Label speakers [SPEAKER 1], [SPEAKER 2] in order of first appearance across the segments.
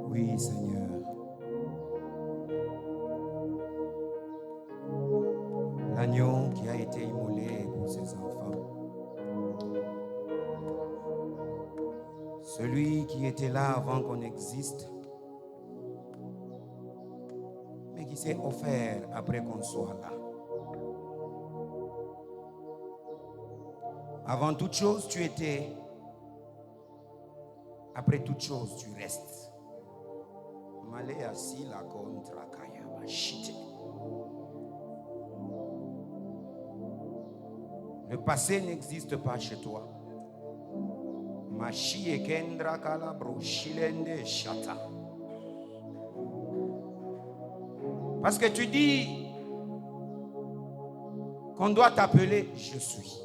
[SPEAKER 1] Oui, Seigneur. L'agneau qui a été immolé pour ses enfants. Celui qui était là avant qu'on existe, mais qui s'est offert après qu'on soit là. Avant toute chose, tu étais. Après toute chose, tu restes. Le passé n'existe pas chez toi. Parce que tu dis qu'on doit t'appeler je suis.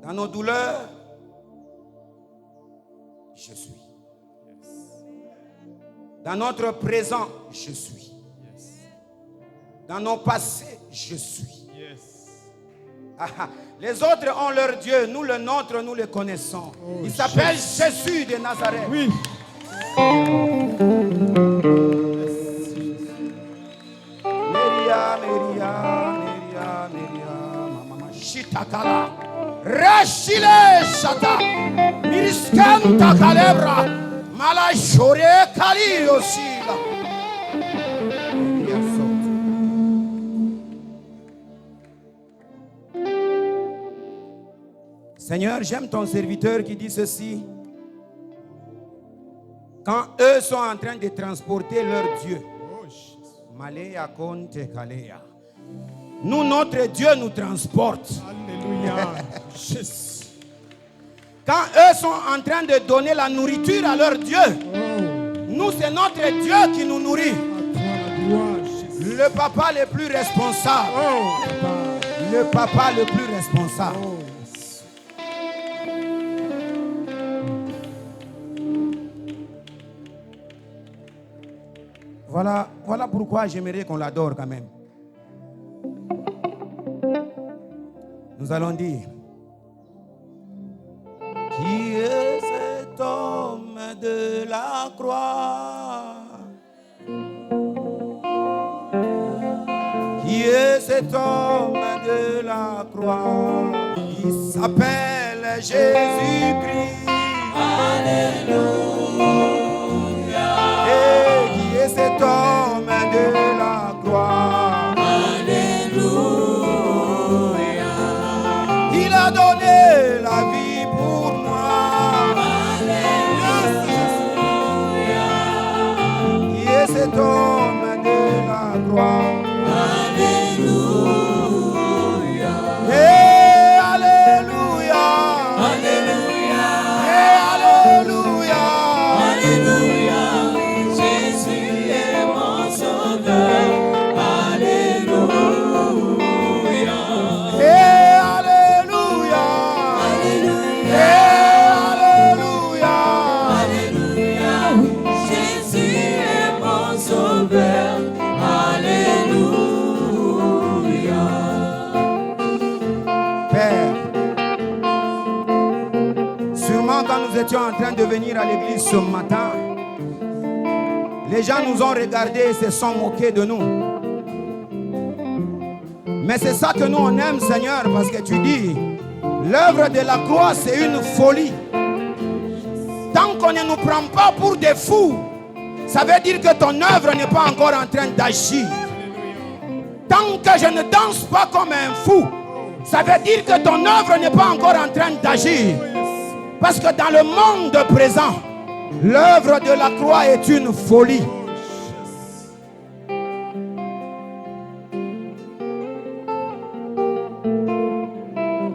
[SPEAKER 1] Dans nos douleurs, je suis. Dans notre présent, je suis. Dans nos passés, je suis. Les autres ont leur Dieu, nous le nôtre, nous le connaissons. Il s'appelle Jésus de Nazareth.
[SPEAKER 2] Oui.
[SPEAKER 1] Shitakala. Rachile Shata. Miriskanta Kalebra. Malachore Kali Osila. Seigneur, j'aime ton serviteur qui dit ceci. Quand eux sont en train de transporter leur Dieu, Malaya Konte Kalea. Nous, notre Dieu nous transporte.
[SPEAKER 2] Alléluia.
[SPEAKER 1] Quand eux sont en train de donner la nourriture à leur Dieu, nous, c'est notre Dieu qui nous nourrit. Le papa le plus responsable. Le papa le plus responsable. Voilà pourquoi j'aimerais qu'on l'adore quand même. Nous allons dire: qui est cet homme de la croix? Qui est cet homme de la croix? Il s'appelle Jésus-Christ. Alléluia. Et qui est cet homme de la croix? Alléluia. Il a donné la vie pour moi. Alléluia. Qui est cet homme de la croix? Nous étions en train de venir à l'église ce matin, les gens nous ont regardés et se sont moqués de nous. Mais c'est ça que nous on aime, Seigneur, parce que tu dis l'œuvre de la croix c'est une folie. Tant qu'on ne nous prend pas pour des fous, ça veut dire que ton œuvre n'est pas encore en train d'agir. Tant que je ne danse pas comme un fou, ça veut dire que ton œuvre n'est pas encore en train d'agir. Parce que dans le monde présent, l'œuvre de la croix est une folie.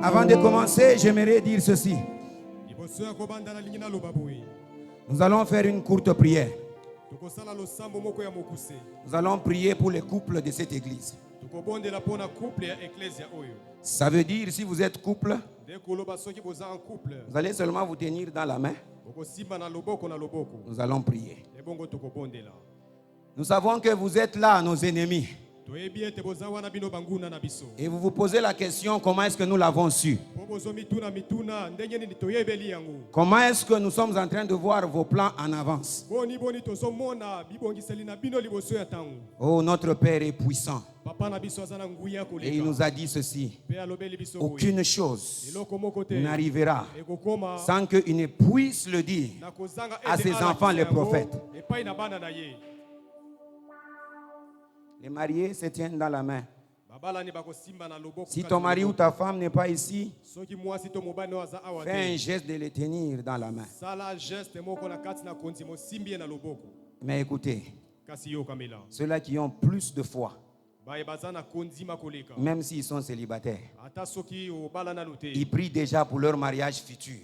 [SPEAKER 1] Avant de commencer, j'aimerais dire ceci. Nous allons faire une courte prière. Nous allons prier pour les couples de cette église. Ça veut dire, si vous êtes couple, vous allez seulement vous tenir dans la main. Nous allons prier. Nous savons que vous êtes là, nos ennemis. Et vous vous posez la question, comment est-ce que nous l'avons su? Comment est-ce que nous sommes en train de voir vos plans en avance? Oh, notre Père est puissant. Et il nous a dit ceci: aucune chose n'arrivera sans qu'il ne puisse le dire à ses enfants les prophètes. Les mariés se tiennent dans la main. Si ton mari ou ta femme n'est pas ici, fais un geste de les tenir dans la main. Mais écoutez, ceux-là qui ont plus de foi, même s'ils sont célibataires, ils prient déjà pour leur mariage futur.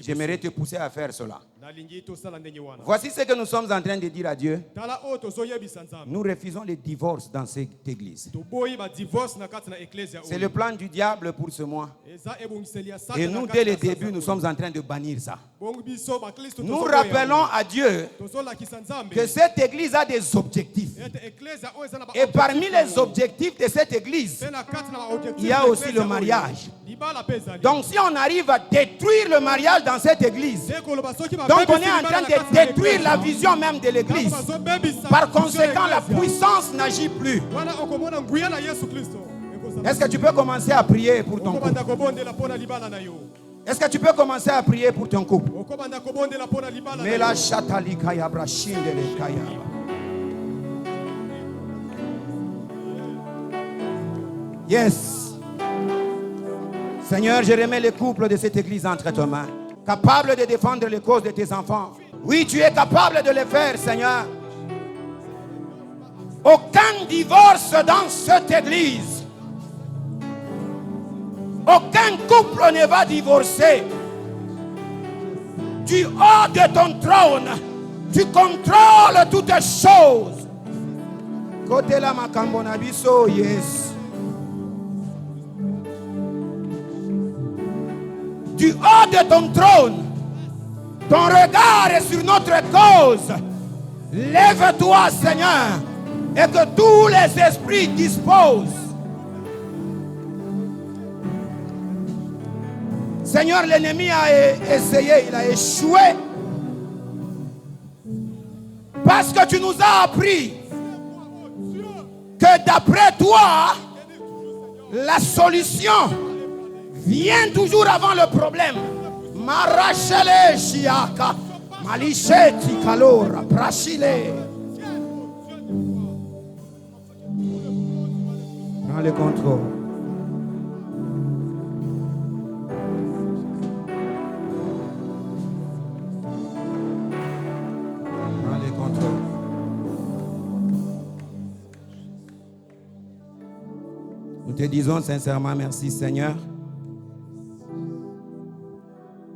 [SPEAKER 1] J'aimerais te pousser à faire cela. Voici ce que nous sommes en train de dire à Dieu. Nous refusons les divorces dans cette église. C'est le plan du diable pour ce mois. Et nous, dès le début, nous sommes en train de bannir ça. Nous rappelons à Dieu que cette église a des objectifs. Et parmi les objectifs de cette église, il y a aussi le mariage. Donc si on arrive à détruire le mariage dans cette église, donc on est en train de détruire la vision même de l'église. Par conséquent, la puissance n'agit plus. Est-ce que tu peux commencer à prier pour ton couple? Est-ce que tu peux commencer à prier pour ton couple? Mais la chatalikaya brachindele kaya. Yes. Seigneur, je remets le couple de cette église entre tes mains. Capable de défendre les causes de tes enfants. Oui, tu es capable de le faire, Seigneur. Aucun divorce dans cette église. Aucun couple ne va divorcer. Du haut de ton trône, tu contrôles toutes choses. Côté la makambonabiso, yes. Du haut de ton trône, ton regard est sur notre cause. Lève-toi, Seigneur, et que tous les esprits disposent. Seigneur, l'ennemi a essayé, il a échoué. Parce que tu nous as appris que d'après toi, la solution vient toujours avant le problème. Marachele shiaka, malicheti kalora, prachile. Prends le contrôle. Prends le contrôle. Nous te disons sincèrement merci, Seigneur.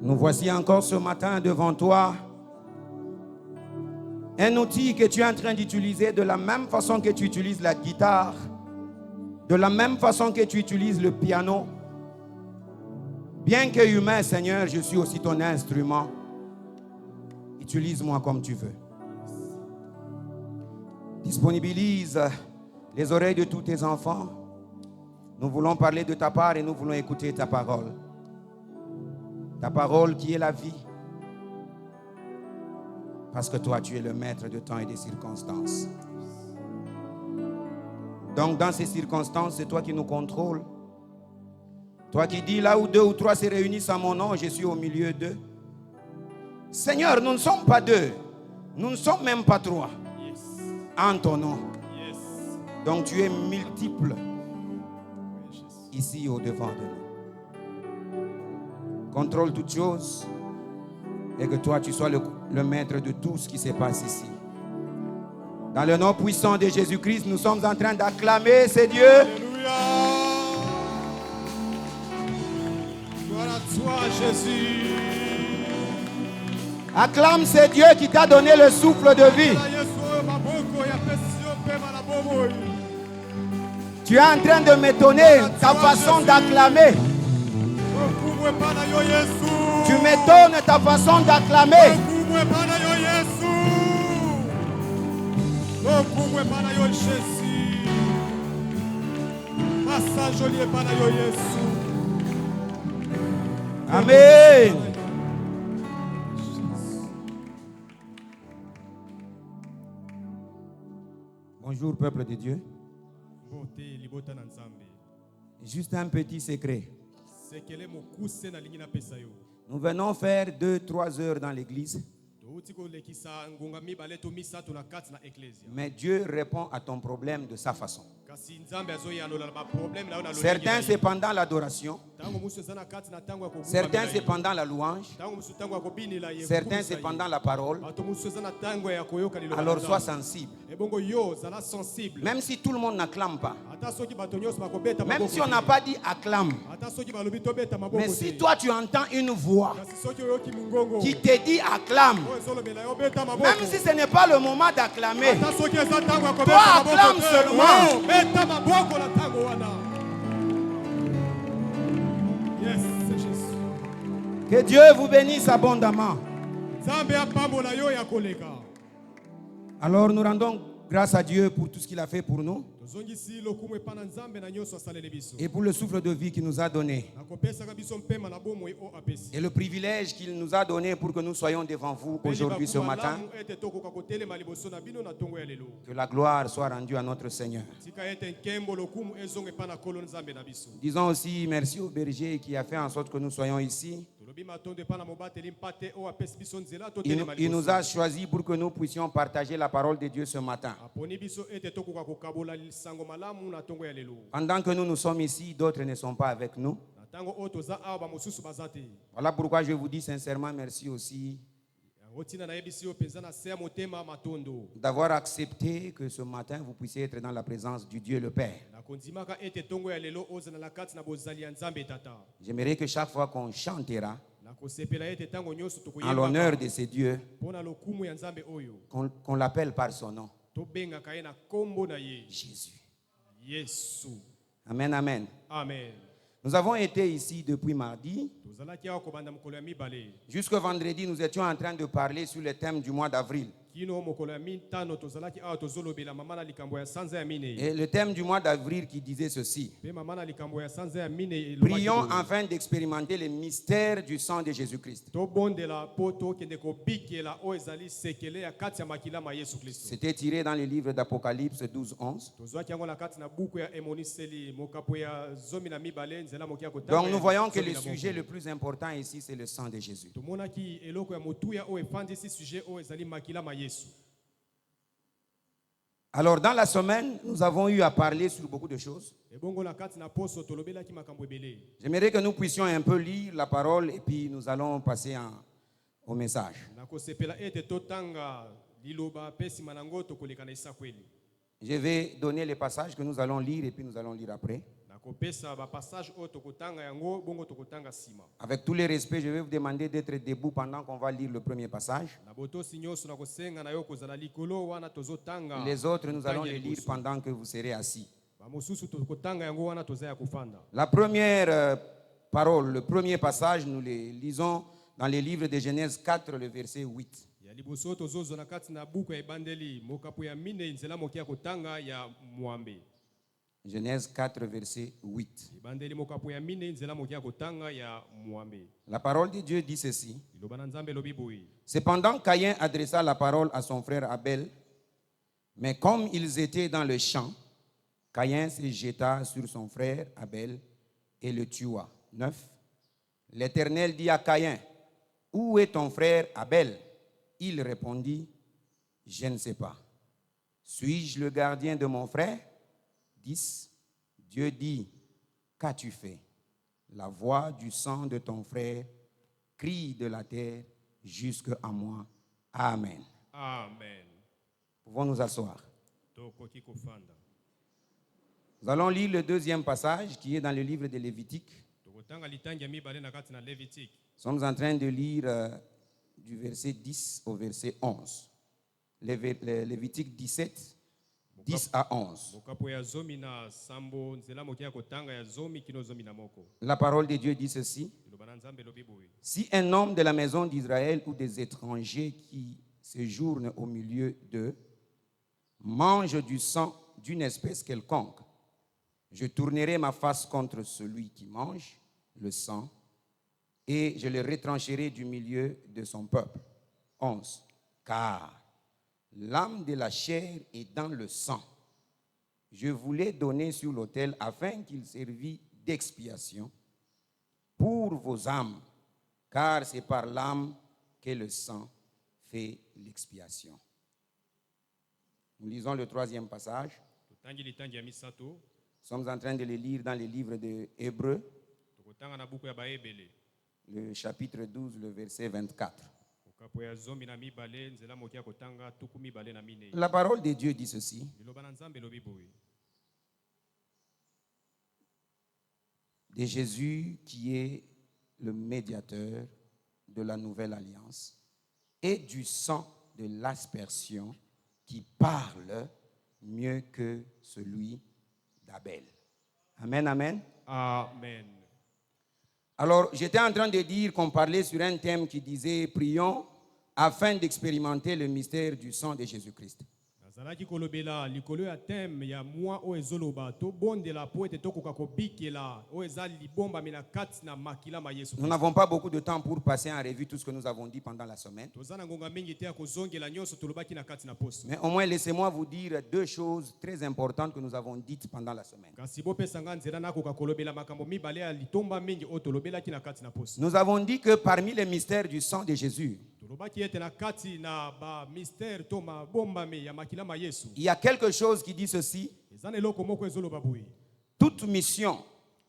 [SPEAKER 1] Nous voici encore ce matin devant toi, un outil que tu es en train d'utiliser de la même façon que tu utilises la guitare, de la même façon que tu utilises le piano. Bien que humain, Seigneur, je suis aussi ton instrument. Utilise-moi comme tu veux. Disponibilise les oreilles de tous tes enfants. Nous voulons parler de ta part et nous voulons écouter ta parole. Ta parole qui est la vie. Parce que toi, tu es le maître de temps et des circonstances. Donc, dans ces circonstances, c'est toi qui nous contrôles. Toi qui dis là où 2 ou 3 se réunissent en mon nom, je suis au milieu d'eux. Seigneur, nous ne sommes pas 2. Nous ne sommes même pas 3. En ton nom. Donc, tu es multiple ici au devant de nous. Contrôle toutes choses et que toi tu sois le maître de tout ce qui se passe ici. Dans le nom puissant de Jésus-Christ, nous sommes en train d'acclamer ce Dieu. Alléluia.
[SPEAKER 2] Sois Jésus.
[SPEAKER 1] Acclame, c'est Dieu qui t'a donné le souffle de vie. Tu es en train de m'étonner, ta façon d'acclamer. Tu m'étonnes, ta façon d'acclamer. Amen. Bonjour peuple de Dieu. Juste un petit secret. Nous venons faire 2-3 heures dans l'église. Mais Dieu répond à ton problème de sa façon. Certains c'est pendant l'adoration. Certains c'est pendant la louange. Certains c'est pendant la parole. Alors sois sensible. Même si tout le monde n'acclame pas. Même si on n'a pas dit acclame. Mais si toi tu entends une voix qui te dit acclame. Même si ce n'est pas le moment d'acclamer, toi acclame seulement. Que Dieu vous bénisse abondamment. Alors nous rendons grâce à Dieu pour tout ce qu'il a fait pour nous et pour le souffle de vie qu'il nous a donné et le privilège qu'il nous a donné pour que nous soyons devant vous aujourd'hui ce matin. Que la gloire soit rendue à notre Seigneur. Disons aussi merci au berger qui a fait en sorte que nous soyons ici. Il nous a choisis pour que nous puissions partager la parole de Dieu ce matin. Pendant que nous sommes ici, d'autres ne sont pas avec nous. Voilà pourquoi je vous dis sincèrement merci aussi d'avoir accepté que ce matin vous puissiez être dans la présence du Dieu le Père. J'aimerais que chaque fois qu'on chantera en l'honneur de ces dieux, qu'on l'appelle par son nom. Jésus. Amen, amen.
[SPEAKER 2] Amen.
[SPEAKER 1] Nous avons été ici depuis mardi. Jusqu'au vendredi, nous étions en train de parler sur le thème du mois d'avril. Et le thème du mois d'avril qui disait ceci: prions afin d'expérimenter les mystères du sang de Jésus-Christ. C'était tiré dans le livre d'Apocalypse 12:11. Donc nous voyons que le sujet le plus important ici, c'est le sang de Jésus. Alors dans la semaine, nous avons eu à parler sur beaucoup de choses. J'aimerais que nous puissions un peu lire la parole et puis nous allons passer au message. Je vais donner les passages que nous allons lire et puis nous allons lire après. Avec tous les respects, je vais vous demander d'être debout pendant qu'on va lire le premier passage. Les autres, nous allons les lire pendant que vous serez assis. La première parole, le premier passage, nous les lisons dans les livres de Genèse 4, le verset 8. Genèse 4, verset 8. La parole de Dieu dit ceci. Cependant, Caïn adressa la parole à son frère Abel, mais comme ils étaient dans le champ, Caïn se jeta sur son frère Abel et le tua. 9. L'Éternel dit à Caïn: où est ton frère Abel? Il répondit: je ne sais pas. Suis-je le gardien de mon frère? 10. Dieu dit: qu'as-tu fait? La voix du sang de ton frère crie de la terre jusqu'à moi. Amen.
[SPEAKER 2] Amen.
[SPEAKER 1] Pouvons nous asseoir. Nous allons lire le deuxième passage qui est dans le livre de Lévitique.
[SPEAKER 2] Tokotanga litangi ya mibale na kati na Levitique.
[SPEAKER 1] Nous sommes en train de lire du verset 10 au verset 11. Lévitique 17, 10 à 11.
[SPEAKER 2] Bokapo ya zomi na sambo nzela mokia kotanga ya zomi kino zomi na moko.
[SPEAKER 1] La parole de Dieu dit ceci.
[SPEAKER 2] Lobana nzambe lobi boye.
[SPEAKER 1] Si un homme de la maison d'Israël ou des étrangers qui séjournent au milieu d'eux mange du sang d'une espèce quelconque, je tournerai ma face contre celui qui mange le sang et je le retrancherai du milieu de son peuple. 11. Car l'âme de la chair est dans le sang. Je vous l'ai donné sur l'autel afin qu'il servît d'expiation pour vos âmes, car c'est par l'âme que le sang fait l'expiation. Nous lisons le troisième passage.
[SPEAKER 2] Totangi litangi ya misato.
[SPEAKER 1] Nous sommes en train de le lire dans le livre de Hébreux,
[SPEAKER 2] Tokotanga na buku ya baebele.
[SPEAKER 1] le chapitre 12, le verset 24.
[SPEAKER 2] Bokapo ya zomi na mibale nzela mokia kotanga tuku mibale na minei.
[SPEAKER 1] La parole de Dieu dit ceci.
[SPEAKER 2] Lobana nzambe lobi boye.
[SPEAKER 1] De Jésus qui est le médiateur de la nouvelle alliance et du sang de l'aspersion qui parle mieux que celui d'Abel. Amen, amen.
[SPEAKER 2] Amen.
[SPEAKER 1] Alors, j'étais en train de dire qu'on parlait sur un thème qui disait « Prions afin d'expérimenter le mystère du sang de Jésus-Christ ».
[SPEAKER 2] Nazalaki kolobela likolo ya thème ya mwa o ezoloba to bondela po ete tokoka kobikela o ezali libomba mina kati na makila ma Yesu.
[SPEAKER 1] Nous n'avons pas beaucoup de temps pour passer en revue tout ce que nous avons dit pendant la semaine.
[SPEAKER 2] Tozana ngonga mingi te ya kozongela nyonso tolobaki na kati na poso.
[SPEAKER 1] Mais au moins, laissez-moi vous dire deux choses très importantes que nous avons dites pendant la semaine.
[SPEAKER 2] Kasi bopesa nga nzela nakoka kolobela makambo mibale ya litomba mingi o tolobelaki na kati na poso.
[SPEAKER 1] Nous avons dit que parmi les mystères du sang de Jésus,
[SPEAKER 2] Tolobaki ete na kati na ba mystère to mabomba me ya makila ma Yesu.
[SPEAKER 1] il y a quelque chose qui dit ceci.
[SPEAKER 2] Ezana eloko moko ezoloba boye.
[SPEAKER 1] Toute mission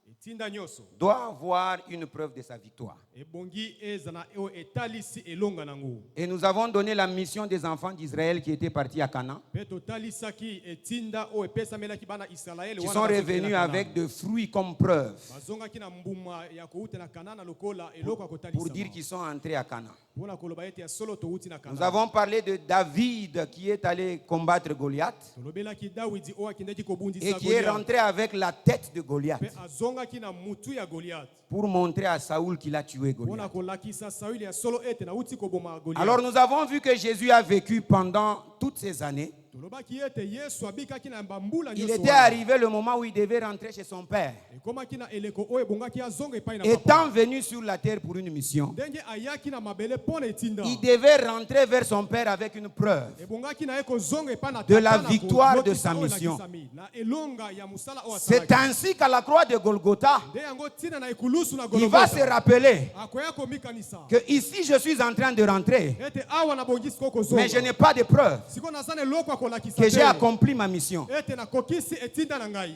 [SPEAKER 2] Etinda nyonso.
[SPEAKER 1] doit avoir une preuve de sa victoire.
[SPEAKER 2] Ebongi ezana o etalisi elonga nango.
[SPEAKER 1] Et nous avons donné la mission des enfants d'Israël qui étaient partis à Canaan,
[SPEAKER 2] Peto talisaki etinda o epesa melaki bana Israël
[SPEAKER 1] qui sont revenus avec de fruits comme preuve
[SPEAKER 2] bazonga kina mbuma ya kouta na Kanana lokola eloko ya kotalisa.
[SPEAKER 1] pour dire qu'ils sont entrés à Canaan.
[SPEAKER 2] Pona koloba ete ya solo to uti na
[SPEAKER 1] Nous
[SPEAKER 2] Kanana.
[SPEAKER 1] avons parlé de David qui est allé combattre Goliath
[SPEAKER 2] Tolobelaki Dawidi o akindaki kobundisa
[SPEAKER 1] et qui est rentré avec la tête de Goliath
[SPEAKER 2] Pe azonga kina mutu ya Goliath.
[SPEAKER 1] pour montrer à Saoul qu'il a tué
[SPEAKER 2] Pona
[SPEAKER 1] Goliath.
[SPEAKER 2] kolakisa Sauli ya solo ete na uti koboma Goliath.
[SPEAKER 1] Alors nous avons vu que Jésus a vécu pendant toutes ces années.
[SPEAKER 2] Tolobaki ete Yesu abikaki na mbambula
[SPEAKER 1] Il
[SPEAKER 2] nyonso
[SPEAKER 1] était
[SPEAKER 2] wana.
[SPEAKER 1] arrivé le moment où il devait rentrer chez son père.
[SPEAKER 2] Ekomaki na eleko o ebongaki azonga epai na
[SPEAKER 1] Étant
[SPEAKER 2] papa.
[SPEAKER 1] venu sur la terre pour une mission,
[SPEAKER 2] Ndenge ayaki na mabele pona etinda.
[SPEAKER 1] il devait rentrer vers son père avec une preuve
[SPEAKER 2] Ebongaki na eko zonga epai na
[SPEAKER 1] de
[SPEAKER 2] tata
[SPEAKER 1] la
[SPEAKER 2] na
[SPEAKER 1] victoire de
[SPEAKER 2] kolokisa
[SPEAKER 1] sa
[SPEAKER 2] o
[SPEAKER 1] mission.
[SPEAKER 2] elakisami. Na elonga ya musala o
[SPEAKER 1] C'est
[SPEAKER 2] asalaki.
[SPEAKER 1] ainsi qu'à la croix de Golgotha,
[SPEAKER 2] Nde yango tina na ekulusu na
[SPEAKER 1] il va se
[SPEAKER 2] Golgotha.
[SPEAKER 1] rappeler
[SPEAKER 2] Akoya komikanisa.
[SPEAKER 1] que ici je suis en train de rentrer,
[SPEAKER 2] Ete awa na bongisi koko zonga.
[SPEAKER 1] mais je n'ai pas de preuve
[SPEAKER 2] Siko nazana eloko ya kolakisa
[SPEAKER 1] que j'ai
[SPEAKER 2] te.
[SPEAKER 1] accompli ma mission.
[SPEAKER 2] Ete na kokisi etinda na ngai.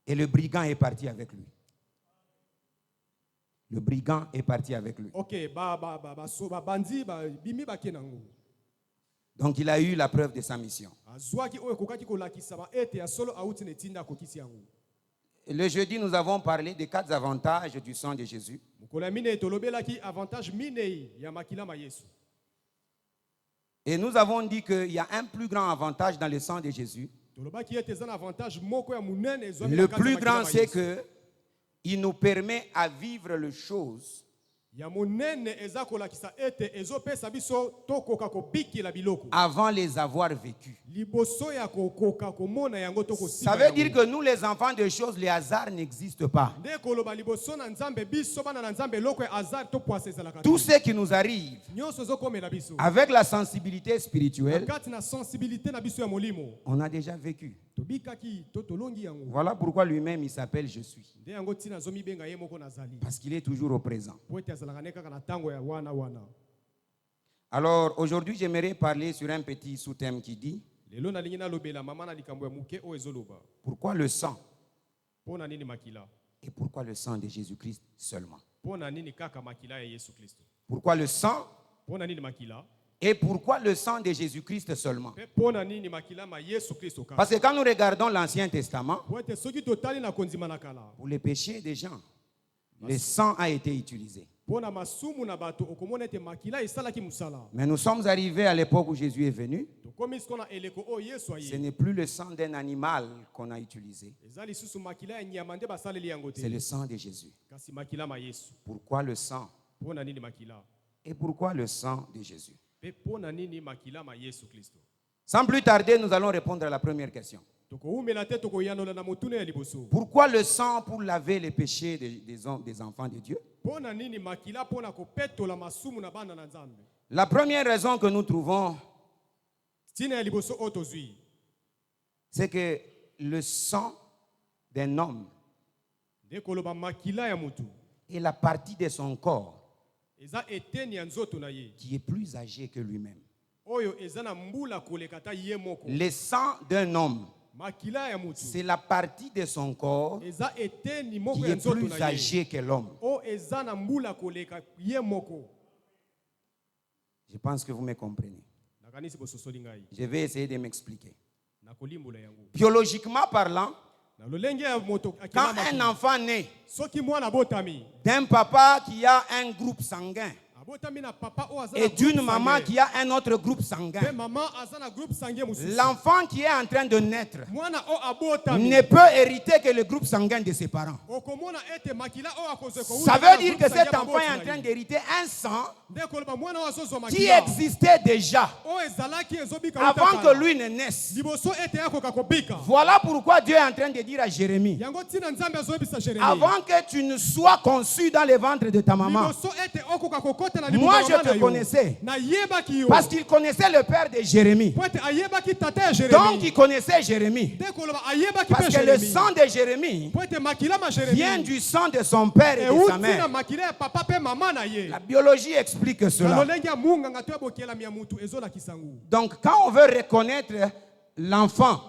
[SPEAKER 1] Et le brigand est parti avec lui. Le brigand est parti avec lui.
[SPEAKER 2] Ok, bandi bimi bakenango.
[SPEAKER 1] Donc il a eu la preuve de sa mission.
[SPEAKER 2] Azwaki oyo kokaki kolakisa ba ete ya solo auti netinda kokisi yango.
[SPEAKER 1] Et le jeudi, nous avons parlé des 4 avantages du sang de Jésus.
[SPEAKER 2] Mokolo mine tolobelaki avantage minei ya makila ma Yesu.
[SPEAKER 1] Et nous avons dit qu'il y a un plus grand avantage dans le sang de Jésus.
[SPEAKER 2] Tolobaki ete zana avantage moko ya munene ezwami
[SPEAKER 1] Le
[SPEAKER 2] na kati ya
[SPEAKER 1] plus
[SPEAKER 2] makila
[SPEAKER 1] grand,
[SPEAKER 2] ma
[SPEAKER 1] c'est
[SPEAKER 2] Yesu.
[SPEAKER 1] que il nous permet à vivre les choses
[SPEAKER 2] Ya munene eza kolakisa ete ezopesa biso tokoka kobikila biloko.
[SPEAKER 1] avant les avoir vécues.
[SPEAKER 2] Liboso ya kokoka komona yango toko
[SPEAKER 1] Ça veut dire que nous, les enfants de choses, les hasards n'existent pas.
[SPEAKER 2] nde koloba liboso na nzambe biso bana na nzambe eloko ya hasard to poise ezalaka.
[SPEAKER 1] Tout ce qui nous arrive
[SPEAKER 2] Nyonso ezokomela biso.
[SPEAKER 1] avec la sensibilité spirituelle,
[SPEAKER 2] Kati na sensibilité na biso ya molimo.
[SPEAKER 1] on a déjà vécu.
[SPEAKER 2] Tobikaki to tolongi yango.
[SPEAKER 1] Voilà pourquoi lui-même, il s'appelle Je suis.
[SPEAKER 2] Nde yango tina zomi benga ye moko nazali.
[SPEAKER 1] Parce qu'il est toujours au présent.
[SPEAKER 2] Po ete azalaka ne kaka na tango ya wana.
[SPEAKER 1] Alors, aujourd'hui, j'aimerais parler sur un petit sous-thème qui dit
[SPEAKER 2] Lelo na lingi na lobela mama na likambo ya muke o ezoloba.
[SPEAKER 1] pourquoi le sang
[SPEAKER 2] Pona nini makila?
[SPEAKER 1] et pourquoi le sang de Jésus-Christ seulement.
[SPEAKER 2] Pona nini kaka makila ya Yesu Kristo?
[SPEAKER 1] Pourquoi le sang
[SPEAKER 2] Pona nini makila?
[SPEAKER 1] et pourquoi le sang de Jésus-Christ seulement.
[SPEAKER 2] Pe pona nini makila ma Yesu Kristo kaka?
[SPEAKER 1] Parce que quand nous regardons l'Ancien Testament,
[SPEAKER 2] Po ete soki totali na konzima na kala.
[SPEAKER 1] pour les péchés des gens, le sang a été utilisé.
[SPEAKER 2] Pona masumu na bato okomona ete makila esalaki musala.
[SPEAKER 1] Mais nous sommes arrivés à l'époque où Jésus est venu.
[SPEAKER 2] Tokomi sikona eleko o Yesu
[SPEAKER 1] Ce
[SPEAKER 2] aye.
[SPEAKER 1] n'est plus le sang d'un animal qu'on a utilisé.
[SPEAKER 2] Ezali susu makila ya nyama nde basaleli yango te.
[SPEAKER 1] C'est le sang de Jésus.
[SPEAKER 2] Kasi makila ma Yesu.
[SPEAKER 1] Pourquoi le sang?
[SPEAKER 2] Pona nini makila?
[SPEAKER 1] Et pourquoi le sang de Jésus?
[SPEAKER 2] Pe pona nini makila ma Yesu Kristo.
[SPEAKER 1] Sans plus tarder, nous allons répondre à la première question.
[SPEAKER 2] Tokoumela te tokoyanola na motune ya liboso.
[SPEAKER 1] Pourquoi le sang pour laver les péchés des enfants de Dieu?
[SPEAKER 2] Pona nini makila pona kopetola masumu na bana na Nzambe.
[SPEAKER 1] La première raison que nous trouvons,
[SPEAKER 2] Tina ya liboso otozui.
[SPEAKER 1] c'est que le sang d'un homme
[SPEAKER 2] Dekoloba makila ya mutu.
[SPEAKER 1] est la partie de son corps
[SPEAKER 2] Eza eteni ya nzoto na ye.
[SPEAKER 1] qui est plus âgée que lui-même.
[SPEAKER 2] Oyo eza na mbula kolekata ye moko.
[SPEAKER 1] Le sang d'un homme,
[SPEAKER 2] Makila ya mutu.
[SPEAKER 1] c'est la partie de son corps
[SPEAKER 2] Eza eteni moko
[SPEAKER 1] qui
[SPEAKER 2] ya
[SPEAKER 1] est
[SPEAKER 2] nzoto
[SPEAKER 1] plus
[SPEAKER 2] na ye.
[SPEAKER 1] âgée que l'homme.
[SPEAKER 2] O eza na mbula koleka ye moko.
[SPEAKER 1] Je pense que vous me comprenez.
[SPEAKER 2] Nakanisi bososoli ngai.
[SPEAKER 1] Je vais essayer de m'expliquer.
[SPEAKER 2] Nakolimbola yango.
[SPEAKER 1] Biologiquement parlant,
[SPEAKER 2] Na lolenge ya moto
[SPEAKER 1] quand
[SPEAKER 2] akina
[SPEAKER 1] un enfant naît
[SPEAKER 2] soki mwana botami.
[SPEAKER 1] d'un papa qui a un groupe sanguin
[SPEAKER 2] Abotami na papa o azana
[SPEAKER 1] et d'une maman qui a un autre groupe
[SPEAKER 2] Pe
[SPEAKER 1] sanguin,
[SPEAKER 2] maman azana groupe sanguin mususu.
[SPEAKER 1] l'enfant qui est en train de naître
[SPEAKER 2] Mwana o abotami.
[SPEAKER 1] ne peut hériter que le groupe sanguin de ses parents.
[SPEAKER 2] Okomona ete makila o akozeko.
[SPEAKER 1] Ça veut dire que cet enfant est en train d'hériter un sang
[SPEAKER 2] Ndekoloba mwana o azozwa
[SPEAKER 1] qui
[SPEAKER 2] makila.
[SPEAKER 1] existait déjà
[SPEAKER 2] O ezalaki ezobika
[SPEAKER 1] avant que lui ne naisse.
[SPEAKER 2] liboso ete yakoka kobika.
[SPEAKER 1] Voilà pourquoi Dieu est en train de dire à Jérémie,
[SPEAKER 2] Yango tina nzambe azoyebisa Jérémie.
[SPEAKER 1] avant que tu ne sois conçu dans le ventre de ta maman,
[SPEAKER 2] Liboso ete okoka kokota na
[SPEAKER 1] moi
[SPEAKER 2] liboso
[SPEAKER 1] je
[SPEAKER 2] mama na
[SPEAKER 1] te
[SPEAKER 2] yo.
[SPEAKER 1] connaissais.
[SPEAKER 2] Na yebaki yo.
[SPEAKER 1] Parce qu'il connaissait le père de Jérémie.
[SPEAKER 2] Po ete ayebaki tata ya
[SPEAKER 1] Donc
[SPEAKER 2] Jérémie.
[SPEAKER 1] il connaissait Jérémie.
[SPEAKER 2] Ndekoloba ayebaki
[SPEAKER 1] Parce
[SPEAKER 2] pe
[SPEAKER 1] que le
[SPEAKER 2] Jérémie.
[SPEAKER 1] sang de Jérémie
[SPEAKER 2] Po ete makila ma
[SPEAKER 1] vient
[SPEAKER 2] Jérémie.
[SPEAKER 1] du sang de son père et de sa
[SPEAKER 2] Euti na
[SPEAKER 1] mère.
[SPEAKER 2] makila ya papa pe mama na ye.
[SPEAKER 1] La biologie explique
[SPEAKER 2] Na
[SPEAKER 1] cela.
[SPEAKER 2] lolenge ya munganga to ebokela mi ya mutu ezolakisa ngu.
[SPEAKER 1] Donc quand on veut reconnaître l'enfant,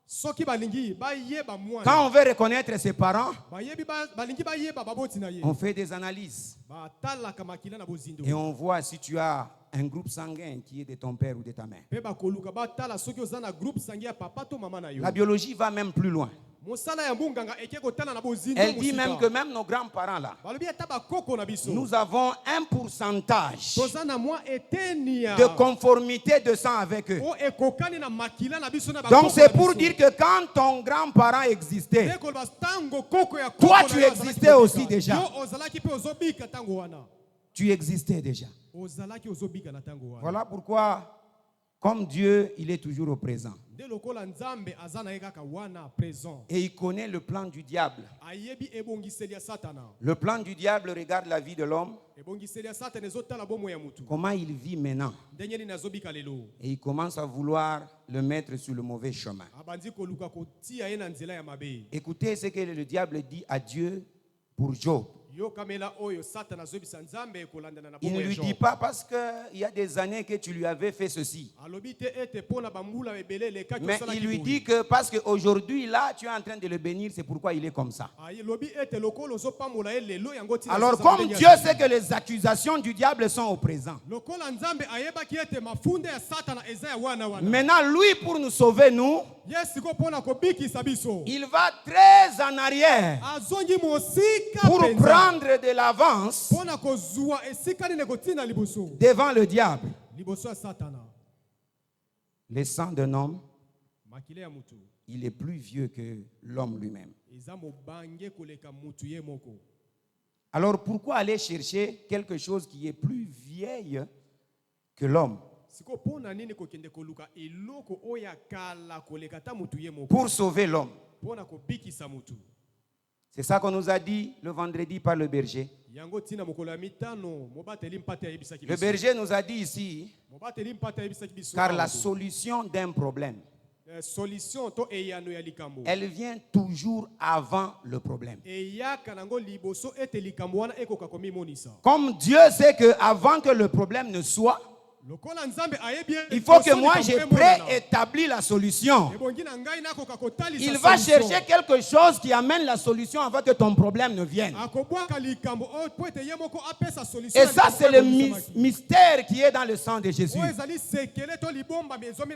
[SPEAKER 2] Soki balingi bayeba mwana.
[SPEAKER 1] quand on veut reconnaître ses parents,
[SPEAKER 2] Bayebi balingi bayeba baboti na ye.
[SPEAKER 1] on fait des analyses.
[SPEAKER 2] Batalaka makila na bozindo.
[SPEAKER 1] Et on voit si tu as un groupe sanguin qui est de ton père ou de ta mère.
[SPEAKER 2] Pe bakoluka batala soki oza na groupe sangi ya papa to mama na yo.
[SPEAKER 1] La biologie va même plus loin.
[SPEAKER 2] Mosala ya munganga eke kotala na bozindo.
[SPEAKER 1] Elle dit même que même nos grands-parents là,
[SPEAKER 2] balobi ata bakoko na biso.
[SPEAKER 1] nous avons un pourcentage
[SPEAKER 2] Toza na mwa eteni ya.
[SPEAKER 1] de conformité de sang avec eux.
[SPEAKER 2] O ekokani na makila na biso na
[SPEAKER 1] Donc c'est pour dire que quand ton grand-parent existait,
[SPEAKER 2] ekoloba tango koko ya koko
[SPEAKER 1] toi
[SPEAKER 2] na
[SPEAKER 1] tu
[SPEAKER 2] yo
[SPEAKER 1] existais
[SPEAKER 2] azalaki
[SPEAKER 1] aussi
[SPEAKER 2] kobika.
[SPEAKER 1] déjà.
[SPEAKER 2] Yo ozalaki pe ozobika tango wana.
[SPEAKER 1] Tu existais déjà.
[SPEAKER 2] Ozalaki ozobika na tango wana.
[SPEAKER 1] Voilà pourquoi, comme Dieu, il est toujours au présent.
[SPEAKER 2] Nde lokola nzambe azana ye kaka wana présent.
[SPEAKER 1] Et il connaît le plan du diable.
[SPEAKER 2] Ayebi ebongiseli ya satana.
[SPEAKER 1] Le plan du diable regarde la vie de l'homme,
[SPEAKER 2] Ebongiseli ya satana ezotala bomo ya mutu.
[SPEAKER 1] comment il vit maintenant.
[SPEAKER 2] Ndenge nini azobika lelo.
[SPEAKER 1] Et il commence à vouloir le mettre sur le mauvais chemin.
[SPEAKER 2] Abandi koluka kotia ye na nzela ya mabe.
[SPEAKER 1] Écoutez ce que le diable dit à Dieu pour Job.
[SPEAKER 2] Yo kamela oyo satana azobisa nzambe kolandana na
[SPEAKER 1] Il
[SPEAKER 2] bomo
[SPEAKER 1] ne
[SPEAKER 2] ya
[SPEAKER 1] lui
[SPEAKER 2] Job.
[SPEAKER 1] dit pas parce qu'il y a des années que tu lui avais fait ceci.
[SPEAKER 2] Alobi te ete pona bambula ebele leka
[SPEAKER 1] Mais
[SPEAKER 2] kosala
[SPEAKER 1] il lui
[SPEAKER 2] kiboyi.
[SPEAKER 1] dit que parce qu'aujourd'hui, là, tu es en train de le bénir, c'est pourquoi il est comme ça.
[SPEAKER 2] Alobi ete lokolo ozopambola ye lelo yango tina
[SPEAKER 1] Alors,
[SPEAKER 2] azozala
[SPEAKER 1] comme
[SPEAKER 2] ndenge
[SPEAKER 1] Dieu
[SPEAKER 2] ya
[SPEAKER 1] sait que les accusations du diable sont au présent,
[SPEAKER 2] lokola nzambe ayebaki ete mafunde ya satana eza ya wana wana.
[SPEAKER 1] maintenant, lui, pour nous sauver, nous,
[SPEAKER 2] Ye siko pona kobikisa biso.
[SPEAKER 1] il va très en arrière
[SPEAKER 2] Azongi mosika
[SPEAKER 1] pour
[SPEAKER 2] penza.
[SPEAKER 1] prendre de l'avance
[SPEAKER 2] Pona kozwa esika nini kotina liboso.
[SPEAKER 1] devant le diable.
[SPEAKER 2] Liboso ya satana.
[SPEAKER 1] Le sang d'un homme,
[SPEAKER 2] Makile ya mutu.
[SPEAKER 1] il est plus vieux que l'homme lui-même.
[SPEAKER 2] Eza mobange koleka mutu ye moko.
[SPEAKER 1] Alors, pourquoi aller chercher quelque chose qui est plus vieille que l'homme
[SPEAKER 2] Siko pona nini kokende koluka eloko oya kala koleka ta mutu ye moko.
[SPEAKER 1] pour sauver l'homme?
[SPEAKER 2] Pona kobikisa mutu.
[SPEAKER 1] C'est ça qu'on nous a dit le vendredi par le berger.
[SPEAKER 2] Yango tina mokolo ya mitano mobateli mpate ayebisaki
[SPEAKER 1] Le
[SPEAKER 2] biso.
[SPEAKER 1] berger nous a dit ici,
[SPEAKER 2] Mobateli mpate ayebisaki biso.
[SPEAKER 1] car la solution d'un problème,
[SPEAKER 2] Solution to eyano ya likambo.
[SPEAKER 1] elle vient toujours avant le problème.
[SPEAKER 2] Eyaka nango liboso ete likambo wana ekoka komimonisa.
[SPEAKER 1] Comme Dieu sait que avant que le problème ne soit, Il faut que moi je préétablis la solution. Il va chercher quelque chose qui amène la solution avant que ton problème ne vienne. Et ça, c'est le mystère qui est dans le sang de Jésus.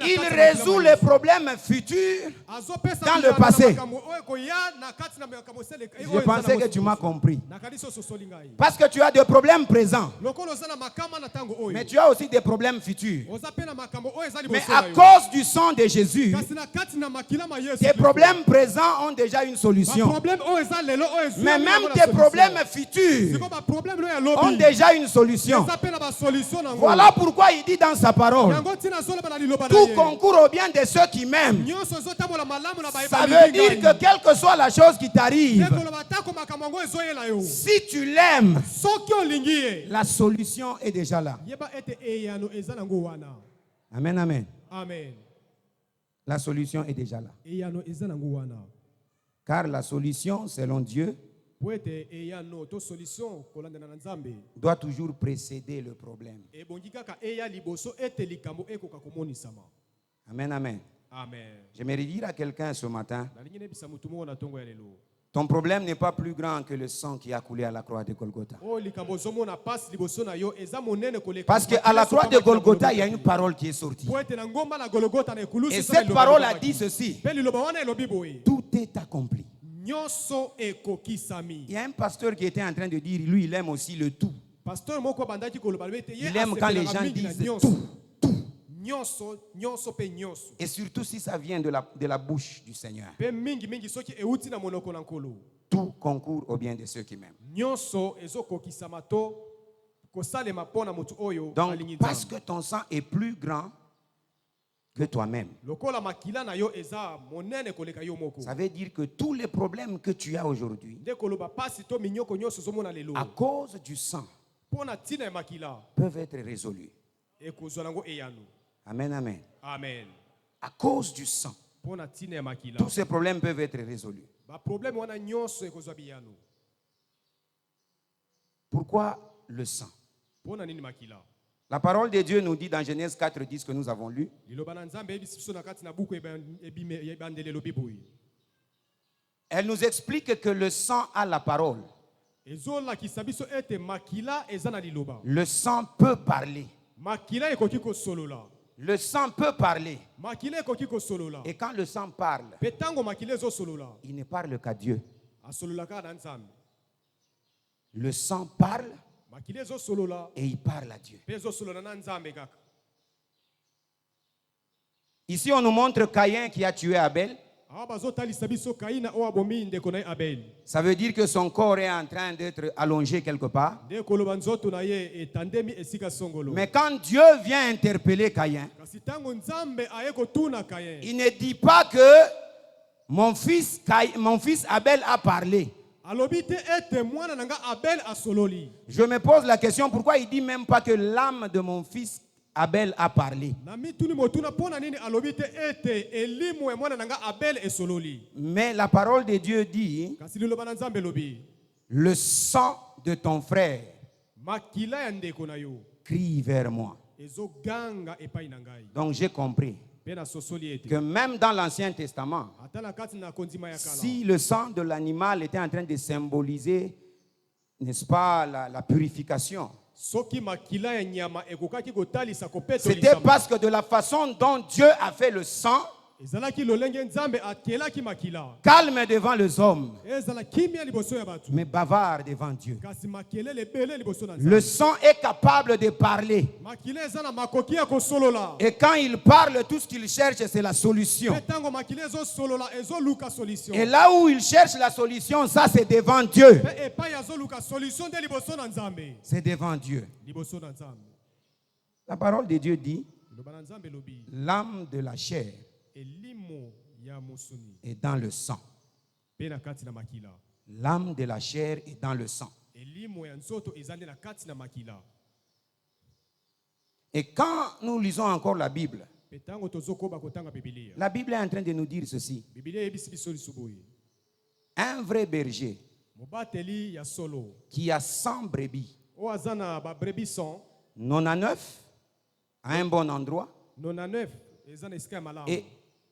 [SPEAKER 1] Il résout les problèmes futurs dans le passé. Je pensais que tu m'as compris. Parce que tu as des problèmes présents. Mais tu as aussi des problèmes futurs. Mais à cause du sang de Jésus, tes problèmes présents ont déjà une solution. Mais même tes problèmes futurs ont déjà une solution. Voilà pourquoi il dit dans sa parole, tout concourt au bien de ceux qui m'aiment. Ça veut dire que quelle que soit la chose qui t'arrive, si tu l'aimes, la solution est déjà là. Amen, amen. La solution est déjà là. Car la solution, selon Dieu, doit toujours précéder le problème. Amen, amen. J'aimerais dire à quelqu'un ce matin, ton problème n'est pas plus grand que le sang qui a coulé à la croix de Golgotha. Parce qu'à la croix de Golgotha, il y a une parole qui est sortie. Et cette parole a dit ceci: tout est accompli. Il y a un pasteur qui était en train de dire, lui, il aime aussi le tout. Il aime quand les gens disent tout. Et surtout si ça vient de la bouche du Seigneur. Tout concourt au bien de ceux qui m'aiment. Donc, parce que ton sang est plus grand que toi-même, ça veut dire que tous les problèmes que tu as aujourd'hui, à cause du sang, peuvent être résolus. Amen, amen. À cause du sang, tous ces problèmes peuvent être résolus. Pourquoi le sang? La parole de Dieu nous dit dans Genèse 4:10 que nous avons lu, elle nous explique que le sang a la parole. Le sang peut parler. Le sang peut parler. Et quand le sang parle, il ne parle qu'à Dieu. Le sang parle et il parle à Dieu. Ici, on nous montre Caïn qui a tué Abel. Ça veut dire que son corps est en train d'être allongé quelque part. Mais quand Dieu vient interpeller Caïn, il ne dit pas que mon fils Abel a parlé. Je me pose la question, pourquoi il ne dit même pas que l'âme de mon fils Abel a parlé? Mais la parole de Dieu dit, le sang de ton frère crie vers moi. Donc j'ai compris que même dans l'Ancien Testament, si le sang de l'animal était en train de symboliser, n'est-ce pas, la purification, c'était parce que de la façon dont Dieu a fait le sang, calme devant les hommes, mais bavard devant Dieu. Le sang est capable de parler. Et quand il parle, tout ce qu'il cherche, c'est la solution. Et là où il cherche la solution, ça c'est devant Dieu. C'est devant Dieu. La parole de Dieu dit, l'âme de la chair est dans le sang. L'âme de la chair est dans le sang. Et quand nous lisons encore la Bible, la Bible est en train de nous dire ceci. Un vrai berger qui a 100 brebis, 99 à un bon endroit
[SPEAKER 2] 99 eza na esika ya malamu.
[SPEAKER 1] et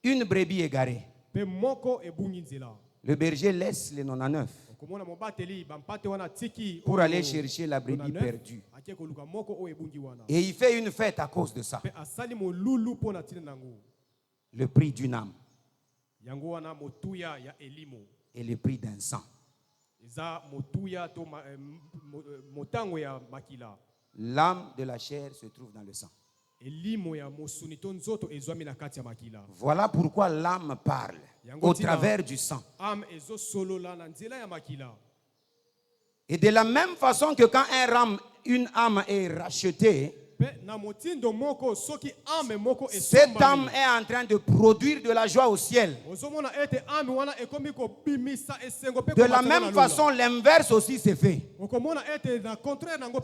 [SPEAKER 1] une brebis égarée.
[SPEAKER 2] Pe moko ebungi nzela.
[SPEAKER 1] Le berger laisse les 99
[SPEAKER 2] Okomona mobateli bampate wana tiki
[SPEAKER 1] pour aller chercher la brebis perdue.
[SPEAKER 2] akie koluka moko oyo ebungi wana.
[SPEAKER 1] Et il fait une fête à cause de ça.
[SPEAKER 2] Pe asali molulu mpo na ntina nango.
[SPEAKER 1] Le prix d'une âme
[SPEAKER 2] Yango wana motuya ya elimo.
[SPEAKER 1] et le prix d'un sang.
[SPEAKER 2] Eza motuya to motango ya makila.
[SPEAKER 1] L'âme de la chair se trouve dans le sang.
[SPEAKER 2] Elimo ya mosuni to nzoto ezwami na kati ya makila.
[SPEAKER 1] Voilà pourquoi l'âme parle au travers du sang.
[SPEAKER 2] Âme ezo solola na nzela ya makila.
[SPEAKER 1] Et de la même façon que quand une âme est rachetée, cette âme est en train de produire de la joie au ciel. De la même façon, l'inverse aussi se fait.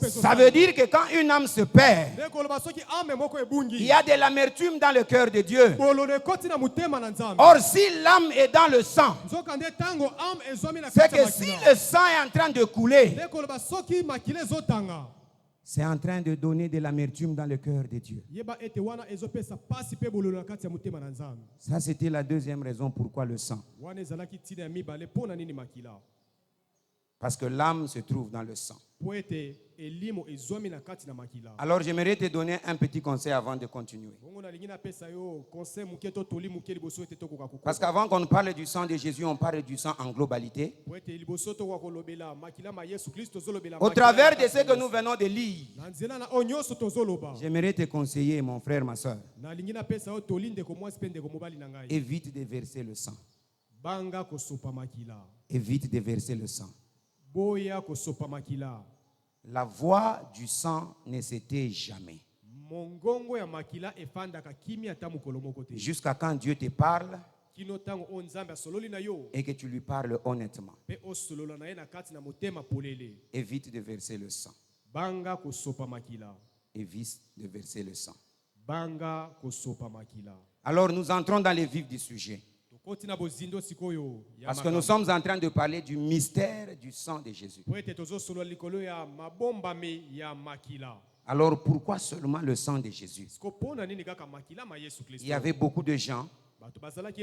[SPEAKER 1] Ça veut dire que quand une âme se perd, il y a de l'amertume dans le cœur de Dieu. Or, si l'âme est dans le sang, c'est que si le sang est en train de couler, c'est en train de donner de l'amertume dans le cœur de Dieu. Ça, c'était la deuxième raison pourquoi le sang. Parce que l'âme se trouve dans le sang. Alors, j'aimerais te donner un petit conseil avant de continuer. Parce qu'avant qu'on parle du sang de Jésus, on parle du sang en globalité. Au travers de ce que nous venons de lire, j'aimerais te conseiller, mon frère, ma soeur, évite de verser le sang. Évite de verser le sang. La voix du sang ne s'était jamais. Jusqu'à quand Dieu te parle et que tu lui parles honnêtement. Évite de verser le sang. Évite de verser le sang. Alors nous entrons dans les vifs du sujet. Parce que nous sommes en train de parler du mystère du sang de Jésus. Alors pourquoi seulement le sang de Jésus? Il y avait beaucoup de gens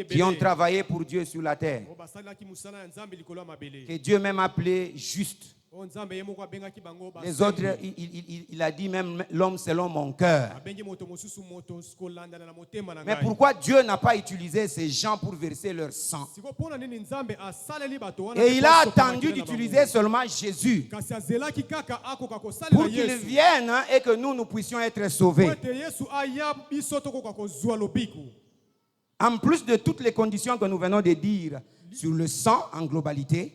[SPEAKER 1] qui ont travaillé pour Dieu sur la terre, que Dieu même appelait juste. Les autres, il a dit même l'homme selon mon cœur. Mais pourquoi Dieu n'a pas utilisé ces gens pour verser leur sang? Et il a attendu d'utiliser seulement Jésus pour qu'il vienne et que nous puissions être sauvés. En plus de toutes les conditions que nous venons de dire sur le sang en globalité,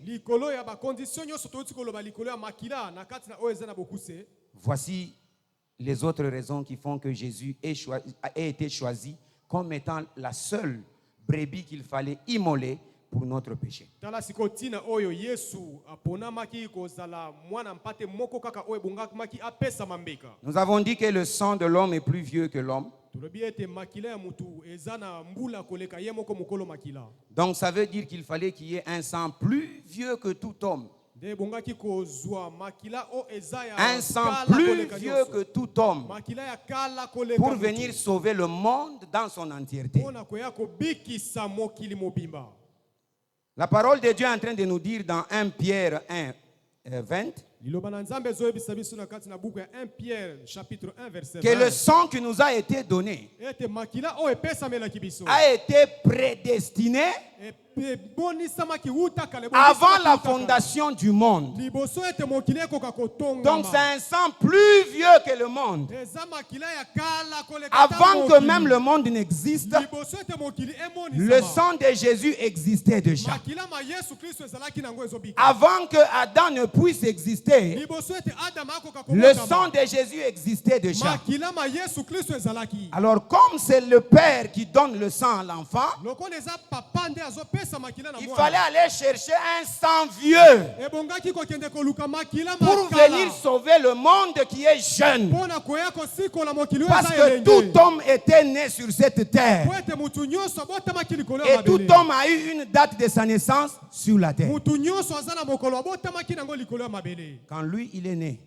[SPEAKER 1] voici les autres raisons qui font que Jésus ait été choisi comme étant la seule brebis qu'il fallait immoler pour notre péché. Nous avons dit que le sang de l'homme est plus vieux que l'homme. Donc ça veut dire qu'il fallait qu'il y ait un sang plus vieux que tout homme. Un sang plus vieux que tout homme pour venir sauver le monde dans son entièreté. La parole de Dieu est en train de nous dire dans 1 Pierre 1, 20 que le sang qui nous a été donné a été prédestiné avant la fondation du monde. Donc c'est un sang plus vieux que le monde. Avant que même le monde n'existe, le sang de Jésus existait déjà. Avant que Adam ne puisse exister, le sang de Jésus existait déjà. Alors comme c'est le Père qui donne le sang à l'enfant, il fallait aller chercher un sang vieux pour venir sauver le monde qui est jeune. Parce que tout homme était né sur cette terre. Et tout homme a eu une date de sa naissance sur la terre. Quand lui, il est né,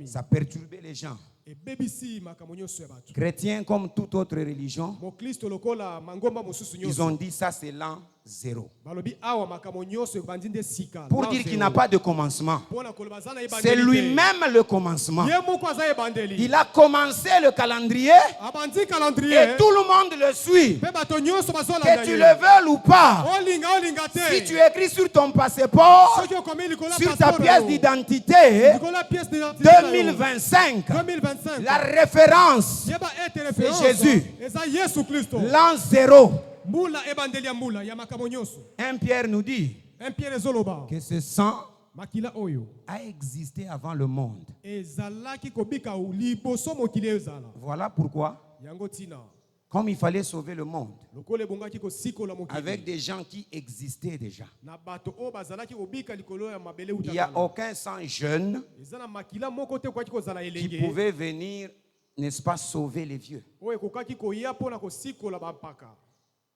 [SPEAKER 1] ça perturbait les gens.
[SPEAKER 2] ebebisi makambo nyonso ya bato.
[SPEAKER 1] Chrétiens comme toute autre religion,
[SPEAKER 2] Mokristo lokola mangomba mosusu
[SPEAKER 1] ils
[SPEAKER 2] nyonso
[SPEAKER 1] ont dit ça c'est l'an 0.
[SPEAKER 2] balobi awa makambo nyonso ebandi nde sika
[SPEAKER 1] Pour dire qu'il n'a pas de commencement.
[SPEAKER 2] mpona koloba aza na ebandeli
[SPEAKER 1] C'est
[SPEAKER 2] te.
[SPEAKER 1] lui-même le commencement.
[SPEAKER 2] Ye moko aza ebandeli.
[SPEAKER 1] Il a commencé le calendrier
[SPEAKER 2] Abandi
[SPEAKER 1] et
[SPEAKER 2] calendrier
[SPEAKER 1] tout le monde le suit.
[SPEAKER 2] mpe bato nyonso
[SPEAKER 1] Que
[SPEAKER 2] bazolanda
[SPEAKER 1] tu
[SPEAKER 2] ye.
[SPEAKER 1] le veuilles ou pas.
[SPEAKER 2] Olinga
[SPEAKER 1] Si
[SPEAKER 2] te.
[SPEAKER 1] tu écris sur ton passeport,
[SPEAKER 2] Soki okomi likolo
[SPEAKER 1] sur ta pièce d'identité,
[SPEAKER 2] likolo ya pièce d'identité na yo.
[SPEAKER 1] 2025,
[SPEAKER 2] 2025
[SPEAKER 1] la référence,
[SPEAKER 2] yeba ete référence
[SPEAKER 1] Jésus.
[SPEAKER 2] eza Yesu Kristo.
[SPEAKER 1] l'an 0.
[SPEAKER 2] Mbula ebandeli ya mbula ya makambo nyonso.
[SPEAKER 1] 1 Pierre nous dit
[SPEAKER 2] 1 Pierre ezoloba
[SPEAKER 1] que ce sang
[SPEAKER 2] makila oyo
[SPEAKER 1] a existé avant le monde.
[SPEAKER 2] ezalaki kobika liboso mokili ezala.
[SPEAKER 1] Voilà pourquoi,
[SPEAKER 2] Yango tina
[SPEAKER 1] comme il fallait sauver le monde,
[SPEAKER 2] lokola ebongaki kosikola
[SPEAKER 1] avec
[SPEAKER 2] mokili
[SPEAKER 1] des gens qui existaient déjà,
[SPEAKER 2] na bato oyo bazalaki kobika likolo ya mabele
[SPEAKER 1] il n'y a
[SPEAKER 2] utaka.
[SPEAKER 1] aucun sang jeune
[SPEAKER 2] Eza na makila moko te okaki kozala
[SPEAKER 1] qui
[SPEAKER 2] elenge
[SPEAKER 1] pouvait venir, n'est-ce pas, sauver les vieux.
[SPEAKER 2] oyo ekokaki koya mpona kosikola bampaka.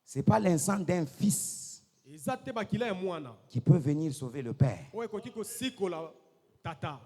[SPEAKER 1] Ce n'est pas l'instant d'un fils
[SPEAKER 2] Eza te bakila ya mwana
[SPEAKER 1] qui peut venir sauver le père.
[SPEAKER 2] oyo ekoki kosikola tata.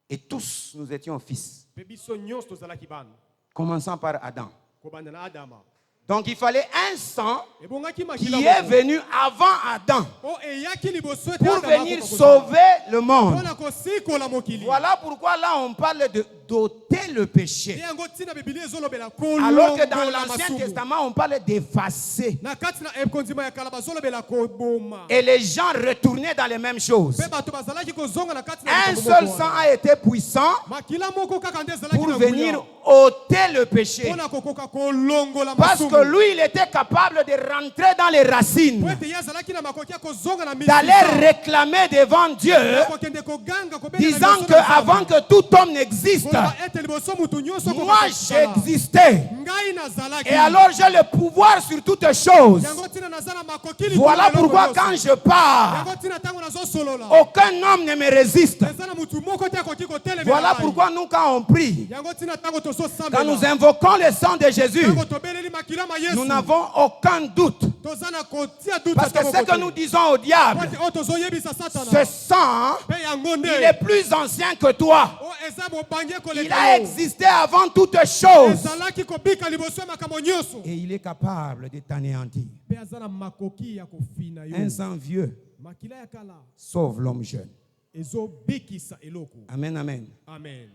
[SPEAKER 1] Et tous, nous étions fils,
[SPEAKER 2] Mpe biso nyonso tozalaki bana
[SPEAKER 1] commençant par Adam.
[SPEAKER 2] kobanda na Adama.
[SPEAKER 1] Donc il fallait un sang
[SPEAKER 2] Ebongaki
[SPEAKER 1] qui
[SPEAKER 2] makila
[SPEAKER 1] est
[SPEAKER 2] moko
[SPEAKER 1] venu avant Adam
[SPEAKER 2] oyo eyaki liboso ete
[SPEAKER 1] pour
[SPEAKER 2] Adama
[SPEAKER 1] venir
[SPEAKER 2] akoka
[SPEAKER 1] sauver le monde.
[SPEAKER 2] mpona kosikola mokili.
[SPEAKER 1] Voilà pourquoi là on parle de d'ôter le péché.
[SPEAKER 2] Nde yango ntina Biblia ezolobela
[SPEAKER 1] Alors que dans
[SPEAKER 2] kolongola
[SPEAKER 1] l'Ancien
[SPEAKER 2] masumu.
[SPEAKER 1] Testament on parle d'effacer.
[SPEAKER 2] Na kati na ekonzima ya kala bazolobela koboma.
[SPEAKER 1] Et les gens retournaient dans les mêmes choses.
[SPEAKER 2] Mpe bato bazalaki kozonga na kati na
[SPEAKER 1] Un
[SPEAKER 2] likambo
[SPEAKER 1] seul
[SPEAKER 2] moko
[SPEAKER 1] sang
[SPEAKER 2] wana.
[SPEAKER 1] a été puissant
[SPEAKER 2] makila moko kaka nde ezalaki
[SPEAKER 1] pour
[SPEAKER 2] na
[SPEAKER 1] venir
[SPEAKER 2] nguya
[SPEAKER 1] ôter le péché.
[SPEAKER 2] mpona kokoka kolongola
[SPEAKER 1] Parce
[SPEAKER 2] masumu.
[SPEAKER 1] que lui, il était capable de rentrer dans les
[SPEAKER 2] Po
[SPEAKER 1] racines,
[SPEAKER 2] ete ye azalaki na makoki ya kozonga na
[SPEAKER 1] d'aller réclamer devant Dieu,
[SPEAKER 2] kokende koganga kobengana
[SPEAKER 1] disant
[SPEAKER 2] liboso
[SPEAKER 1] que
[SPEAKER 2] na Nzambe.
[SPEAKER 1] avant que tout homme n'existe,
[SPEAKER 2] Koloba ete liboso mutu nyonso
[SPEAKER 1] moi
[SPEAKER 2] akoka kosala.
[SPEAKER 1] j'existais.
[SPEAKER 2] Ngai nazalaki.
[SPEAKER 1] Et alors j'ai le pouvoir sur toutes choses.
[SPEAKER 2] yango ntina naza na makoki likolo
[SPEAKER 1] Voilà
[SPEAKER 2] ya eloko
[SPEAKER 1] pourquoi
[SPEAKER 2] nyonso.
[SPEAKER 1] quand je pars,
[SPEAKER 2] yango ntina ntango nazosolola
[SPEAKER 1] aucun homme ne me résiste.
[SPEAKER 2] eza na mutu moko te akoki kotelemela
[SPEAKER 1] Voilà
[SPEAKER 2] ngai.
[SPEAKER 1] pourquoi nous, quand on prie,
[SPEAKER 2] yango ntina ntango
[SPEAKER 1] quand
[SPEAKER 2] tozosambela
[SPEAKER 1] nous invoquons le sang de Jésus,
[SPEAKER 2] ntango tobeleli makila ma Yesu
[SPEAKER 1] nous n'avons aucun doute.
[SPEAKER 2] toza na kotia duta
[SPEAKER 1] Parce que
[SPEAKER 2] ntango
[SPEAKER 1] ce que
[SPEAKER 2] kote.
[SPEAKER 1] nous disons au diable,
[SPEAKER 2] Po ete oyo tozoyebisa
[SPEAKER 1] ce
[SPEAKER 2] satana
[SPEAKER 1] sang,
[SPEAKER 2] mpe yango nde
[SPEAKER 1] il est plus ancien que toi.
[SPEAKER 2] oyo eza mobangi
[SPEAKER 1] Il
[SPEAKER 2] ekoleka
[SPEAKER 1] a
[SPEAKER 2] yo.
[SPEAKER 1] existé avant toutes choses.
[SPEAKER 2] ezalaki kobika liboso ya makambo nyonso
[SPEAKER 1] Et il est capable de t'anéantir.
[SPEAKER 2] mpe aza na makoki ya kofina yo.
[SPEAKER 1] Un sang vieux
[SPEAKER 2] makila ya kala
[SPEAKER 1] sauve l'homme jeune.
[SPEAKER 2] ezobikisa eloko.
[SPEAKER 1] Amen, amen.
[SPEAKER 2] Amen.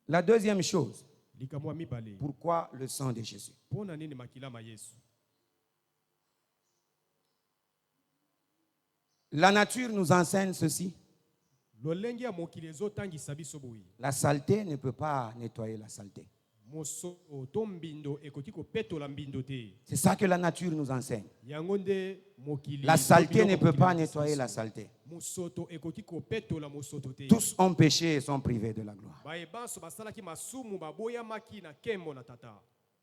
[SPEAKER 1] La deuxième chose,
[SPEAKER 2] likambo ya mibale
[SPEAKER 1] pourquoi le sang de Jésus?
[SPEAKER 2] mpona nini makila ma Yesu.
[SPEAKER 1] La nature nous enseigne ceci.
[SPEAKER 2] lolenge ya mokili ezotangisa biso boye
[SPEAKER 1] La saleté ne peut pas nettoyer la saleté.
[SPEAKER 2] moso to mbindo ekoki kopetola mbindo te.
[SPEAKER 1] C'est ça que la nature nous enseigne.
[SPEAKER 2] yango nde mokili
[SPEAKER 1] La saleté
[SPEAKER 2] biloko
[SPEAKER 1] ne peut
[SPEAKER 2] mokili
[SPEAKER 1] pas
[SPEAKER 2] ekokisa
[SPEAKER 1] nettoyer
[SPEAKER 2] biso.
[SPEAKER 1] la saleté.
[SPEAKER 2] mosoto ekoki kopetola mosoto te.
[SPEAKER 1] Tous ont péché et sont privés de la gloire.
[SPEAKER 2] bayebanso basalaki masumu baboyamaki na nkembo na tata.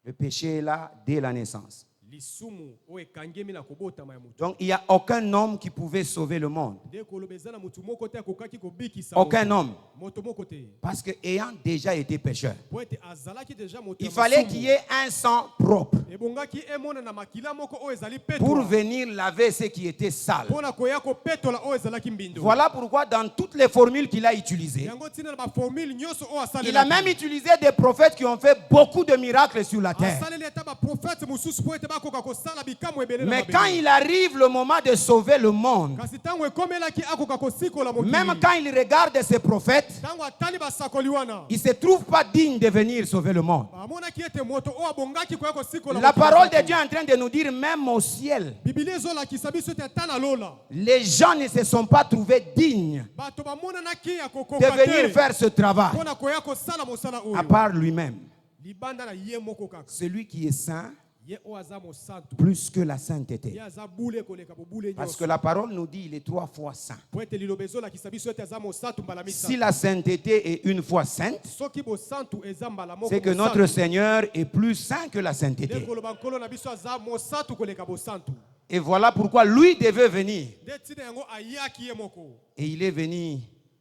[SPEAKER 1] Le péché est là dès la naissance.
[SPEAKER 2] lisumu oyo ekangemi na kobotama ya motu.
[SPEAKER 1] Donc il n'y a aucun homme qui pouvait sauver le monde.
[SPEAKER 2] nde koloba eza na motu moko te akokaki kobikisa
[SPEAKER 1] Aucun
[SPEAKER 2] moto.
[SPEAKER 1] homme.
[SPEAKER 2] moto moko te.
[SPEAKER 1] Parce que ayant déjà été pécheur,
[SPEAKER 2] po ete azalaki deja moto
[SPEAKER 1] il
[SPEAKER 2] ya
[SPEAKER 1] fallait
[SPEAKER 2] masumu.
[SPEAKER 1] qu'il y ait un sang propre
[SPEAKER 2] ebongaki emona na makila moko oyo ezali
[SPEAKER 1] pour
[SPEAKER 2] petwa
[SPEAKER 1] venir laver ce qui était sale.
[SPEAKER 2] mpona koya kopetola oyo ezalaki mbindo.
[SPEAKER 1] Voilà pourquoi dans toutes les formules qu'il a utilisées,
[SPEAKER 2] yango ntina na baformule nyonso oyo
[SPEAKER 1] il a même utilisé des prophètes qui ont fait beaucoup de miracles sur la terre.
[SPEAKER 2] asaleli ata baprofete mosusu po ete bakoka kosala bikamwa ebele na
[SPEAKER 1] Mais
[SPEAKER 2] mabele.
[SPEAKER 1] quand il arrive le moment de sauver le monde,
[SPEAKER 2] kasi ntango ekomelaki akoka kosikola mokili.
[SPEAKER 1] même quand il regarde ces prophètes,
[SPEAKER 2] ntango atali basakoli wana
[SPEAKER 1] il ne se trouve pas digne de venir sauver le monde.
[SPEAKER 2] bamonaki ete moto oyo abongaki koya kosikola
[SPEAKER 1] La
[SPEAKER 2] mokili
[SPEAKER 1] parole de
[SPEAKER 2] asaki.
[SPEAKER 1] Dieu est en train de nous dire, même au ciel,
[SPEAKER 2] bibilia ezolakisa biso ete ata na lola
[SPEAKER 1] les gens ne se sont pas trouvés dignes
[SPEAKER 2] bato bamonanaki ya
[SPEAKER 1] de
[SPEAKER 2] kokoka
[SPEAKER 1] venir
[SPEAKER 2] te
[SPEAKER 1] faire ce travail,
[SPEAKER 2] mpona koya kosala mosala
[SPEAKER 1] à
[SPEAKER 2] oyo
[SPEAKER 1] part lui-même.
[SPEAKER 2] libanda na ye moko kaka.
[SPEAKER 1] Celui qui est saint,
[SPEAKER 2] ye oyo aza mosantu
[SPEAKER 1] plus que la
[SPEAKER 2] ye
[SPEAKER 1] sainteté.
[SPEAKER 2] aza bule koleka bobule
[SPEAKER 1] Parce que
[SPEAKER 2] nyonso
[SPEAKER 1] la parole nous dit il est 3 fois saint.
[SPEAKER 2] po ete liloba ezolakisa biso ete aza mosantu mbala
[SPEAKER 1] Si
[SPEAKER 2] misato.
[SPEAKER 1] la sainteté est une fois sainte,
[SPEAKER 2] soki bosantu eza mbala moko
[SPEAKER 1] c'est que
[SPEAKER 2] mosantu,
[SPEAKER 1] notre Seigneur est plus saint que la
[SPEAKER 2] nde
[SPEAKER 1] sainteté.
[SPEAKER 2] koloba nkolo na biso aza mosantu koleka bosantu.
[SPEAKER 1] Et voilà pourquoi lui devait venir.
[SPEAKER 2] nde ntina yango ayaki ye moko
[SPEAKER 1] Et il est venu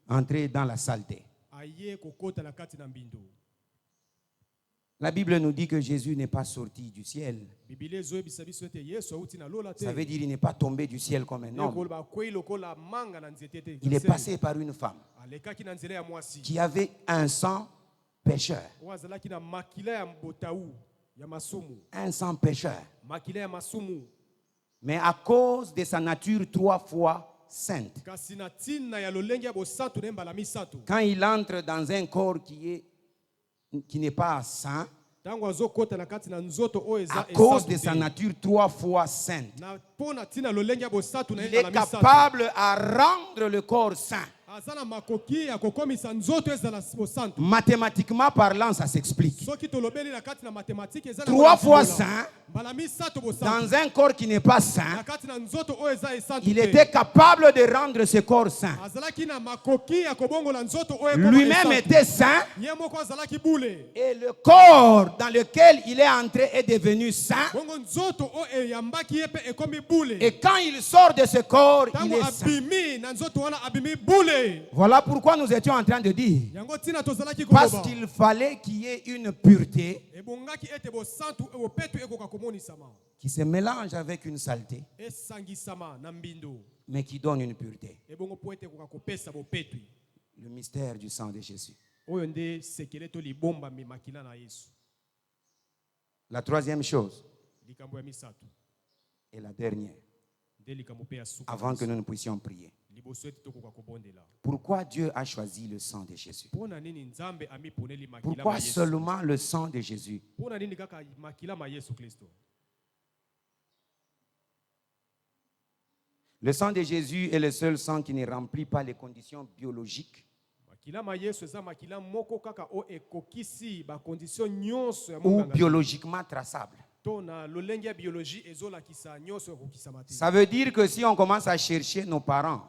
[SPEAKER 1] entrer dans la saleté.
[SPEAKER 2] aye kokota na kati na mbindo.
[SPEAKER 1] La Bible nous dit que Jésus n'est pas sorti du ciel.
[SPEAKER 2] bibilia ezoyebisa biso ete yesu auti na lola te.
[SPEAKER 1] Ça veut dire qu'il n'est pas tombé du ciel comme un
[SPEAKER 2] nde
[SPEAKER 1] homme.
[SPEAKER 2] koloba akwei lokola manga na nzete te.
[SPEAKER 1] Il est passé par une femme
[SPEAKER 2] alekaki na nzela ya mwasi
[SPEAKER 1] qui avait un sang pécheur.
[SPEAKER 2] oyo azalaki na makila ya botaou ya masumu,
[SPEAKER 1] Un sang pécheur.
[SPEAKER 2] makila ya masumu.
[SPEAKER 1] Mais à cause de sa nature 3 fois sainte,
[SPEAKER 2] Kasi na ntina ya lolenge ya bosantu na ye mbala misato,
[SPEAKER 1] quand il entre dans un corps qui n'est pas saint,
[SPEAKER 2] ntango azokota na kati na nzoto oyo
[SPEAKER 1] à
[SPEAKER 2] eza
[SPEAKER 1] cause de
[SPEAKER 2] esantu
[SPEAKER 1] sa
[SPEAKER 2] te,
[SPEAKER 1] nature 3 fois sainte,
[SPEAKER 2] na mpo na ntina lolenge ya bosantu na ye
[SPEAKER 1] il est
[SPEAKER 2] mbala misato,
[SPEAKER 1] capable à rendre le corps saint.
[SPEAKER 2] aza na makoki ya kokomisa nzoto ezala bosantu.
[SPEAKER 1] Mathématiquement parlant, ça s'explique.
[SPEAKER 2] Soki tolobeli na kati na matematike eza na
[SPEAKER 1] 3 fois
[SPEAKER 2] ndimbola,
[SPEAKER 1] saint,
[SPEAKER 2] mbala misato bosantu,
[SPEAKER 1] dans un corps qui n'est pas
[SPEAKER 2] na
[SPEAKER 1] saint,
[SPEAKER 2] kati na nzoto oyo eza esantu
[SPEAKER 1] il
[SPEAKER 2] te,
[SPEAKER 1] était capable de rendre ce corps saint.
[SPEAKER 2] azalaki na makoki ya kobongola nzoto oyo ekoma
[SPEAKER 1] Lui-même
[SPEAKER 2] esantu.
[SPEAKER 1] était saint
[SPEAKER 2] Ye moko azalaki bule,
[SPEAKER 1] et le corps dans lequel il est entré est devenu saint.
[SPEAKER 2] bongo nzoto oyo eyambaki ye mpe ekomi bule.
[SPEAKER 1] Et quand il sort de ce corps, il
[SPEAKER 2] Ntango
[SPEAKER 1] est saint.
[SPEAKER 2] abimi na nzoto wana abimi bule.
[SPEAKER 1] Voilà pourquoi nous étions en train de dire,
[SPEAKER 2] Yango ntina tozalaki
[SPEAKER 1] parce
[SPEAKER 2] koloba,
[SPEAKER 1] qu'il fallait qu'il y ait une pureté
[SPEAKER 2] ebongaki ete bosantu bopetu ekoka komonisama,
[SPEAKER 1] qui se mélange avec une saleté,
[SPEAKER 2] esangisama na mbindo,
[SPEAKER 1] mais qui donne une pureté.
[SPEAKER 2] ebongo po ete ekoka kopesa bopetu.
[SPEAKER 1] Le mystère du sang de Jésus.
[SPEAKER 2] Oyo nde sekele to libombami makila na Yesu.
[SPEAKER 1] La troisième chose,
[SPEAKER 2] Likambo ya misato
[SPEAKER 1] et la dernière,
[SPEAKER 2] nde likambo pe ya suka,
[SPEAKER 1] avant que nous ne puissions prier.
[SPEAKER 2] liboso ete tokoka kobondela.
[SPEAKER 1] Pourquoi Dieu a choisi le sang de Jésus?
[SPEAKER 2] Pona nini nzambe amiponeli makila ma
[SPEAKER 1] Pourquoi
[SPEAKER 2] Yesu?
[SPEAKER 1] seulement le sang de Jésus?
[SPEAKER 2] Pona nini kaka makila ma Yesu Kristo?
[SPEAKER 1] Le sang de Jésus est le seul sang qui ne remplit pas les conditions biologiques
[SPEAKER 2] Makila ma Yesu eza makila moko kaka o ekokisi ba condition nyonso ya
[SPEAKER 1] ou
[SPEAKER 2] monganga.
[SPEAKER 1] biologiquement traçables.
[SPEAKER 2] To na lolenge ya biologie ezolakisa nyonso ekokisama te.
[SPEAKER 1] Ça veut dire que si on commence à chercher nos parents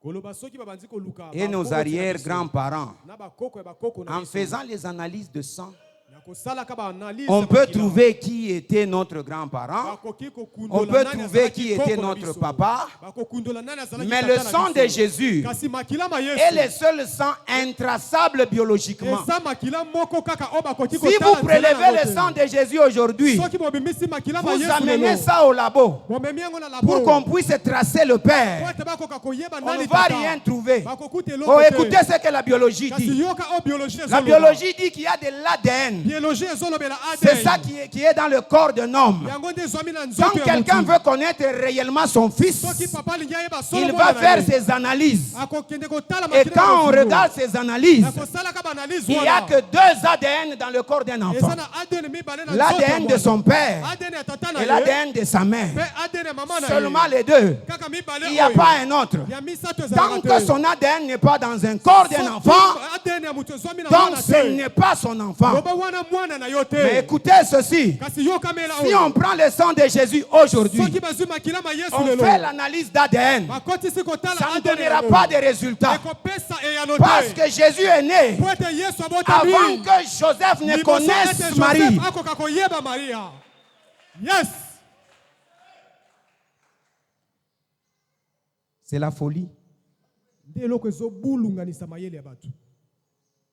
[SPEAKER 2] Koloba soki babandi koluka
[SPEAKER 1] et nos
[SPEAKER 2] bakoko tina biso,
[SPEAKER 1] arrière-grands-parents,
[SPEAKER 2] na bakoko ya bakoko na
[SPEAKER 1] en
[SPEAKER 2] biso,
[SPEAKER 1] faisant les analyses de sang,
[SPEAKER 2] na kosalaka ba analyse
[SPEAKER 1] on
[SPEAKER 2] ya
[SPEAKER 1] peut
[SPEAKER 2] makila.
[SPEAKER 1] trouver qui était notre grand-parent,
[SPEAKER 2] Bakoki kokundola
[SPEAKER 1] on peut
[SPEAKER 2] nani
[SPEAKER 1] trouver
[SPEAKER 2] azalaki
[SPEAKER 1] qui
[SPEAKER 2] koko
[SPEAKER 1] était
[SPEAKER 2] na
[SPEAKER 1] notre
[SPEAKER 2] biso.
[SPEAKER 1] papa,
[SPEAKER 2] Bakokundola nani azalaki
[SPEAKER 1] mais
[SPEAKER 2] tata
[SPEAKER 1] le
[SPEAKER 2] na
[SPEAKER 1] sang
[SPEAKER 2] biso.
[SPEAKER 1] de Jésus
[SPEAKER 2] Kasi makila ma Yesu
[SPEAKER 1] est le seul sang intraçable biologiquement.
[SPEAKER 2] eza makila moko kaka o bakoki
[SPEAKER 1] Si vous
[SPEAKER 2] kotala nzela
[SPEAKER 1] prélevez
[SPEAKER 2] yango
[SPEAKER 1] le
[SPEAKER 2] te.
[SPEAKER 1] sang de Jésus aujourd'hui,
[SPEAKER 2] Soki bobimisi makila ma
[SPEAKER 1] vous
[SPEAKER 2] Yesu
[SPEAKER 1] amenez
[SPEAKER 2] lelo,
[SPEAKER 1] ça au labo
[SPEAKER 2] bomemi yango na labo,
[SPEAKER 1] pour qu'on puisse tracer le
[SPEAKER 2] po
[SPEAKER 1] Père.
[SPEAKER 2] ete bakoka koyeba
[SPEAKER 1] On
[SPEAKER 2] nani
[SPEAKER 1] ne va
[SPEAKER 2] tata.
[SPEAKER 1] rien trouver.
[SPEAKER 2] Bakokuta eloko
[SPEAKER 1] Oh,
[SPEAKER 2] te.
[SPEAKER 1] écoutez ce que la biologie
[SPEAKER 2] Kasi
[SPEAKER 1] dit.
[SPEAKER 2] yoka o biologie
[SPEAKER 1] La
[SPEAKER 2] ezoloba.
[SPEAKER 1] biologie dit qu'il y a de l'ADN.
[SPEAKER 2] Biologie ezolobela
[SPEAKER 1] C'est
[SPEAKER 2] ADN.
[SPEAKER 1] ça qui est dans le corps d'un homme.
[SPEAKER 2] Yango nde ezwami na
[SPEAKER 1] Quand
[SPEAKER 2] nzoto ya
[SPEAKER 1] quelqu'un
[SPEAKER 2] motu.
[SPEAKER 1] veut connaître réellement son fils,
[SPEAKER 2] Soki papa alingi ayeba solo
[SPEAKER 1] il
[SPEAKER 2] mwana
[SPEAKER 1] va
[SPEAKER 2] na
[SPEAKER 1] faire
[SPEAKER 2] ye,
[SPEAKER 1] ses analyses.
[SPEAKER 2] akokende kotala
[SPEAKER 1] Et
[SPEAKER 2] makila
[SPEAKER 1] quand on
[SPEAKER 2] na
[SPEAKER 1] regarde ces analyses,
[SPEAKER 2] akosalaka baanalyse
[SPEAKER 1] il n'y a
[SPEAKER 2] wana.
[SPEAKER 1] que 2 ADN dans le corps d'un enfant.
[SPEAKER 2] Eza na ADN mibale na nzoto ya
[SPEAKER 1] L'ADN de
[SPEAKER 2] mwana.
[SPEAKER 1] son père
[SPEAKER 2] ADN ya tata na
[SPEAKER 1] et
[SPEAKER 2] ye,
[SPEAKER 1] l'ADN de sa
[SPEAKER 2] pe
[SPEAKER 1] mère.
[SPEAKER 2] ADN ya mama na ye.
[SPEAKER 1] Seulement les deux.
[SPEAKER 2] Kaka mibale
[SPEAKER 1] Il n'y a
[SPEAKER 2] oyo.
[SPEAKER 1] pas un autre.
[SPEAKER 2] Ya misato
[SPEAKER 1] Tant
[SPEAKER 2] ezalaka
[SPEAKER 1] que
[SPEAKER 2] te.
[SPEAKER 1] son ADN n'est pas dans un corps d'un
[SPEAKER 2] Soki
[SPEAKER 1] enfant,
[SPEAKER 2] ADN ya moto ezwami na
[SPEAKER 1] donc
[SPEAKER 2] mwana
[SPEAKER 1] ce
[SPEAKER 2] te.
[SPEAKER 1] n'est pas son enfant.
[SPEAKER 2] Loba wana mwana na yo te.
[SPEAKER 1] Mais écoutez ceci.
[SPEAKER 2] Kasi yokamela
[SPEAKER 1] Si
[SPEAKER 2] oyo.
[SPEAKER 1] on prend le sang de Jésus aujourd'hui,
[SPEAKER 2] Soki bazwi makila ma Yesu
[SPEAKER 1] on
[SPEAKER 2] lelo.
[SPEAKER 1] fait l'analyse d'ADN,
[SPEAKER 2] Bakotisi kotala
[SPEAKER 1] ça ne
[SPEAKER 2] ADN
[SPEAKER 1] donnera
[SPEAKER 2] yango.
[SPEAKER 1] pas de résultats.
[SPEAKER 2] Ekopesa eyano
[SPEAKER 1] Parce
[SPEAKER 2] te.
[SPEAKER 1] que Jésus est né
[SPEAKER 2] Po ete Yesu abotami.
[SPEAKER 1] avant que Joseph ne
[SPEAKER 2] Liboso ete
[SPEAKER 1] connaisse
[SPEAKER 2] Joseph
[SPEAKER 1] Marie.
[SPEAKER 2] akoka koyeba Maria. Yes.
[SPEAKER 1] C'est la folie.
[SPEAKER 2] Nde eloko ezobulunganisa mayele ya bato.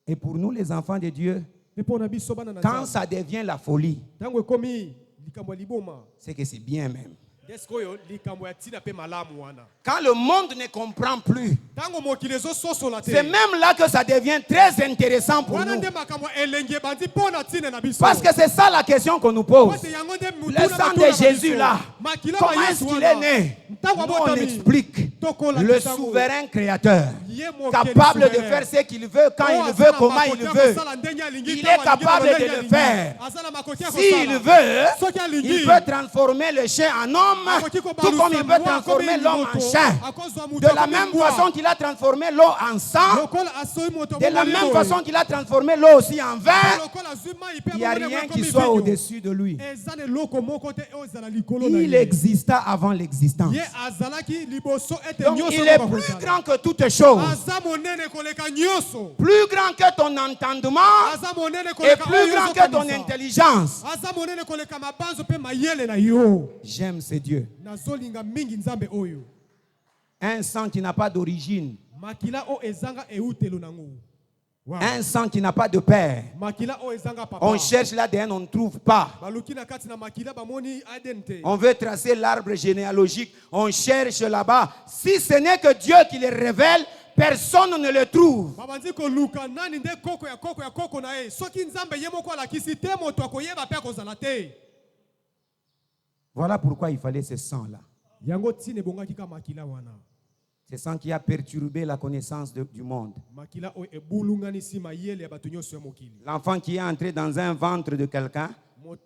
[SPEAKER 1] Et pour nous, les enfants de Dieu,
[SPEAKER 2] Mpe mpo na biso bana na
[SPEAKER 1] quand
[SPEAKER 2] Nzambe,
[SPEAKER 1] ça devient la folie,
[SPEAKER 2] ntango ekomi likambo ya liboma,
[SPEAKER 1] c'est que c'est bien même.
[SPEAKER 2] deske oyo likambo ya ntina mpe malamu wana.
[SPEAKER 1] Quand le monde ne comprend plus,
[SPEAKER 2] Ntango mokili ezososola te,
[SPEAKER 1] c'est même là que ça devient très intéressant pour
[SPEAKER 2] wana
[SPEAKER 1] nous.
[SPEAKER 2] nde makambo elengi ebandi mpo na ntina na biso.
[SPEAKER 1] Parce que c'est ça la question qu'on nous pose.
[SPEAKER 2] Pote yango nde
[SPEAKER 1] Le
[SPEAKER 2] mutuna
[SPEAKER 1] sang
[SPEAKER 2] batuna
[SPEAKER 1] de
[SPEAKER 2] na
[SPEAKER 1] Jésus
[SPEAKER 2] biso.
[SPEAKER 1] là,
[SPEAKER 2] Makila
[SPEAKER 1] comment
[SPEAKER 2] ma
[SPEAKER 1] est-ce
[SPEAKER 2] Yesu
[SPEAKER 1] qu'il est
[SPEAKER 2] wana.
[SPEAKER 1] né?
[SPEAKER 2] Ntango
[SPEAKER 1] Nous, on
[SPEAKER 2] abotami,
[SPEAKER 1] explique
[SPEAKER 2] tokola
[SPEAKER 1] le
[SPEAKER 2] kisango.
[SPEAKER 1] souverain créateur,
[SPEAKER 2] Ye mokeli
[SPEAKER 1] capable de
[SPEAKER 2] souverain.
[SPEAKER 1] faire ce qu'il veut, quand
[SPEAKER 2] Oyo
[SPEAKER 1] il
[SPEAKER 2] aza
[SPEAKER 1] veut,
[SPEAKER 2] na
[SPEAKER 1] comment
[SPEAKER 2] makoki
[SPEAKER 1] il
[SPEAKER 2] ya
[SPEAKER 1] veut.
[SPEAKER 2] kosala ndenge alingi,
[SPEAKER 1] Il
[SPEAKER 2] ntango
[SPEAKER 1] est
[SPEAKER 2] alingi,
[SPEAKER 1] capable
[SPEAKER 2] ndenge
[SPEAKER 1] de le
[SPEAKER 2] alingi.
[SPEAKER 1] faire.
[SPEAKER 2] Aza na makoki ya
[SPEAKER 1] S'il
[SPEAKER 2] kosala.
[SPEAKER 1] veut,
[SPEAKER 2] Soki alingi,
[SPEAKER 1] il peut transformer le chien en homme,
[SPEAKER 2] akoki
[SPEAKER 1] tout
[SPEAKER 2] kobalusa
[SPEAKER 1] comme il peut
[SPEAKER 2] mbwa,
[SPEAKER 1] transformer
[SPEAKER 2] akomi
[SPEAKER 1] l'homme en
[SPEAKER 2] moto,
[SPEAKER 1] chien.
[SPEAKER 2] akozwa moto,
[SPEAKER 1] De la
[SPEAKER 2] akomi
[SPEAKER 1] même
[SPEAKER 2] mbwa.
[SPEAKER 1] façon qu'il a transformé l'eau en sang,
[SPEAKER 2] Lokola asoyi moto,
[SPEAKER 1] de la
[SPEAKER 2] bomoli
[SPEAKER 1] même
[SPEAKER 2] boye.
[SPEAKER 1] façon qu'il a transformé l'eau aussi en vin,
[SPEAKER 2] Lokola azwi mai, pe
[SPEAKER 1] il n'y a
[SPEAKER 2] bomoli
[SPEAKER 1] rien
[SPEAKER 2] yango
[SPEAKER 1] qui
[SPEAKER 2] ekomi
[SPEAKER 1] soit
[SPEAKER 2] vinyo.
[SPEAKER 1] au-dessus de lui.
[SPEAKER 2] Eza na eloko moko te oyo ezala likolo na
[SPEAKER 1] Il
[SPEAKER 2] ye.
[SPEAKER 1] exista avant l'existence.
[SPEAKER 2] Ye azalaki liboso ete
[SPEAKER 1] Donc
[SPEAKER 2] nyonso
[SPEAKER 1] il est
[SPEAKER 2] ekoka
[SPEAKER 1] plus
[SPEAKER 2] kozala.
[SPEAKER 1] grand que toutes choses.
[SPEAKER 2] Aza monene koleka nyonso.
[SPEAKER 1] Plus grand que ton entendement
[SPEAKER 2] Aza monene
[SPEAKER 1] et
[SPEAKER 2] koleka
[SPEAKER 1] plus
[SPEAKER 2] oyo
[SPEAKER 1] grand que ton
[SPEAKER 2] ozokanisa.
[SPEAKER 1] intelligence.
[SPEAKER 2] Aza monene koleka mabanzo pe mayele na yo.
[SPEAKER 1] J'aime ce Dieu.
[SPEAKER 2] Nazolinga mingi nzambe oyo.
[SPEAKER 1] Un sang qui n'a pas d'origine.
[SPEAKER 2] Makila o ezanga eutelo nango. Wow.
[SPEAKER 1] Un sang qui n'a pas de père.
[SPEAKER 2] Makila o ezanga papa.
[SPEAKER 1] On cherche l'ADN, on ne trouve pas.
[SPEAKER 2] Baluki na kati na makila bamoni ADN te.
[SPEAKER 1] On veut tracer l'arbre généalogique, on cherche là-bas. Si ce n'est que Dieu qui les révèle, personne ne le trouve.
[SPEAKER 2] babandi koluka nani nde koko ya koko na ye soki nzambe ye moko alakisi te moto akoyeba mpe akozala te.
[SPEAKER 1] Voilà pourquoi il fallait ce sang-là.
[SPEAKER 2] Yango tine bongaki ka makila wana.
[SPEAKER 1] C'est ça qui a perturbé la connaissance du monde.
[SPEAKER 2] Makila o ebulungani si mayele ya bato nyonso ya mokili.
[SPEAKER 1] L'enfant qui est entré dans un ventre de quelqu'un,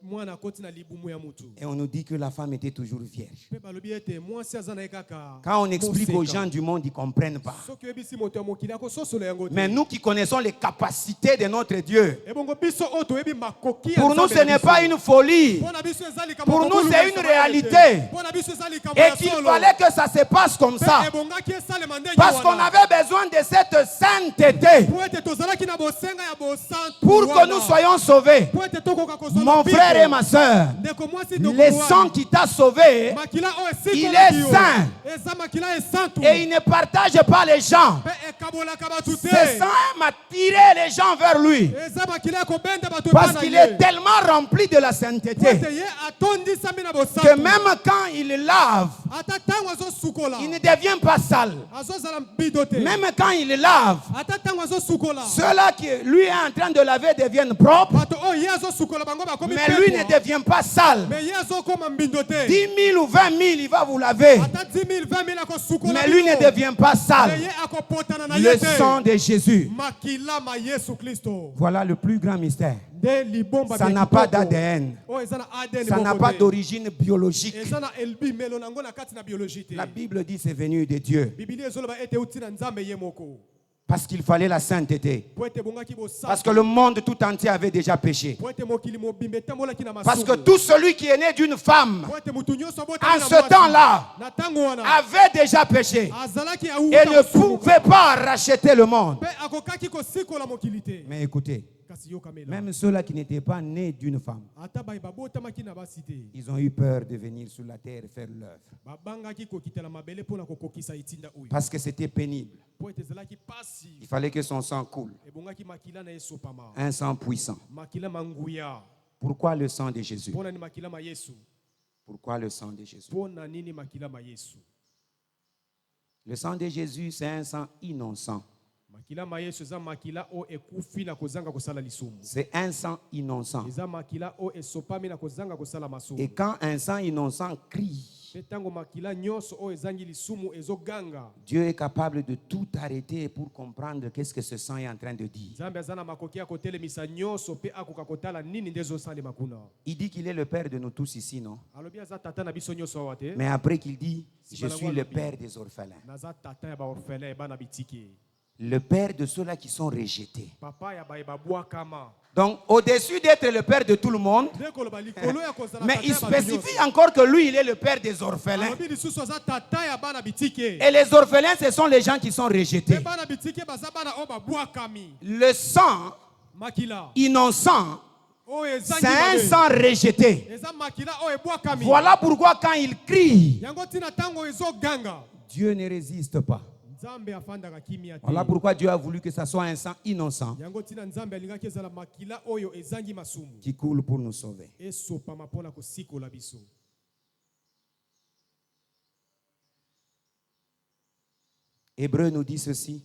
[SPEAKER 2] Mwana koti na libumu ya mutu.
[SPEAKER 1] et on nous dit que la femme était toujours vierge.
[SPEAKER 2] Pe balobi ete mwasi azana ekaka.
[SPEAKER 1] Quand on explique aux gens du monde, ils ne comprennent pas.
[SPEAKER 2] Soki ebisi moto ya mokili akososola yango te.
[SPEAKER 1] Mais nous qui connaissons les capacités de notre Dieu,
[SPEAKER 2] Ebongo biso o toyebi makoki ya
[SPEAKER 1] pour nous
[SPEAKER 2] Nzambe
[SPEAKER 1] ce n'est pas une folie.
[SPEAKER 2] Pona biso ezali kama
[SPEAKER 1] Pour nous
[SPEAKER 2] kokulu
[SPEAKER 1] c'est
[SPEAKER 2] na
[SPEAKER 1] une
[SPEAKER 2] solo
[SPEAKER 1] réalité.
[SPEAKER 2] te. Pona biso ezali kama
[SPEAKER 1] Et
[SPEAKER 2] ya
[SPEAKER 1] qu'il
[SPEAKER 2] solo.
[SPEAKER 1] fallait que ça se passe comme ça.
[SPEAKER 2] Pe ebongaki esalema ndenge
[SPEAKER 1] Parce qu'on
[SPEAKER 2] wana.
[SPEAKER 1] avait besoin de cette sainteté
[SPEAKER 2] Po ete tozalaki na bosenga ya bosantu
[SPEAKER 1] pour que
[SPEAKER 2] wana.
[SPEAKER 1] nous soyons sauvés.
[SPEAKER 2] Po ete tokoka kozwa
[SPEAKER 1] Mon
[SPEAKER 2] lobiko.
[SPEAKER 1] frère et ma soeur,
[SPEAKER 2] Ndeko mwasi ndeko
[SPEAKER 1] le
[SPEAKER 2] mwana.
[SPEAKER 1] sang qui t'a sauvé,
[SPEAKER 2] Makila o esiko
[SPEAKER 1] il
[SPEAKER 2] na
[SPEAKER 1] est
[SPEAKER 2] bio.
[SPEAKER 1] saint.
[SPEAKER 2] Eza makila esantu.
[SPEAKER 1] Et il ne partage pas les gens.
[SPEAKER 2] Pe ekabolaka bato te.
[SPEAKER 1] Ce sang m'a tiré les gens vers lui.
[SPEAKER 2] Eza makila kobenda bato
[SPEAKER 1] Parce
[SPEAKER 2] ebana
[SPEAKER 1] qu'il
[SPEAKER 2] ye.
[SPEAKER 1] est tellement rempli de la
[SPEAKER 2] Po
[SPEAKER 1] sainteté
[SPEAKER 2] ete ye atondisami na bosantu.
[SPEAKER 1] que même quand il lave,
[SPEAKER 2] Ata tango azosukola.
[SPEAKER 1] il ne devient pas sale.
[SPEAKER 2] Azozala bido te.
[SPEAKER 1] Même quand il lave,
[SPEAKER 2] Ata tango azosukola.
[SPEAKER 1] ceux-là qui lui est en train de laver deviennent propres,
[SPEAKER 2] Bato o ye azosukola bango bakomi
[SPEAKER 1] mais lui ne
[SPEAKER 2] pepwa.
[SPEAKER 1] devient pas sale.
[SPEAKER 2] Mais ye azokoma mbindo te.
[SPEAKER 1] 10 000 ou 20 000, il va vous laver.
[SPEAKER 2] Ata 10 000, 20 000 akosukola.
[SPEAKER 1] Mais lui ne
[SPEAKER 2] bino.
[SPEAKER 1] devient pas
[SPEAKER 2] Mais
[SPEAKER 1] sale.
[SPEAKER 2] ye akopotana na
[SPEAKER 1] Le
[SPEAKER 2] ye te.
[SPEAKER 1] sang de Jésus.
[SPEAKER 2] Makila ma Yesu Kristo.
[SPEAKER 1] Voilà le plus grand mystère.
[SPEAKER 2] Nde libomba
[SPEAKER 1] Ça
[SPEAKER 2] bia
[SPEAKER 1] n'a pas
[SPEAKER 2] kitoko.
[SPEAKER 1] d'ADN.
[SPEAKER 2] Oh, eza na ADN
[SPEAKER 1] Ça n'a
[SPEAKER 2] moko
[SPEAKER 1] pas
[SPEAKER 2] te.
[SPEAKER 1] d'origine biologique.
[SPEAKER 2] Eza na elbimelo nango na kati na biologie te.
[SPEAKER 1] La Bible dit c'est venu de Dieu.
[SPEAKER 2] Bibili ezoloba ete uti na Nzambe ye moko.
[SPEAKER 1] Parce qu'il fallait la sainteté.
[SPEAKER 2] Po ete bongaki bosantu.
[SPEAKER 1] Parce que le monde tout entier avait déjà péché.
[SPEAKER 2] Po ete mokili mobimba etambolaki na masumu.
[SPEAKER 1] Parce que tout celui qui est né d'une femme,
[SPEAKER 2] Po ete mutu nyonso abotami
[SPEAKER 1] en
[SPEAKER 2] na
[SPEAKER 1] ce
[SPEAKER 2] mwasi.
[SPEAKER 1] temps-là,
[SPEAKER 2] Na tango wana.
[SPEAKER 1] avait déjà péché.
[SPEAKER 2] Azalaki
[SPEAKER 1] Et
[SPEAKER 2] auta
[SPEAKER 1] ne
[SPEAKER 2] kosumu.
[SPEAKER 1] pouvait pas racheter le monde.
[SPEAKER 2] Pe akokaki kosikola mokili te.
[SPEAKER 1] Mais écoutez,
[SPEAKER 2] Kasi yokamela.
[SPEAKER 1] même ceux-là qui n'étaient pas nés d'une femme,
[SPEAKER 2] Ata bai babotamaki na basi te.
[SPEAKER 1] ils ont eu peur de venir sur la terre et faire l'œuvre.
[SPEAKER 2] Babangaki kokitela mabele pona kokokisa itinda oyo.
[SPEAKER 1] Parce que c'était pénible.
[SPEAKER 2] Po ete ezalaki pasi.
[SPEAKER 1] Il fallait que son sang coule.
[SPEAKER 2] Ebongaki makila na esopama.
[SPEAKER 1] Un sang puissant.
[SPEAKER 2] Makila manguya.
[SPEAKER 1] Pourquoi le sang de Jésus?
[SPEAKER 2] Pona ni makila ma Yesu.
[SPEAKER 1] Pourquoi le sang de Jésus?
[SPEAKER 2] Pona nini makila ma Yesu.
[SPEAKER 1] Le sang de Jésus, c'est un sang innocent.
[SPEAKER 2] Makila ma Yesu eza makila o ekufi na kozanga kosala lisumu.
[SPEAKER 1] C'est un sang innocent.
[SPEAKER 2] Eza makila o esopami na kozanga kosala masumu.
[SPEAKER 1] Et quand un sang innocent crie,
[SPEAKER 2] Pe tango makila nyonso o ezangi lisumu ezoganga.
[SPEAKER 1] Dieu est capable de tout arrêter pour comprendre qu'est-ce que ce sang est en train de dire.
[SPEAKER 2] Nzambe azana makoki ya kotelemisa nyonso pe akoka kotala nini nde ezosalema kuna.
[SPEAKER 1] Il dit qu'il est le Père de nous tous ici, non?
[SPEAKER 2] Alobi aza tata na biso nyonso awa te.
[SPEAKER 1] Mais après qu'il dit, je suis le Père des orphelins.
[SPEAKER 2] Naza tata ya baorphelin bana bitike.
[SPEAKER 1] Le Père de ceux-là qui sont rejetés.
[SPEAKER 2] Papa ya baye babwakama.
[SPEAKER 1] Donc, au-dessus d'être le Père de tout le monde,
[SPEAKER 2] Nde koloba likolo ya kozala
[SPEAKER 1] mais
[SPEAKER 2] tata
[SPEAKER 1] il
[SPEAKER 2] ya bato nyonso.
[SPEAKER 1] spécifie encore que lui, il est le Père des orphelins.
[SPEAKER 2] Alobi lisusu aza tata ya bana bitike.
[SPEAKER 1] Et les orphelins, ce sont les gens qui sont rejetés.
[SPEAKER 2] Pe bana bitike baza bana o babwakami.
[SPEAKER 1] Le sang
[SPEAKER 2] Makila.
[SPEAKER 1] innocent,
[SPEAKER 2] O ezangi
[SPEAKER 1] c'est un
[SPEAKER 2] mabe.
[SPEAKER 1] sang rejeté.
[SPEAKER 2] Eza makila o ebwakami.
[SPEAKER 1] Voilà pourquoi quand il crie,
[SPEAKER 2] Yango tina tango ezoganga.
[SPEAKER 1] Dieu ne résiste pas.
[SPEAKER 2] Nzambe afandaka kimia te.
[SPEAKER 1] Voilà pourquoi Dieu a voulu que ça soit un sang innocent
[SPEAKER 2] Yango tina Nzambe alingaki ezala makila oyo ezangi masumu.
[SPEAKER 1] qui coule pour nous sauver.
[SPEAKER 2] Esopama pona kosikola biso.
[SPEAKER 1] Hébreu nous dit ceci.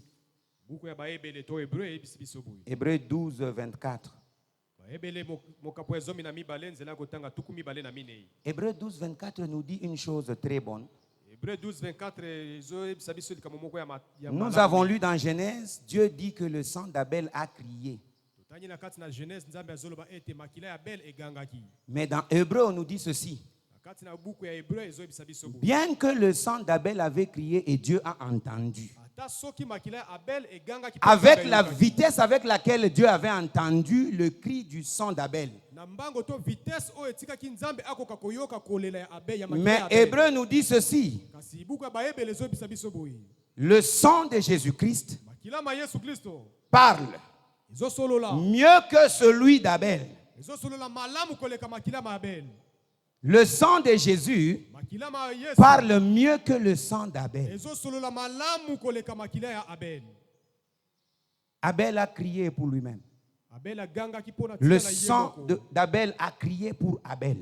[SPEAKER 2] Buku ya baebele to Hébreu ebisi biso boye.
[SPEAKER 1] Hébreu 12, 24.
[SPEAKER 2] Baebele mokapo ezomi na mibale nzela kotanga tuku mibale na minei.
[SPEAKER 1] Hébreu 12, 24 nous dit une chose très bonne.
[SPEAKER 2] Hébreu 12, 24 ezo ebisa biso likambo moko ya
[SPEAKER 1] Nous
[SPEAKER 2] malamu.
[SPEAKER 1] avons lu dans Genèse, Dieu dit que le sang d'Abel a crié.
[SPEAKER 2] Totangi na kati na Genèse Nzambe azoloba ete makila ya Abel egangaki.
[SPEAKER 1] Mais dans Hébreu, on nous dit ceci.
[SPEAKER 2] Na kati na buku ya Hébreu ezo ebisa biso boye.
[SPEAKER 1] Bien que le sang d'Abel avait crié et Dieu a entendu.
[SPEAKER 2] Ata soki makila ya Abel egangaki.
[SPEAKER 1] Avec la vitesse avec laquelle Dieu avait entendu le cri du sang d'Abel.
[SPEAKER 2] Na mbango to vitesse o etikaki Nzambe akoka koyoka kolela ya Abel ya makila
[SPEAKER 1] Mais
[SPEAKER 2] ya Abel.
[SPEAKER 1] Hébreu nous dit ceci.
[SPEAKER 2] Kasi buku ya baebele ezo ebisa biso boye.
[SPEAKER 1] Le sang de Jésus-Christ
[SPEAKER 2] Makila ma Yesu Kristo
[SPEAKER 1] parle
[SPEAKER 2] ezo solola.
[SPEAKER 1] mieux que celui d'Abel.
[SPEAKER 2] Ezo solola malamu koleka makila ma Abel.
[SPEAKER 1] Le sang de Jésus
[SPEAKER 2] Makila ma Yesu
[SPEAKER 1] parle mieux que le sang d'Abel.
[SPEAKER 2] ezo solola malamu koleka makila ya Abel.
[SPEAKER 1] Abel a crié pour lui-même. Le sang d'Abel a crié pour Abel.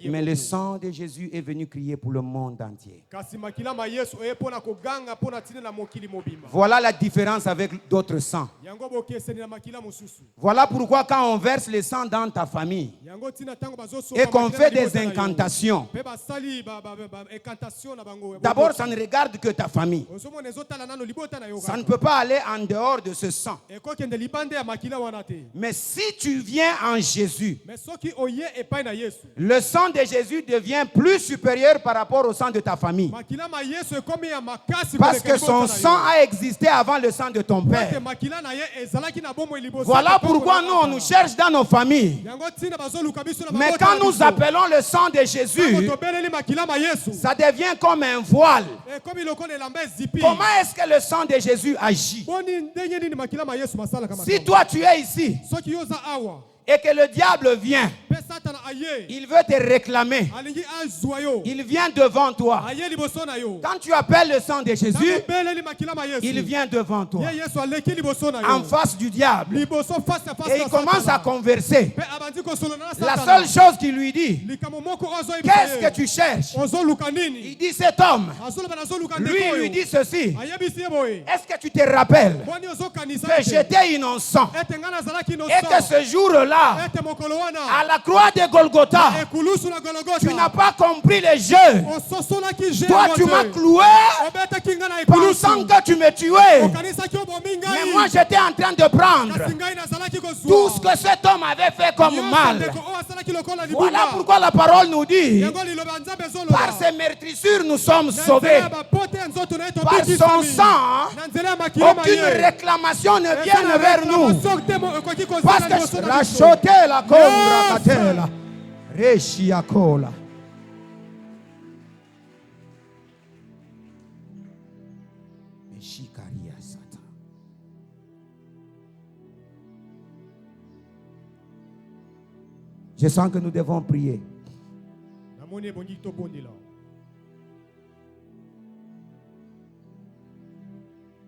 [SPEAKER 1] Mais le sang de Jésus est venu crier pour le monde entier. Voilà la différence avec d'autres sangs. Voilà pourquoi quand on verse le sang dans ta famille et qu'on fait des incantations, d'abord ça ne regarde que ta famille. Ça ne peut pas aller en dehors de ce sang. Mais si tu viens en Jésus, le sang de Jésus devient plus supérieur par rapport au sang de ta famille. Parce que son sang a existé avant le sang de ton père. Voilà pourquoi nous on nous cherche dans nos familles. Mais quand nous appelons le sang de Jésus, ça devient comme un voile. Comment est-ce que le sang de Jésus agit? Si toi tu es ici et que le diable vient, il veut te réclamer. Il vient devant toi. Quand tu appelles le sang de Jésus, il vient devant toi, en face du diable. Et il commence à converser. La seule chose qu'il lui dit, qu'est-ce que tu cherches? Il dit cet homme. Lui, il lui dit ceci. Est-ce que tu te rappelles que j'étais innocent et que ce jour-là, à la croix de Golgotha, tu n'as pas compris les jeux. Toi, tu m'as cloué pensant que tu me tuais. Mais moi, j'étais en train de prendre tout ce que cet homme avait fait comme mal. Voilà pourquoi la parole nous dit, par ses meurtrissures, nous sommes sauvés. Par son sang, aucune réclamation ne vient vers nous. Parce que la chotela contra catela, reshiakola. Je sens que nous devons prier.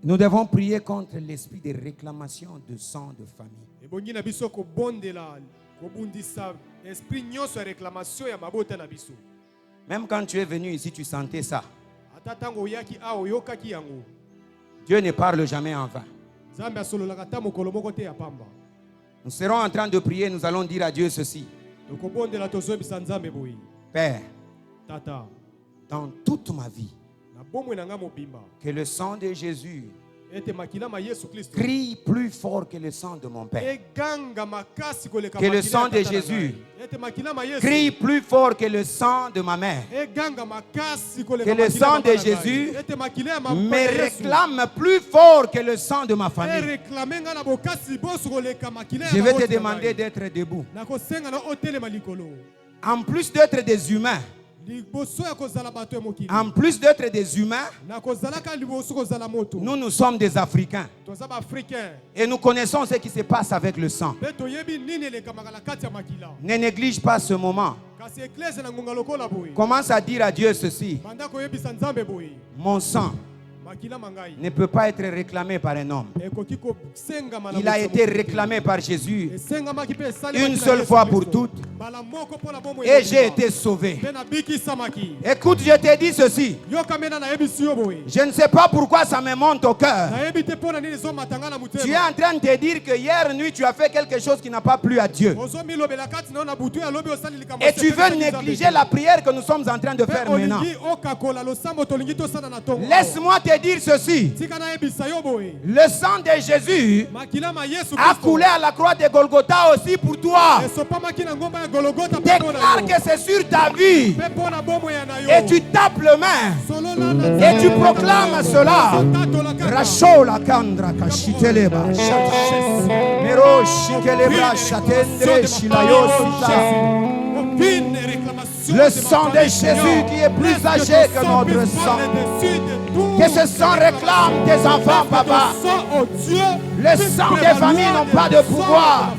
[SPEAKER 1] Nous devons prier contre l'esprit de réclamation de sang de famille. Même quand tu es venu ici, tu sentais ça. Dieu ne parle jamais en vain. Nous serons en train de prier, nous allons dire à Dieu ceci. Père, dans toute ma vie, que le sang de Jésus crie plus fort que le sang de mon père. Que le sang de Jésus crie plus fort que le sang de ma mère. Que le sang de Jésus me réclame plus fort que le sang de ma famille. Je vais te demander d'être debout. En plus d'être des humains, en plus d'être des humains, nous sommes des Africains. Et nous connaissons ce qui se passe avec le sang. Ne néglige pas ce moment. Commence à dire à Dieu ceci. Mon sang ne peut pas être réclamé par un homme. Il a été réclamé par Jésus une seule fois pour toutes. Et j'ai été sauvé. Écoute, je te dis ceci. Je ne sais pas pourquoi ça me monte au cœur. Tu es en train de te dire que hier nuit tu as fait quelque chose qui n'a pas plu à Dieu. Et tu veux négliger la prière que nous sommes en train de faire maintenant. Laisse-moi te dire ceci. Le sang de Jésus a coulé à la croix de Golgotha aussi pour toi. Déclare que c'est sur ta vie. Et tu tapes le main. Et tu proclames cela. Rachola kandra kashiteleba. Mero shikelebra shatendre shilayosita. Le sang de Jésus qui est plus âgé que notre sang. Que ce sang réclame tes enfants, papa. Les sangs des familles n'ont pas de pouvoir.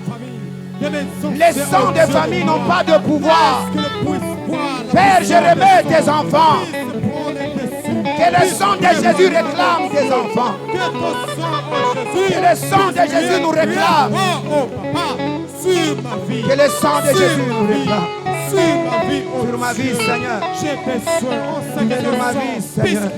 [SPEAKER 1] Les sangs des familles n'ont pas de pouvoir. Père, je remets tes enfants. Que le sang de Jésus réclame des enfants. Que le sang de Jésus nous réclame. Que le sang de Jésus nous réclame. Sur ma vie, Seigneur.
[SPEAKER 2] J'ai besoin, on sait que
[SPEAKER 1] sur ma vie, Seigneur.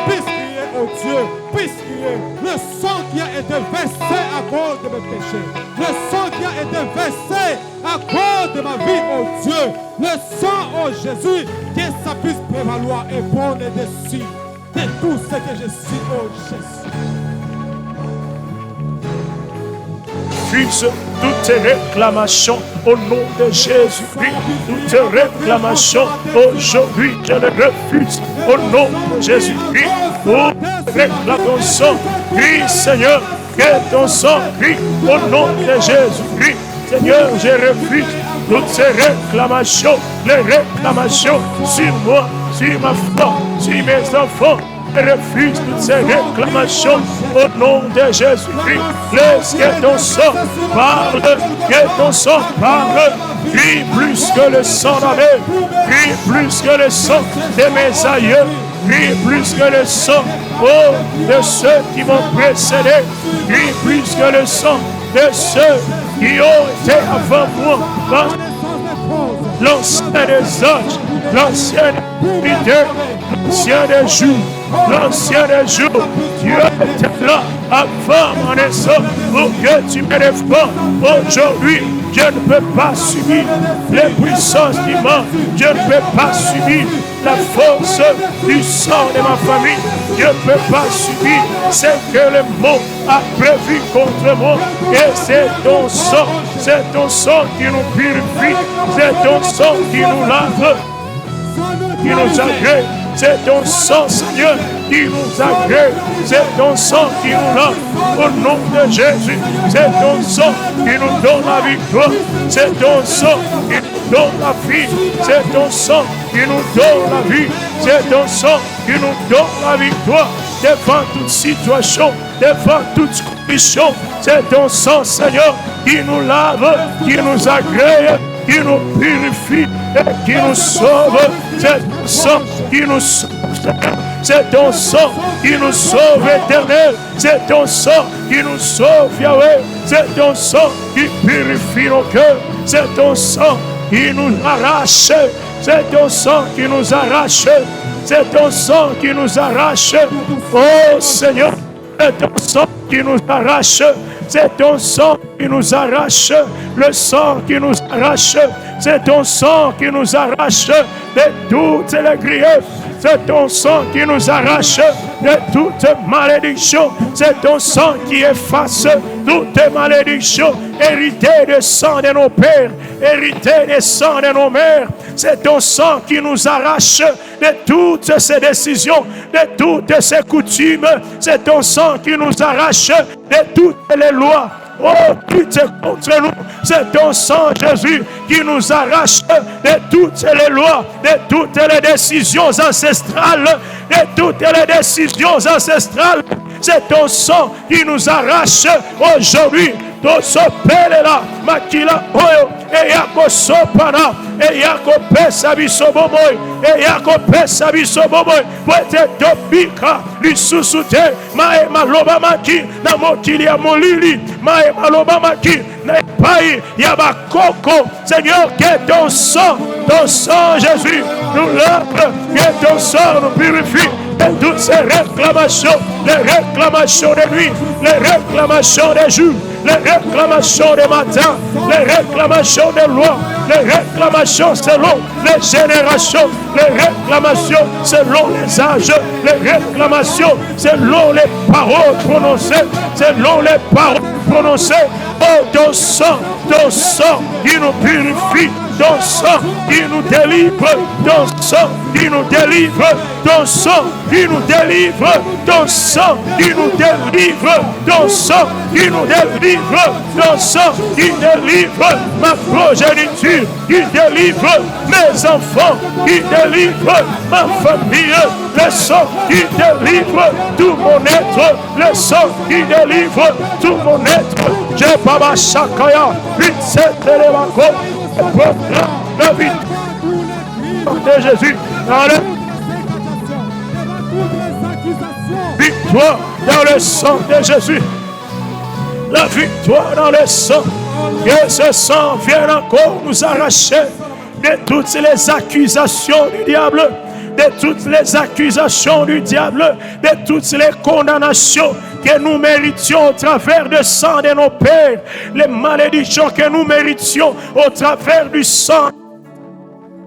[SPEAKER 2] Puisse crier au Dieu, puisse crier le sang qui a été versé à cause de mes péchés, le sang qui a été versé à cause de ma vie, oh Dieu, le sang, oh Jésus, que ça puisse prévaloir et prendre le dessus de tout ce que je suis, oh Jésus.
[SPEAKER 3] Refuse toutes tes réclamations au nom de Jésus-Christ. Toutes tes réclamations aujourd'hui, je les refuse au nom de Jésus-Christ. Oh, réclame ton sang, crie Seigneur, que ton sang crie au nom de Jésus-Christ. Seigneur, je refuse toutes ces réclamations, les réclamations sur moi, sur ma foi, sur mes enfants. Je refuse toutes ces réclamations au nom de Jésus-Christ. Laisse que ton sang parle, que ton sang parle. Crie plus que le sang d'Abel, crie plus que le sang de mes aïeux, crie plus que le sang de ceux qui m'ont précédé, crie plus que le sang de ceux qui ont été avant moi. L'ancien des anges, l'ancien des leaders, l'ancien des jours, l'ancien des jours, Dieu était là avant mon essor pour que tu me réformes. Aujourd'hui, je ne peux pas subir les puissances du monde, je ne peux pas subir la force du sang de ma famille, je ne peux pas subir ce que le monde a prévu contre moi. Et c'est ton sang qui nous purifie, c'est ton sang qui nous lave, qui nous agrée. C'est ton sang, Seigneur, qui nous agrée. C'est ton sang qui nous lave au nom de Jésus. C'est ton sang qui nous donne la victoire. C'est ton sang qui nous donne la vie. C'est ton sang qui nous donne la vie. C'est ton sang qui nous donne la victoire. Devant toute situation, devant toute condition, c'est ton sang, Seigneur, qui nous lave, qui nous agrée, qui nous purifie et qui nous sauve. C'est ton sang qui nous sauve. C'est ton sang qui nous sauve, Éternel. C'est ton sang qui nous sauve, Yahweh. C'est ton sang qui purifie nos cœurs. C'est ton sang qui nous arrache. C'est ton sang qui nous arrache. C'est ton sang qui nous arrache. Oh Seigneur, c'est ton sang qui nous arrache. C'est ton sang qui nous arrache. Le sang qui nous arrache. C'est ton sang qui nous arrache de toutes les griefs. C'est ton sang qui nous arrache de toute malédiction. C'est ton sang qui efface toutes malédictions héritées du sang de nos pères, héritées du sang de nos mères. C'est ton sang qui nous arrache de toutes ces décisions, de toutes ces coutumes. C'est ton sang qui nous arrache de toutes les lois. Oh, tout est contre nous. C'est ton sang, Jésus, qui nous arrache de toutes les lois, de toutes les décisions ancestrales, de toutes les décisions ancestrales. C'est ton sang qui nous arrache aujourd'hui. Tosopela makila oyo eyako sopana eyako pesa bisobomoy eyako pesa bisobomoy poete topika lisusute mae maloba maki na mokili ya molili mae maloba maki na epai ya bakoko. Seigneur, que ton sang Jésus nous lave, que ton sang nous purifie de toutes ces réclamations, les réclamations de nuit, les réclamations des jours, les réclamations des matins, les réclamations des lois, les réclamations selon les générations, les réclamations selon les âges, les réclamations selon les paroles prononcées, selon les paroles prononcées. Oh, ton sang qui nous purifie, ton sang qui nous délivre, ton sang qui nous délivre, ton sang qui nous délivre, ton sang qui nous délivre, ton sang qui nous délivre, ton sang qui délivre ma progéniture, qui délivre mes enfants, qui délivre ma famille, le sang qui délivre tout mon être, le sang qui délivre tout mon être. J'ai pas ma chakaya, une certaine évacuation. La vie de Jésus. victoire dans le sang de Jésus. La victoire dans le sang. Que ce sang vienne encore nous arracher de toutes les accusations du diable. De toutes les accusations du diable. De toutes les condamnations que nous méritions au travers du sang de nos pères. Les malédictions que nous méritions au travers du sang.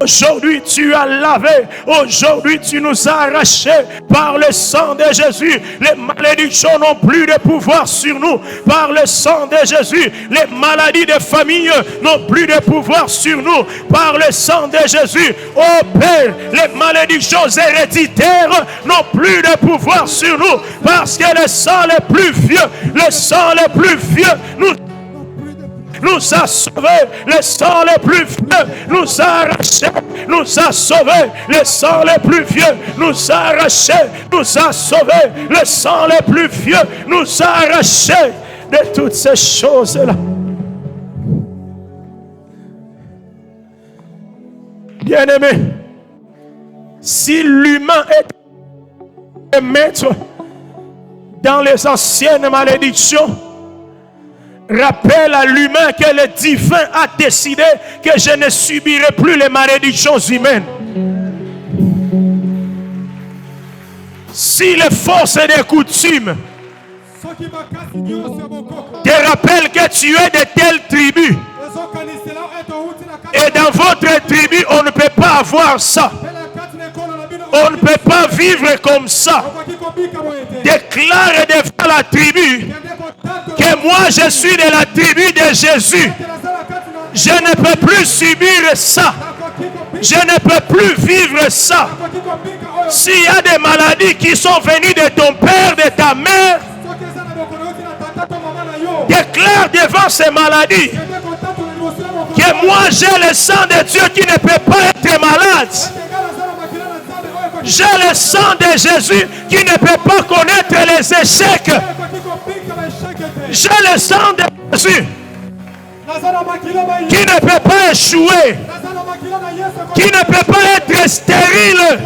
[SPEAKER 3] Aujourd'hui, tu as lavé. Aujourd'hui, tu nous as arrachés par le sang de Jésus. Les malédictions n'ont plus de pouvoir sur nous. Par le sang de Jésus, les maladies de famille n'ont plus de pouvoir sur nous. Par le sang de Jésus, oh Père, les malédictions héréditaires n'ont plus de pouvoir sur nous. Parce que le sang le plus vieux, nous a sauvés, le sang le plus vieux nous a arrachés, nous a sauvés, le sang le plus vieux nous a arrachés, nous a sauvés, le sang le plus vieux nous a arrachés de toutes ces choses-là. Bien-aimé, si l'humain est maître dans les anciennes malédictions, rappelle à l'humain que le divin a décidé que je ne subirai plus les malédictions humaines. Si les forces des coutumes te rappellent que tu es de telle tribu, et dans votre tribu on ne peut pas avoir ça, on ne peut pas vivre comme ça, déclare devant la tribu que moi je suis de la tribu de Jésus. Je ne peux plus subir ça. Je ne peux plus vivre ça. S'il y a des maladies qui sont venues de ton père, de ta mère, déclare devant ces maladies que moi j'ai le sang de Dieu qui ne peut pas être malade. J'ai le sang de Jésus qui ne peut pas connaître les échecs. J'ai le sang de Jésus qui ne peut pas échouer, qui ne peut pas être stérile,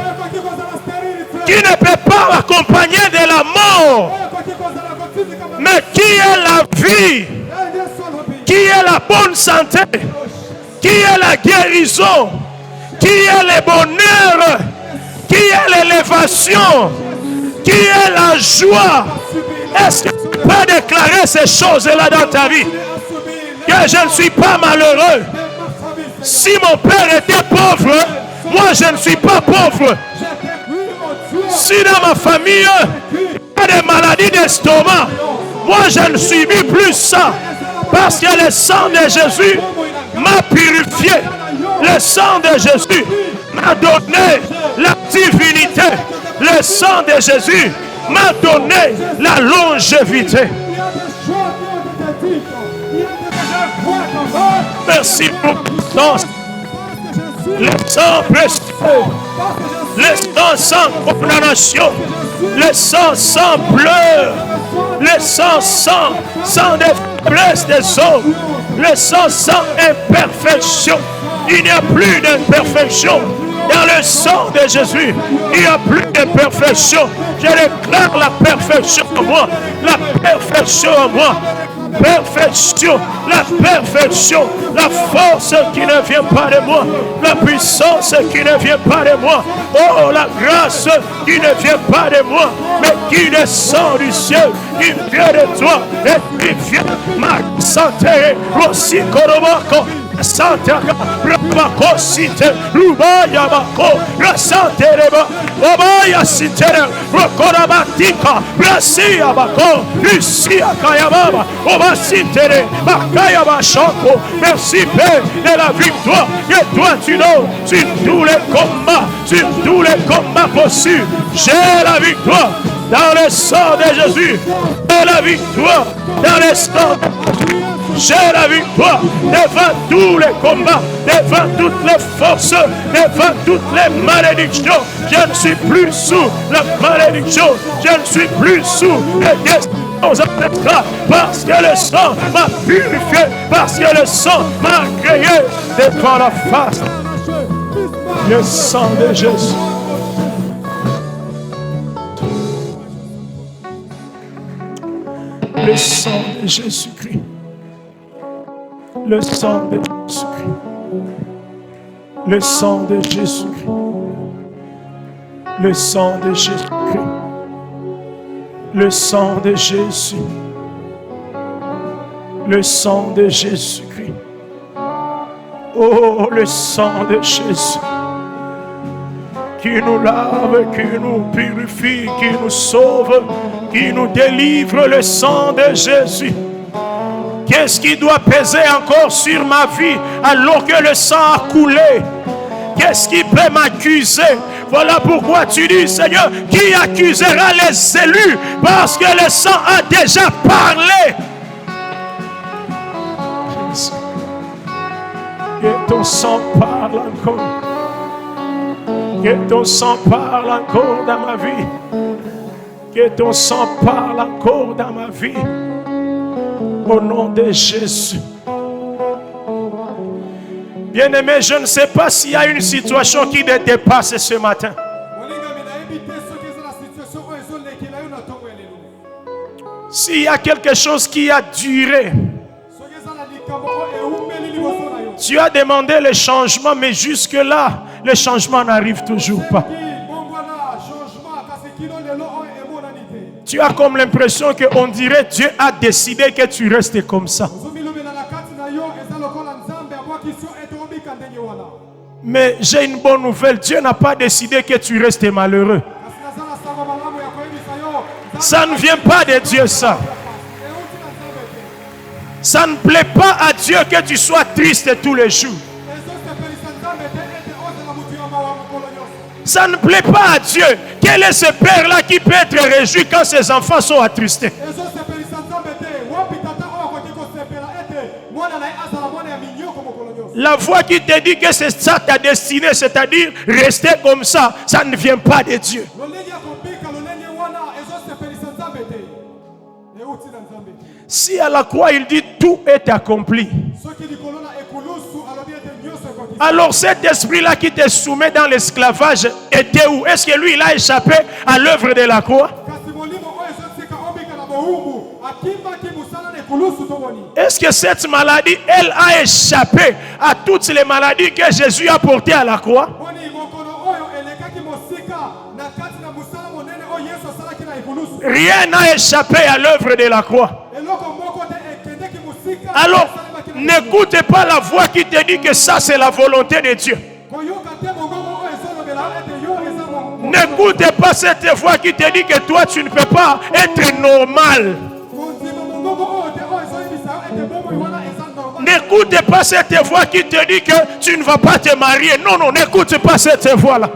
[SPEAKER 3] qui ne peut pas accompagner de la mort, mais qui est la vie, qui est la bonne santé, qui est la guérison, qui est le bonheur, qui est l'élévation, qui est la joie. Est-ce que tu peux déclarer ces choses-là dans ta vie? Que je ne suis pas malheureux. Si mon père était pauvre, moi je ne suis pas pauvre. Si dans ma famille il y a des maladies d'estomac, moi je ne subis plus ça. Parce que le sang de Jésus m'a purifié. Le sang de Jésus m'a donné la divinité. Le sang de Jésus m'a donné la longévité. Merci pour ton sang. Le sang précieux. Le sang sans condamnation. Le sang sans pleurs. Le sang sans des faiblesses des hommes. Le sang sans imperfection. Il n'y a plus d'imperfection. Dans le sang de Jésus, il n'y a plus de perfection. Je déclare la perfection en moi. La perfection en moi. Perfection, la perfection, la force qui ne vient pas de moi, la puissance qui ne vient pas de moi, oh la grâce qui ne vient pas de moi, mais qui descend du ciel, qui vient de toi, et qui vient ma santé, aussi korobako. Santiago, Rabako Site, Rubaya Bako, Rasante Reba, Obaya Site, Rokorabatika, Rasia Bako, Lucia Kayababa, Obasitere, Bakayaba Shako. Merci Père de la victoire que toi tu donnes sur tous les combats possibles. J'ai la victoire dans le sang de Jésus. J'ai la victoire dans le sang de Jésus. J'ai la victoire devant tous les combats, devant toutes les forces, devant toutes les malédictions. Je ne suis plus sous la malédiction. Je ne suis plus sous les destins ancêtres, parce que le sang m'a purifié, parce que le sang m'a créé devant la face. Le sang de Jésus. Le sang de Jésus-Christ. Le sang de Jésus-Christ. Le sang de Jésus-Christ. Le sang de Jésus-Christ. Le sang de Jésus. Le sang de Jésus-Christ. Oh, le sang de Jésus. Qui nous lave, qui nous purifie, qui nous sauve, qui nous délivre, le sang de Jésus. Qu'est-ce qui doit peser encore sur ma vie alors que le sang a coulé? Qu'est-ce qui peut m'accuser? Voilà pourquoi tu dis, Seigneur, qui accusera les élus? Parce que le sang a déjà parlé. Que ton sang parle encore. Que ton sang parle encore dans ma vie. Que ton sang parle encore dans ma vie. Au nom de Jésus. Bien-aimé, je ne sais pas s'il y a une situation qui te dépasse ce matin. S'il y a quelque chose qui a duré, tu as demandé le changement, mais jusque-là, le changement n'arrive toujours pas. Tu as comme l'impression qu'on dirait Dieu a décidé que tu restes comme ça. Mais j'ai une bonne nouvelle. Dieu n'a pas décidé que tu restes malheureux. Ça ne vient pas de Dieu, ça. Ça ne plaît pas à Dieu que tu sois triste tous les jours. Ça ne plaît pas à Dieu. Quel est ce père-là qui peut être réjoui quand ses enfants sont attristés? La voix qui te dit que c'est ça ta destinée, c'est-à-dire rester comme ça, ça ne vient pas de Dieu. Si à la croix il dit tout est accompli, alors cet esprit-là qui te soumet dans l'esclavage était où? Est-ce que lui il a échappé à l'œuvre de la croix? Est-ce que cette maladie, elle a échappé à toutes les maladies que Jésus a portées à la croix? Rien n'a échappé à l'œuvre de la croix. Alors, n'écoutez pas la voix qui te dit que ça c'est la volonté de Dieu. N'écoutez pas cette voix qui te dit que toi tu ne peux pas être normal. N'écoutez pas cette voix qui te dit que tu ne vas pas te marier. Non, non, n'écoute pas cette voix-là.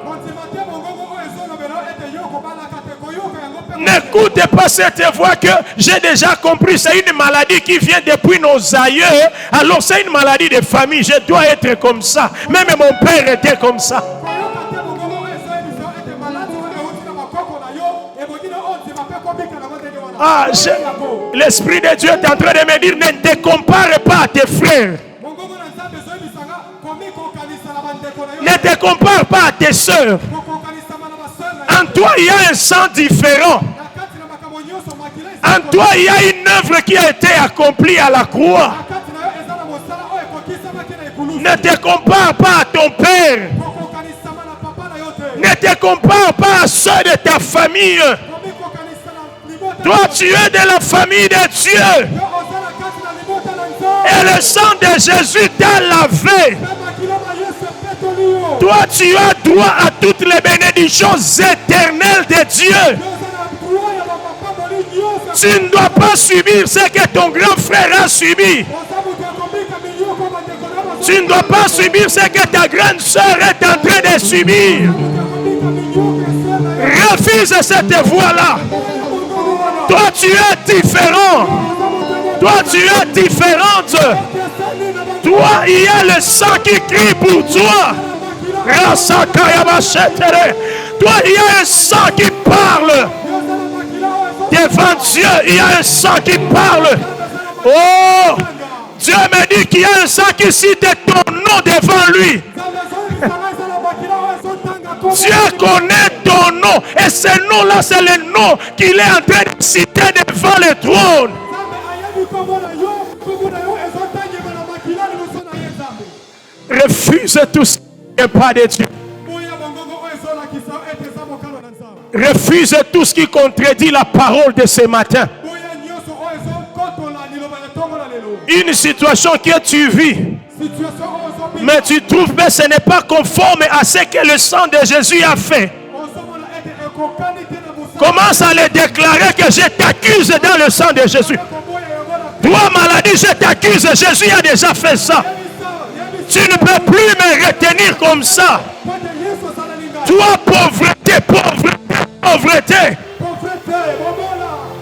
[SPEAKER 3] N'écoutez pas cette voix que j'ai déjà compris. C'est une maladie qui vient depuis nos aïeux. Alors c'est une maladie de famille. Je dois être comme ça. Même mon père était comme ça. Ah, l'Esprit de Dieu est en train de me dire, ne te compare pas à tes frères. Ne te compare pas à tes soeurs. En toi, il y a un sang différent. En toi, il y a une œuvre qui a été accomplie à la croix. Ne te compare pas à ton père. Ne te compare pas à ceux de ta famille. Toi, tu es de la famille de Dieu. Et le sang de Jésus t'a lavé. Toi, tu as droit à toutes les bénédictions éternelles de Dieu. Tu ne dois pas subir ce que ton grand frère a subi. Tu ne dois pas subir ce que ta grande soeur est en train de subir. Refuse cette voie-là. Toi, tu es différent. Toi, tu es différente. Toi, il y a le sang qui crie pour toi. Toi, il y a un sang qui parle. Devant Dieu, il y a un sang qui parle. Oh, Dieu me dit qu'il y a un sang qui cite ton nom devant lui. Dieu connaît ton nom. Et ce nom-là, c'est le nom qu'il est en train de citer devant le trône. Refuse tout ce qui n'est pas de Dieu. Refuse tout ce qui contredit la parole de ce matin. Une situation que tu vis, mais tu trouves que ce n'est pas conforme à ce que le sang de Jésus a fait. Commence à le déclarer que je t'accuse dans le sang de Jésus. Toi, maladie, je t'accuse. Jésus a déjà fait ça. Tu ne peux plus me retenir comme ça. Toi, pauvreté, pauvreté, pauvreté.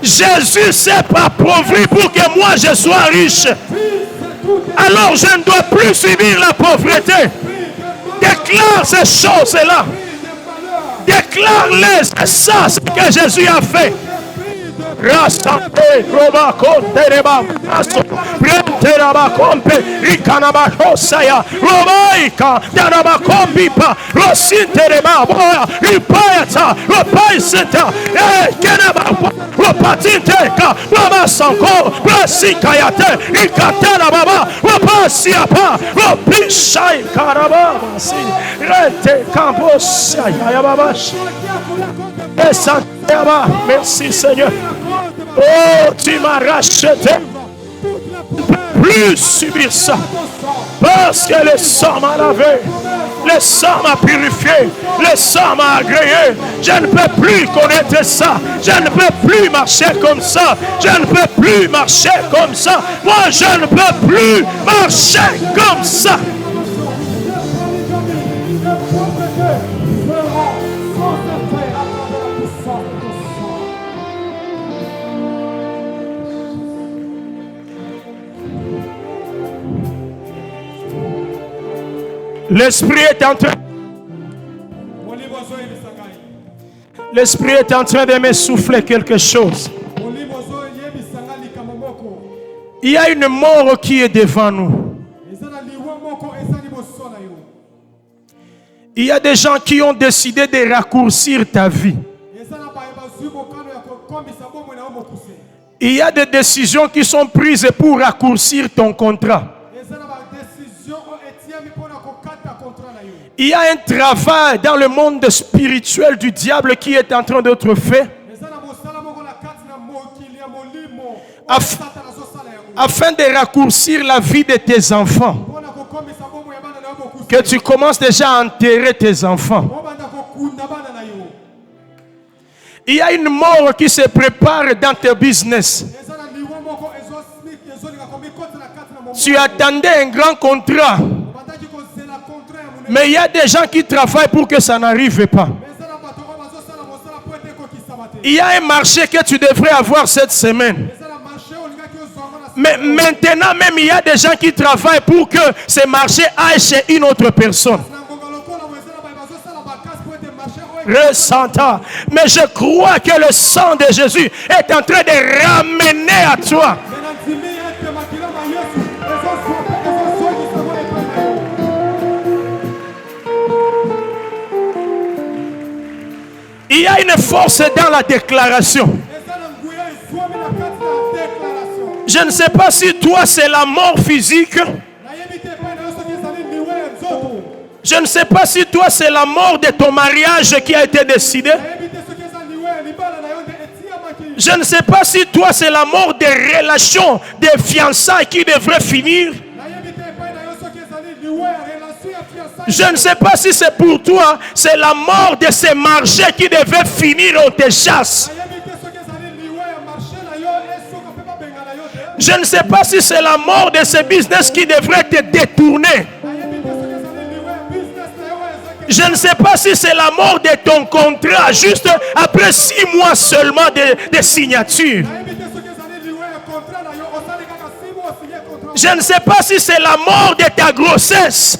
[SPEAKER 3] Jésus s'est appauvri pour que moi je sois riche. Alors je ne dois plus subir la pauvreté. Déclare ces choses-là. Déclare-les. C'est ça ce que Jésus a fait. Rassemblez, Roba, Contereba, Prenteraba, Compe, Ricanaba, Hosaya, Robaika, Danaba, Compipa, Rosintereba, Boya, Ripayata, Ropaiseta, Kenaba, Ropatinteka, Roma Sanko, Rasikayate, Rikatana Baba, Ropasiapa, Ropishai, Karaba, Rete, Camposia, Yababash. Merci Seigneur. Oh, tu m'as racheté. Plus subir ça. Parce que le sang m'a lavé. Le sang m'a purifié. Le sang m'a agréé. Je ne peux plus connaître ça. Je ne peux plus marcher comme ça. Je ne peux plus marcher comme ça. Moi, je ne peux plus marcher comme ça. L'esprit est en train. L'esprit est en train de me souffler quelque chose. Il y a une mort qui est devant nous. Il y a des gens qui ont décidé de raccourcir ta vie. Il y a des décisions qui sont prises pour raccourcir ton contrat. Il y a un travail dans le monde spirituel du diable qui est en train d'être fait afin de raccourcir la vie de tes enfants. Que tu commences déjà à enterrer tes enfants. Il y a une mort qui se prépare dans tes business. Tu attendais un grand contrat. Mais il y a des gens qui travaillent pour que ça n'arrive pas. Il y a un marché que tu devrais avoir cette semaine. Mais maintenant même, il y a des gens qui travaillent pour que ce marché aille chez une autre personne. Ressentant. Mais je crois que le sang de Jésus est en train de ramener à toi. Il y a une force dans la déclaration. Je ne sais pas si toi c'est la mort physique. Je ne sais pas si toi c'est la mort de ton mariage qui a été décidé. Je ne sais pas si toi c'est la mort des relations, des fiançailles qui devraient finir. Je ne sais pas si c'est pour toi, c'est la mort de ces marchés qui devaient finir, on te chasse. Je ne sais pas si c'est la mort de ces business qui devraient te détourner. Je ne sais pas si c'est la mort de ton contrat juste après 6 mois seulement de signature. Je ne sais pas si c'est la mort de ta grossesse.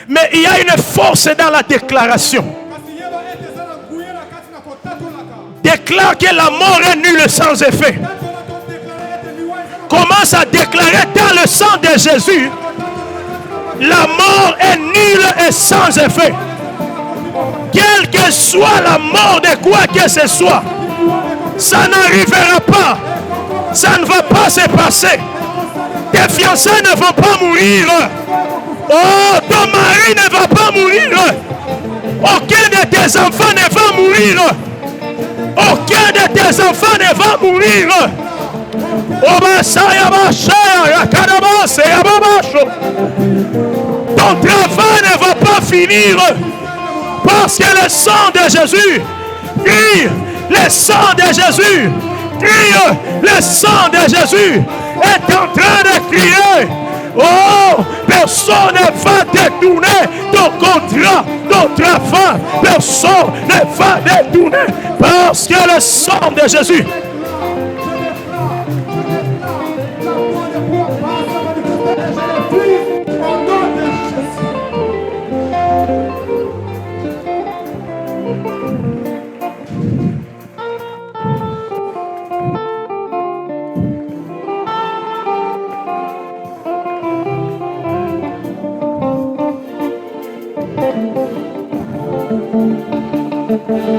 [SPEAKER 3] Mais il y a une force dans la déclaration. Déclare que la mort est nulle sans effet. Commence à déclarer dans le sang de Jésus. La mort est nulle et sans effet. Quelle que soit la mort de quoi que ce soit. Ça n'arrivera pas. Ça ne va pas se passer. Tes fiancés ne vont pas mourir. Oh, ton mari ne va pas mourir. Aucun de tes enfants ne va mourir. Aucun de tes enfants ne va mourir. Ton travail ne va pas finir. Parce que le sang de Jésus crie. Le sang de Jésus crie. Le sang de Jésus est en train de crier. Oh, personne ne va détourner ton contrat, ton travail. Personne ne va détourner parce que le sang de Jésus.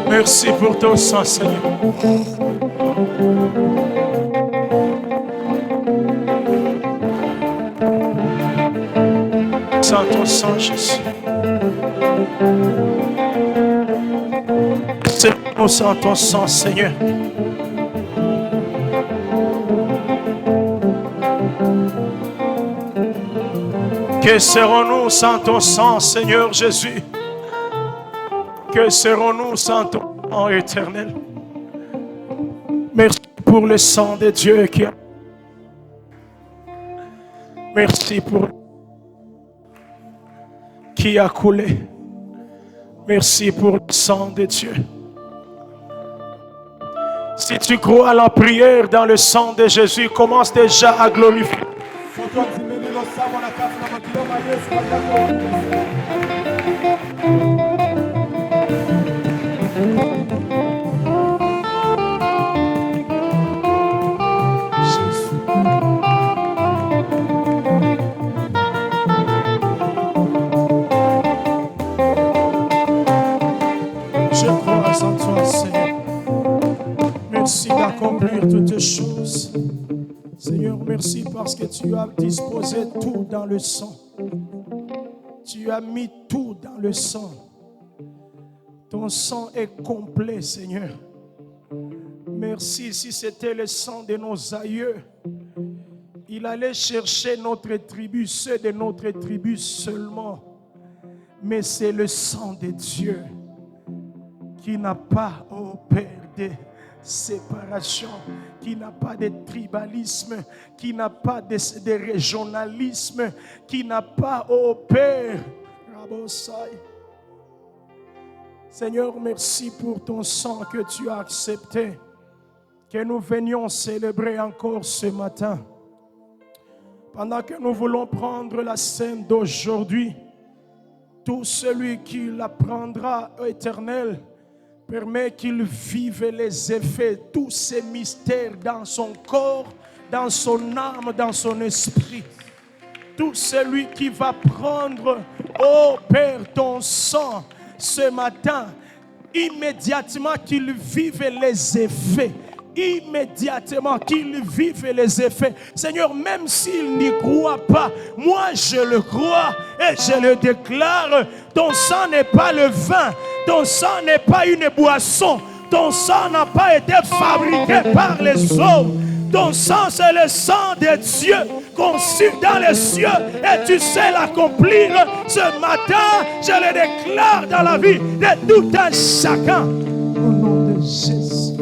[SPEAKER 3] Merci pour ton sang, Seigneur. Sans ton sang, Jésus. C'est sans ton sang, Seigneur. Que serons-nous sans ton sang, Seigneur Jésus? Que serons-nous sans ton sang éternel? Merci pour le sang de Dieu qui a... Merci pour qui a coulé. Merci pour le sang de Dieu. Si tu crois à la prière dans le sang de Jésus, commence déjà à glorifier. Merci d'accomplir toutes choses. Seigneur, merci parce que tu as disposé tout dans le sang. Tu as mis tout dans le sang. Ton sang est complet, Seigneur. Merci. Si c'était le sang de nos aïeux, il allait chercher notre tribu, ceux de notre tribu seulement. Mais c'est le sang de Dieu qui n'a pas, oh Père, de séparation, qui n'a pas de tribalisme, qui n'a pas de régionalisme, qui n'a pas, oh Père, Seigneur, merci pour ton sang que tu as accepté, que nous venions célébrer encore ce matin. Pendant que nous voulons prendre la scène d'aujourd'hui, tout celui qui la prendra, éternel, permet qu'il vive les effets, tous ces mystères dans son corps, dans son âme, dans son esprit. Tout celui qui va prendre, oh Père, ton sang ce matin, immédiatement qu'il vive les effets. Immédiatement qu'il vive les effets. Seigneur, même s'il n'y croit pas, moi je le crois et je le déclare. Ton sang n'est pas le vin, ton sang n'est pas une boisson, ton sang n'a pas été fabriqué par les hommes. Ton sang, c'est le sang de Dieu conçu dans les cieux et tu sais l'accomplir. Ce matin, je le déclare dans la vie de tout un chacun. Au nom de Jésus.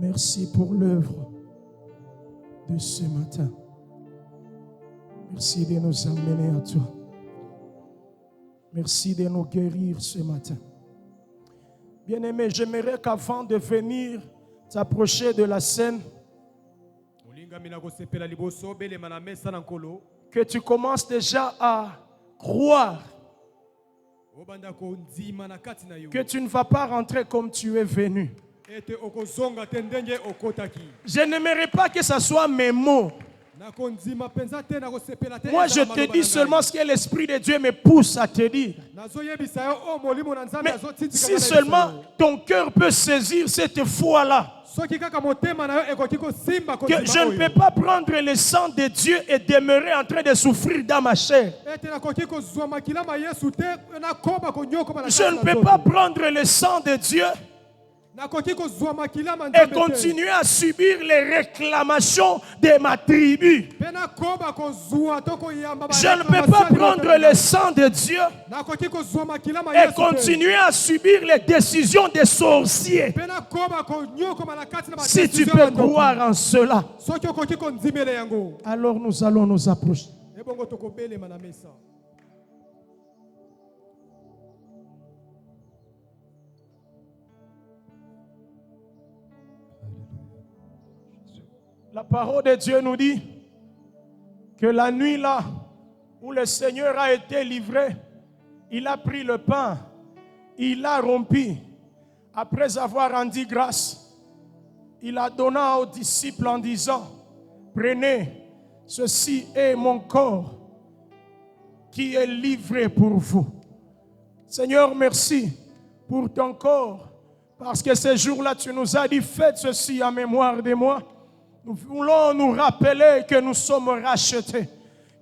[SPEAKER 3] Merci pour l'œuvre de ce matin. Merci de nous amener à toi. Merci de nous guérir ce matin. Bien-aimé, j'aimerais qu'avant de venir t'approcher de la scène, que tu commences déjà à croire que tu ne vas pas rentrer comme tu es venu. Je n'aimerais pas que ce soit mes mots, Moi, je te dis seulement ce que l'Esprit de Dieu me pousse à te dire. Mais si seulement ton cœur peut saisir cette foi-là, que je ne peux pas prendre le sang de Dieu et demeurer en train de souffrir dans ma chair. Je ne peux pas prendre le sang de Dieu et continuer à subir les réclamations de ma tribu. Je ne peux pas prendre le sang de Dieu et continuer à subir les décisions des sorciers. Si tu peux croire en cela, alors nous allons nous approcher. La parole de Dieu nous dit que la nuit là où le Seigneur a été livré, il a pris le pain, il l'a rompu. Après avoir rendu grâce, il a donné aux disciples en disant, prenez, ceci est mon corps qui est livré pour vous. Seigneur, merci pour ton corps, parce que ce jour-là, tu nous as dit, faites ceci en mémoire de moi. Nous voulons nous rappeler que nous sommes rachetés,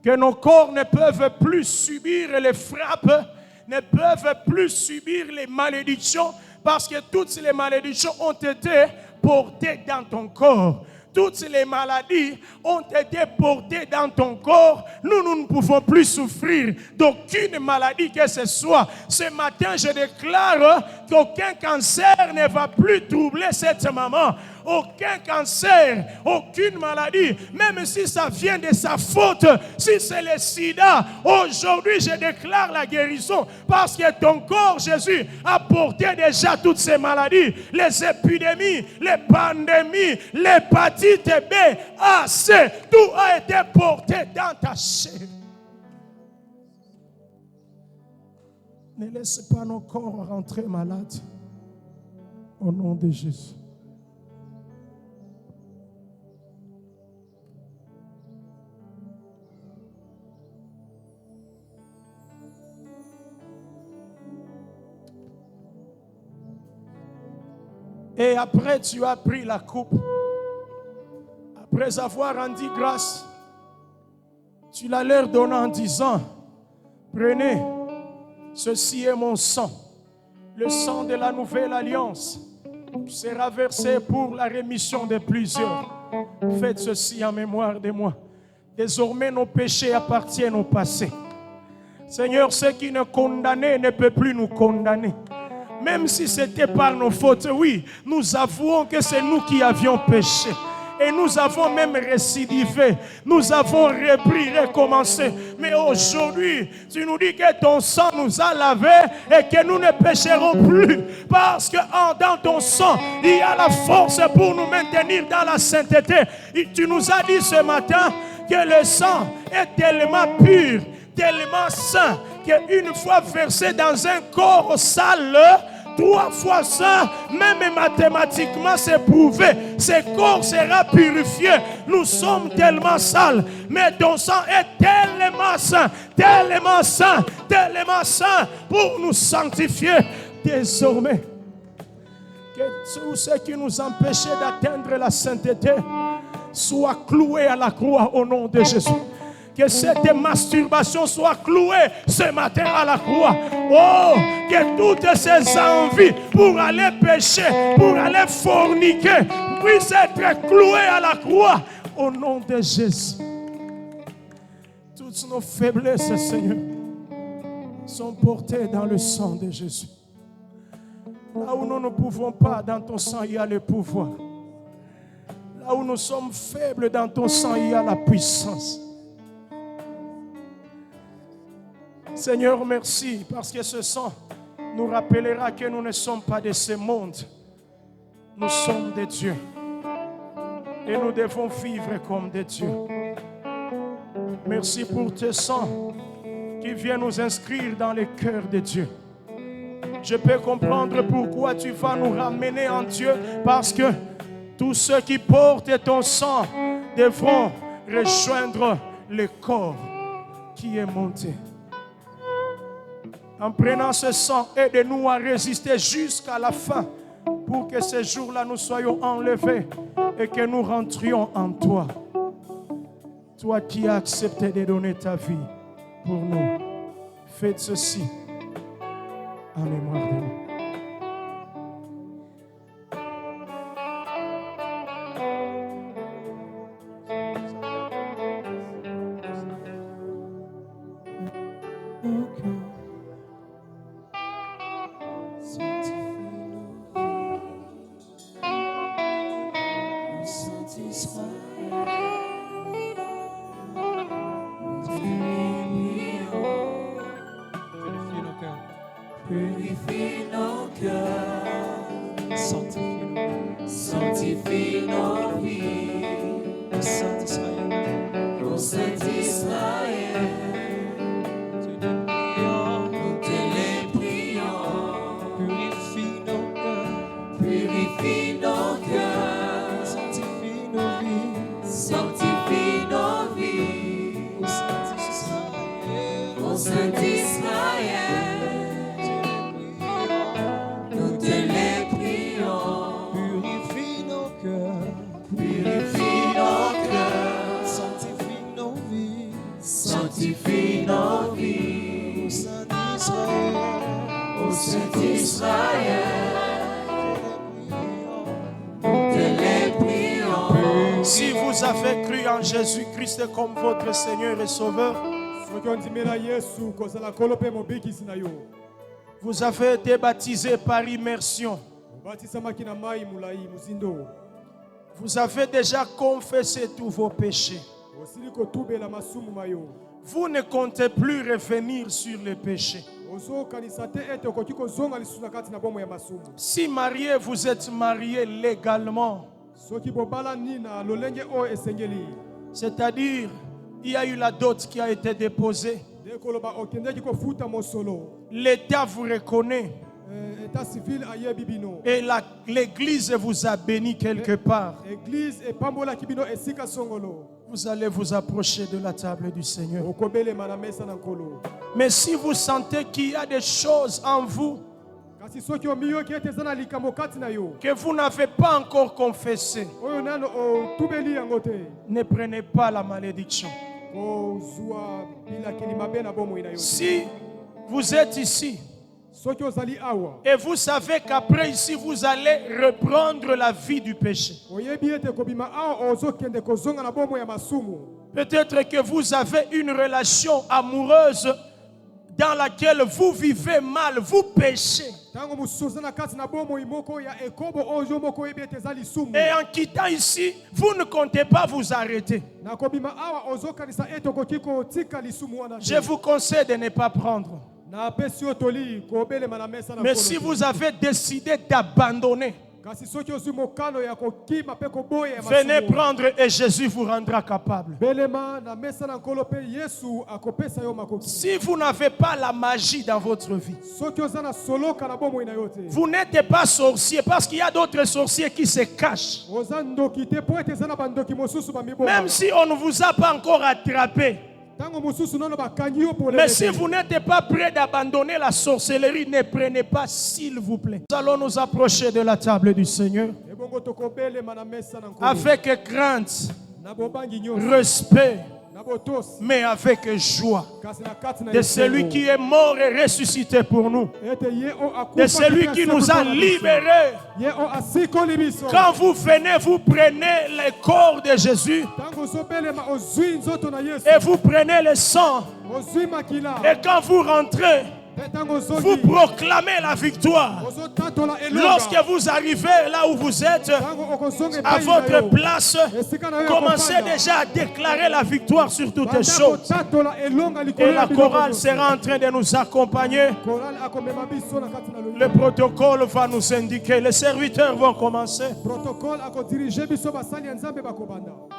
[SPEAKER 3] que nos corps ne peuvent plus subir les frappes, ne peuvent plus subir les malédictions, parce que toutes les malédictions ont été portées dans ton corps. Toutes les maladies ont été portées dans ton corps. Nous ne pouvons plus souffrir d'aucune maladie que ce soit. Ce matin, je déclare qu'aucun cancer ne va plus troubler cette maman. Aucun cancer, aucune maladie, même si ça vient de sa faute, si c'est le sida, aujourd'hui je déclare la guérison parce que ton corps, Jésus, a porté déjà toutes ces maladies, les épidémies, les pandémies, l'hépatite B, A, C, tout a été porté dans ta chair. Ne laisse pas nos corps rentrer malades au nom de Jésus. Et après, tu as pris la coupe. Après avoir rendu grâce, tu l'as leur donné en disant, prenez, ceci est mon sang, le sang de la nouvelle alliance, qui sera versé pour la rémission de plusieurs. Faites ceci en mémoire de moi. Désormais, nos péchés appartiennent au passé. Seigneur, ceux qui nous condamnaient ne peuvent plus nous condamner. Même si c'était par nos fautes, oui, nous avouons que c'est nous qui avions péché. Et nous avons même récidivé. Nous avons repris, recommencé. Mais aujourd'hui, tu nous dis que ton sang nous a lavés et que nous ne pécherons plus. Parce que dans ton sang, il y a la force pour nous maintenir dans la sainteté. Et tu nous as dit ce matin que le sang est tellement pur, tellement saint, qu'une fois versé dans un corps sale, 3 fois ça, même mathématiquement c'est prouvé, ce corps sera purifié. Nous sommes tellement sales, mais ton sang est tellement saint, tellement saint, tellement saint pour nous sanctifier. Désormais, que tout ce qui nous empêchait d'atteindre la sainteté soit cloué à la croix au nom de Jésus. Que cette masturbation soit clouée ce matin à la croix. Oh, que toutes ces envies pour aller pécher, pour aller forniquer, puissent être clouées à la croix au nom de Jésus. Toutes nos faiblesses, Seigneur, sont portées dans le sang de Jésus. Là où nous ne pouvons pas, dans ton sang, il y a le pouvoir. Là où nous sommes faibles, dans ton sang, il y a la puissance. Seigneur, merci, parce que ce sang nous rappellera que nous ne sommes pas de ce monde. Nous sommes des dieux. Et nous devons vivre comme des dieux. Merci pour tes sang qui vient nous inscrire dans le cœur de Dieu. Je peux comprendre pourquoi tu vas nous ramener en Dieu, parce que tous ceux qui portent ton sang devront rejoindre le corps qui est monté. En prenant ce sang, aide-nous à résister jusqu'à la fin pour que ce jour-là nous soyons enlevés et que nous rentrions en toi. Toi qui as accepté de donner ta vie pour nous, faites ceci en mémoire de nous.
[SPEAKER 4] Purifie nos cœurs, sanctifie nos vies, au Saint Israël, nous te les prions, purifie nos cœurs, sanctifie nos vies, au Saint Israël. Sanctifie nos vies, au Saint Israël, nous te les prions.
[SPEAKER 3] Si vous avez cru en Jésus-Christ comme votre Seigneur et Sauveur, vous avez été baptisé par immersion. Vous avez déjà confessé tous vos péchés. Vous ne comptez plus revenir sur les péchés. Si marié, vous êtes marié légalement. C'est-à-dire, il y a eu la dot qui a été déposée. L'État vous reconnaît. Et l'Église vous a béni quelque part. Vous allez vous approcher de la table du Seigneur. Mais si vous sentez qu'il y a des choses en vous que vous n'avez pas encore confessé, ne prenez pas la malédiction. Si vous êtes ici et vous savez qu'après ici vous allez reprendre la vie du péché, peut-être que vous avez une relation amoureuse dans laquelle vous vivez mal, vous péchez. Et en quittant ici, vous ne comptez pas vous arrêter. Je vous conseille de ne pas prendre. Mais si vous avez décidé d'abandonner, venez prendre et Jésus vous rendra capable. Si vous n'avez pas la magie dans votre vie, vous n'êtes pas sorcier, parce qu'il y a d'autres sorciers qui se cachent. Même si on ne vous a pas encore attrapé. Mais si vous n'êtes pas prêt d'abandonner la sorcellerie, ne prenez pas, s'il vous plaît. Nous allons nous approcher de la table du Seigneur avec crainte, respect, mais avec joie de celui qui est mort et ressuscité pour nous, de celui qui nous a libérés. Quand vous venez, vous prenez le corps de Jésus et vous prenez le sang, et quand vous rentrez, vous proclamez la victoire. Lorsque vous arrivez là où vous êtes, à votre place, commencez déjà à déclarer la victoire sur toutes les choses. Et la chorale sera en train de nous accompagner. Le protocole va nous indiquer. Les serviteurs vont commencer.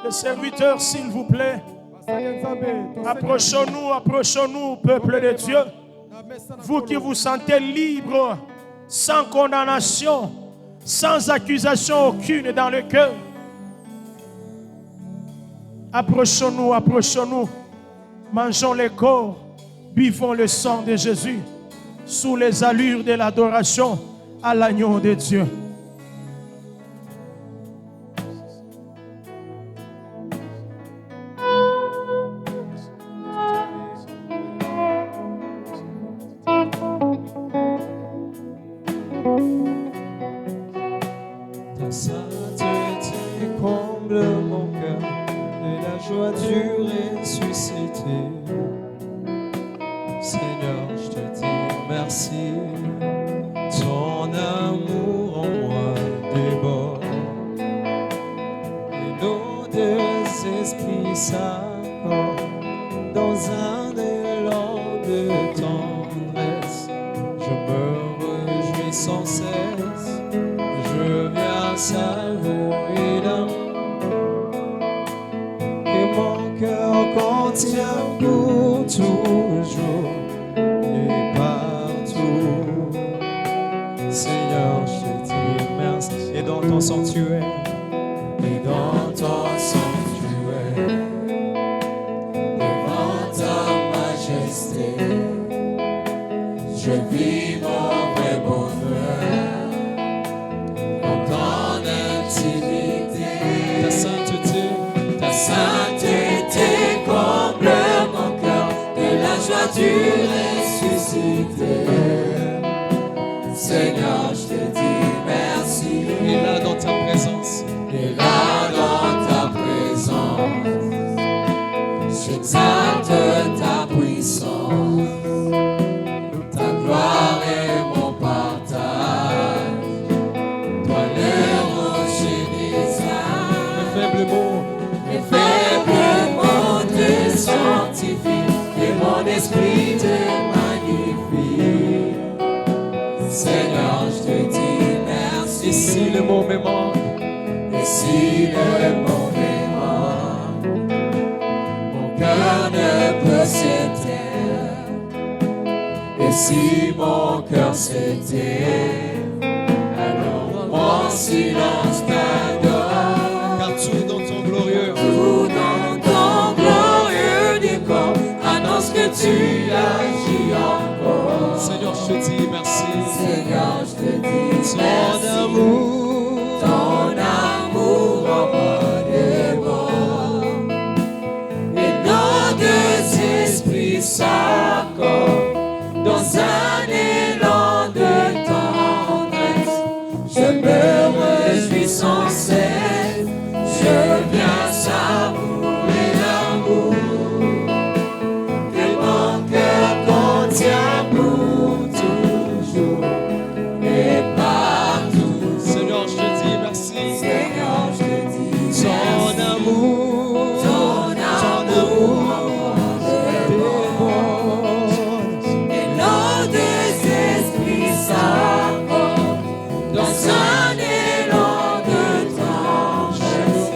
[SPEAKER 3] Les serviteurs, s'il vous plaît, approchons-nous, peuple de Dieu. Vous qui vous sentez libre, sans condamnation, sans accusation aucune dans le cœur. Approchons-nous, approchons-nous. Mangeons les corps, buvons le sang de Jésus sous les allures de l'adoration à l'agneau de Dieu.
[SPEAKER 5] Ta sainteté comble mon cœur et la joie du ressuscité. Seigneur, je te dis merci. Ton amour en moi déborde. Et nos deux esprits s'accordent dans un élan de tendresse. Je me réjouis sans cesse. Je viens savourer l'amour que mon cœur contient pour toujours et partout. Seigneur, je te dis merci. Et dans ton sanctuaire,
[SPEAKER 4] devant ta majesté, je vis mon vrai bonheur. Ta sainteté comble mon cœur de la joie du ressuscité. Seigneur, je te dis merci.
[SPEAKER 5] et là dans ta présence,
[SPEAKER 4] Et là dans ta présence, j'exalte ta puissance. Ta gloire est mon partage. Toi le rocher d'Israël.
[SPEAKER 5] le faible mot,
[SPEAKER 4] Les faibles mots te sanctifient et mon esprit te magnifie. Seigneur, je te dis merci.
[SPEAKER 5] et si le mot me manque,
[SPEAKER 4] Et si le mot me manque, mon cœur ne peut s'éteindre. Et si mon cœur s'éteint, alors mon silence t'adore.
[SPEAKER 5] car tout dans ton glorieux,
[SPEAKER 4] Tout dans ton glorieux décor annonce que tu agis encore.
[SPEAKER 5] Seigneur, je te dis merci.
[SPEAKER 4] Seigneur, je te dis
[SPEAKER 5] Ton
[SPEAKER 4] merci.
[SPEAKER 5] amour,
[SPEAKER 4] Ton amour en moi déborde. Et nos deux esprits s'accordent dans un élan de tendresse. Je me réjouis sans cesse. Je viens savourer l'amour que mon cœur contient pour toujours et partout.
[SPEAKER 5] Seigneur, je te dis merci.
[SPEAKER 4] Seigneur, je te dis
[SPEAKER 5] Ton
[SPEAKER 4] merci.
[SPEAKER 5] amour,
[SPEAKER 4] Ton amour
[SPEAKER 5] déborde.
[SPEAKER 4] et nos deux esprits s'accordent dans un élan de tendresse.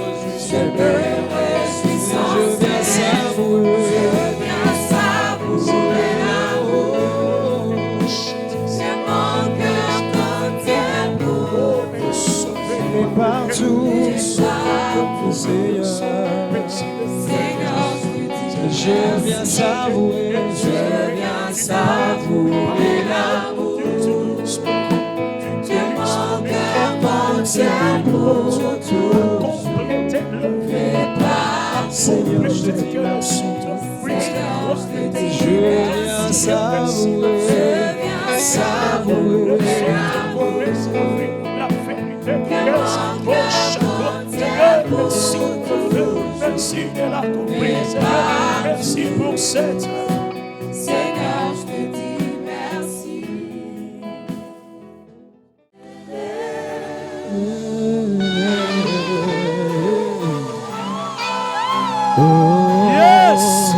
[SPEAKER 4] Je me réjouis sans
[SPEAKER 5] Je viens
[SPEAKER 4] cesse.
[SPEAKER 5] savourer.
[SPEAKER 4] Je viens savourer l'amour que mon cœur contient pour
[SPEAKER 5] Et partout, Seigneur,
[SPEAKER 4] Seigneur,
[SPEAKER 5] je viens savourer.
[SPEAKER 4] je viens savourer l'amour que mon cœur contient pour toujours. Fais part,
[SPEAKER 5] Seigneur, je te dis merci.
[SPEAKER 4] Seigneur, je te dis
[SPEAKER 5] Je viens savourer.
[SPEAKER 4] je viens savourer l'amour
[SPEAKER 3] La vérité,
[SPEAKER 4] que mon cœur contient pour toujours.
[SPEAKER 3] merci de la comprise, merci pour cette.
[SPEAKER 4] Seigneur, je te dis merci.
[SPEAKER 3] Yes!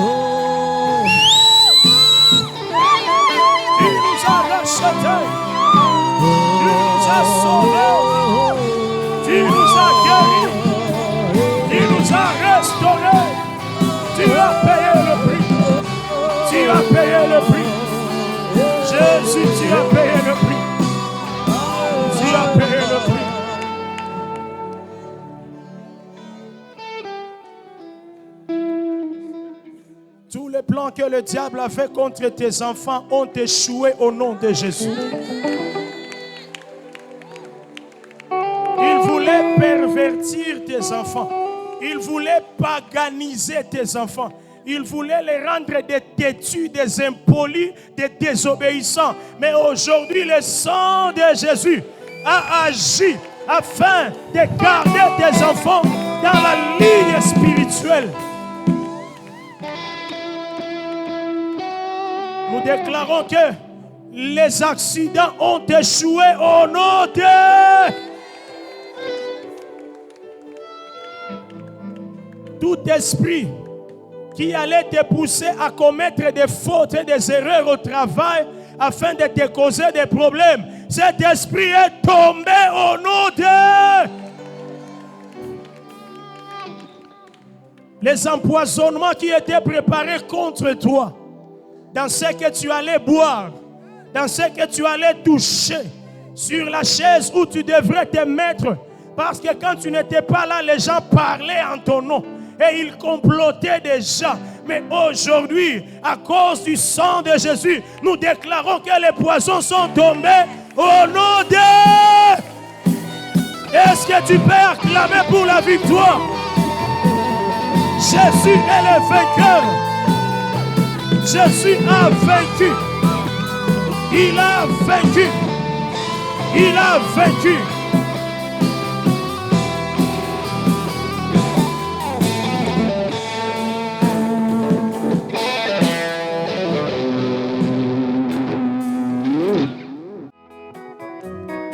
[SPEAKER 3] Tu nous as rachetés, tu nous as sauvés, tu nous as guéris, tu nous as restaurés, tu as payé le prix, tu as payé le prix. Jésus, tu as payé le prix, tu as payé le prix. les plans que le diable a fait contre tes enfants ont échoué au nom de Jésus. Il voulait pervertir tes enfants. Il voulait paganiser tes enfants. Il voulait les rendre des têtus, des impolis, des désobéissants. Mais aujourd'hui, le sang de Jésus a agi afin de garder tes enfants dans la ligne spirituelle. Nous déclarons que les accidents ont échoué au nom de tout esprit qui allait te pousser à commettre des fautes et des erreurs au travail afin de te causer des problèmes. Cet esprit est tombé au nom de les empoisonnements qui étaient préparés contre toi, dans ce que tu allais boire, dans ce que tu allais toucher, sur la chaise où tu devrais te mettre. Parce que quand tu n'étais pas là, les gens parlaient en ton nom. Et ils complotaient déjà. Mais aujourd'hui, à cause du sang de Jésus, nous déclarons que les poisons sont tombés au nom de... Est-ce que tu peux acclamer pour la victoire? Jésus est le vainqueur. Jésus a vaincu. Il a vaincu. Il a vaincu.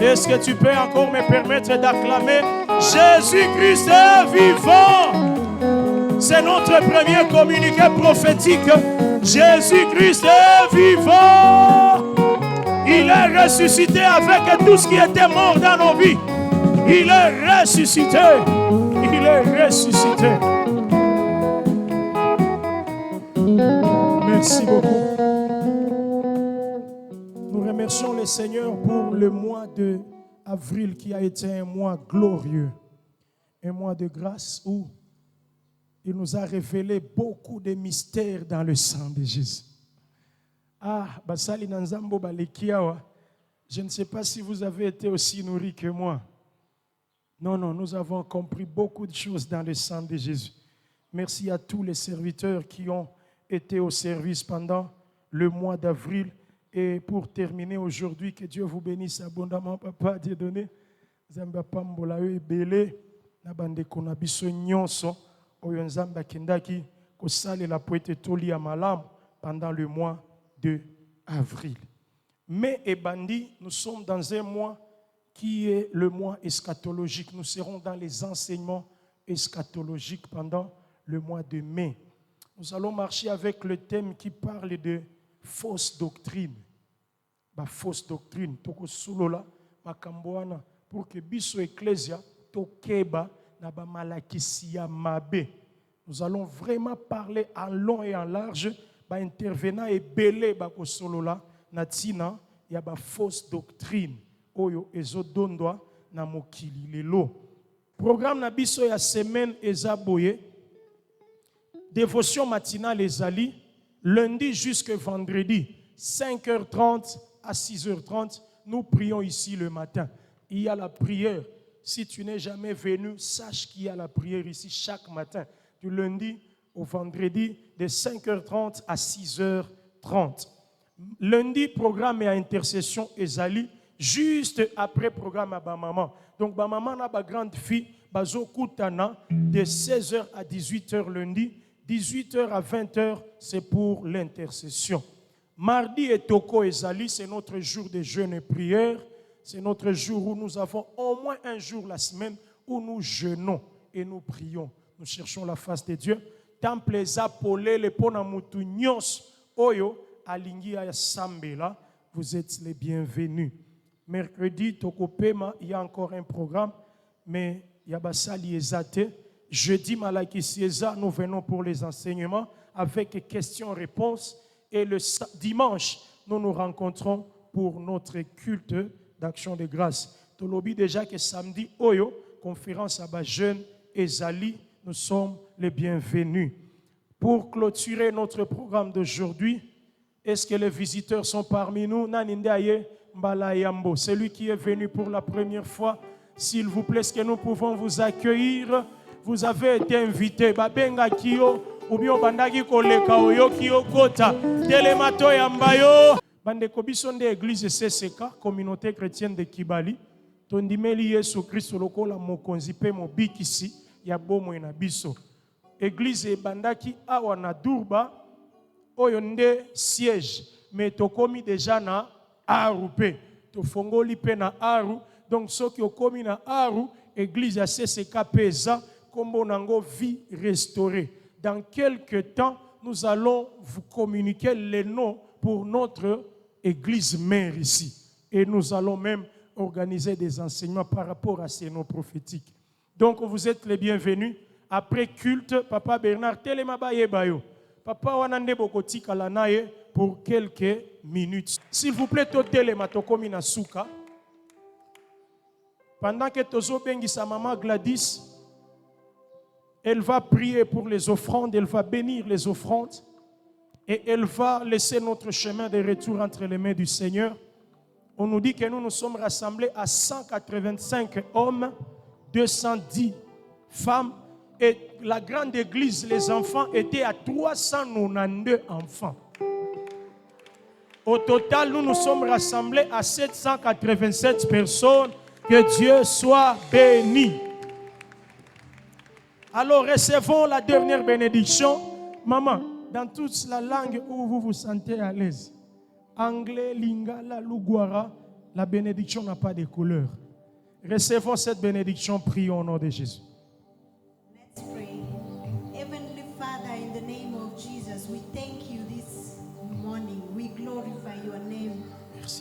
[SPEAKER 3] Est-ce que tu peux encore me permettre d'acclamer? Jésus-Christ est vivant. C'est notre premier communiqué prophétique. Jésus-Christ est vivant. Il est ressuscité avec tout ce qui était mort dans nos vies. Il est ressuscité. Il est ressuscité. Merci beaucoup. Nous remercions le Seigneur pour le mois d'avril qui a été un mois glorieux, un mois de grâce où il nous a révélé beaucoup de mystères dans le sang de Jésus. Basali Nanzambo Balekiawa, je ne sais pas si vous avez été aussi nourris que moi. Non, nous avons compris beaucoup de choses dans le sang de Jésus. Merci à tous les serviteurs qui ont été au service pendant le mois d'avril. Et pour terminer aujourd'hui, que Dieu vous bénisse abondamment, Papa, Dieu donné. Zamba pambola yo ebele na bande kona biso nyonso oyo nzamba kendaki kosale la poete toli ya malamu pendant le mois de avril. Mais et bandi, nous sommes dans un mois qui est le mois eschatologique. Nous serons dans les enseignements eschatologiques pendant le mois de mai. Nous allons marcher avec le thème qui parle de fausse doctrine. Fausse doctrine. Toko sulola makamboana pour que biso ecclesia tokeba na ba malakisia mabe. Nous allons vraiment parler en long et en large. Intervenant et belé bako solola na tina ya ba fausse doctrine oyo ezodondwa na mokili lelo. Programme na biso ya semaine ezaboye. Dévotion matinale ezali lundi jusqu'à vendredi 5h30 à 6h30. Nous prions ici le matin. Il y a la prière. Si tu n'es jamais venu, sache qu'il y a la prière ici chaque matin du lundi au vendredi de 5h30 à 6h30. Lundi, programme et intercession ezali juste après programme à Bamaman. Donc Bamaman a ba grande fille bazo kutana de 16h à 18h lundi, 18h à 20h c'est pour l'intercession. Mardi et Toko ezali, c'est notre jour de jeûne et prière. C'est notre jour où nous avons au moins un jour la semaine où nous jeûnons et nous prions. Nous cherchons la face de Dieu. Temple zapolé le pona mutu nyos oyo alingia ya sambela. Vous êtes les bienvenus. Mercredi tokopema, il y a encore un programme, mais il y a basali ezate. Jeudi malaki sieza, nous venons pour les enseignements avec questions-réponses. Et le dimanche, nous nous rencontrons pour notre culte d'action de grâce. Tolobi déjà que samedi oyo conférence à bas jeunes ezali. Nous sommes les bienvenus. Pour clôturer notre programme d'aujourd'hui, est-ce que les visiteurs sont parmi nous? Nanindaye Mbalayambo, celui qui est venu pour la première fois, s'il vous plaît, est-ce que nous pouvons vous accueillir? Vous avez été invité. Babenga Kio, ou bien Bandagi Koleka Oyo Kio Kota, Telemato Yambayo. Bandeko biso nde église CCK, communauté chrétienne de Kibali. Tondimeli Yesu Christ lokola mokonzi pe mobikisi ya bomoi na biso. Église ebandaki awa na Durba oyo nde siège, mais tokomi déjà na Aru pe. Tofongoli pe na Aru. Donc soki okomi na Aru, église ya CCK pesa kombo nango vie restaurée. Dans quelques temps, nous allons vous communiquer les noms pour notre église mère ici. Et nous allons même organiser des enseignements par rapport à ces noms prophétiques. Donc vous êtes les bienvenus. Après culte, Papa Bernard, Telemabaye Bayo. Papa Wanande Bokoti Kalanaye pour quelques minutes. S'il vous plaît, Telema Tokomi Nasuka. Pendant que Tozo Bengi sa maman Gladys, elle va prier pour les offrandes, elle va bénir les offrandes et elle va laisser notre chemin de retour entre les mains du Seigneur. On nous dit que nous nous sommes rassemblés à 185 hommes, 210 femmes et la grande église, les enfants étaient à 392 enfants. Au total, nous nous sommes rassemblés à 787 personnes. Que Dieu soit béni. Alors recevons la dernière bénédiction. Maman, dans toute la langue où vous vous sentez à l'aise, anglais, lingala, lugwara, la bénédiction n'a pas de couleur. Recevons cette bénédiction, prions au nom de Jésus.
[SPEAKER 6] Let's pray. Heavenly Father, in the name of Jesus, we thank you this morning. We glorify your name.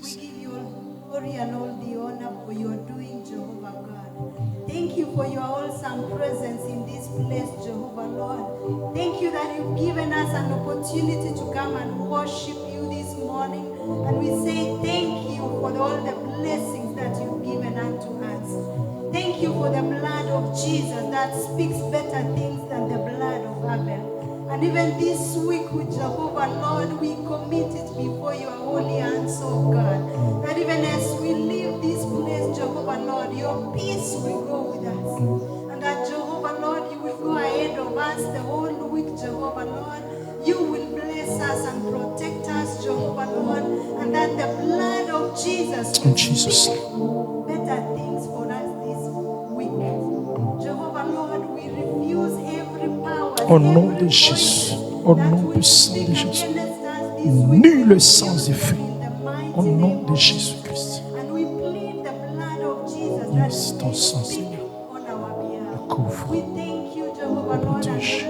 [SPEAKER 6] We give you all glory and all the honor for your doing, Jehovah God. Thank you for your awesome presence in this place, Jehovah Lord. Thank you that you've given us an opportunity to come and worship you this morning. And we say thank you for all the blessings that you've given unto us. Thank you for the blood of Jesus that speaks better things than the blood of Abel. And even this week with Jehovah Lord, we commit it before your holy hands, oh God. That even as we leave this place, Jehovah Lord, your peace will go with us. And that Jehovah Lord, you will go ahead of us the whole week, Jehovah Lord. You will bless us and protect us, Jehovah Lord. And that the blood of Jesus will speak better things for us this week. Jehovah Lord, we refuse every power.
[SPEAKER 3] Au nom de Jésus, au nom puissant de Jésus, nul sans effet, au nom de Jésus-Christ. Yes, ton sang, Seigneur, le couvre, le protège.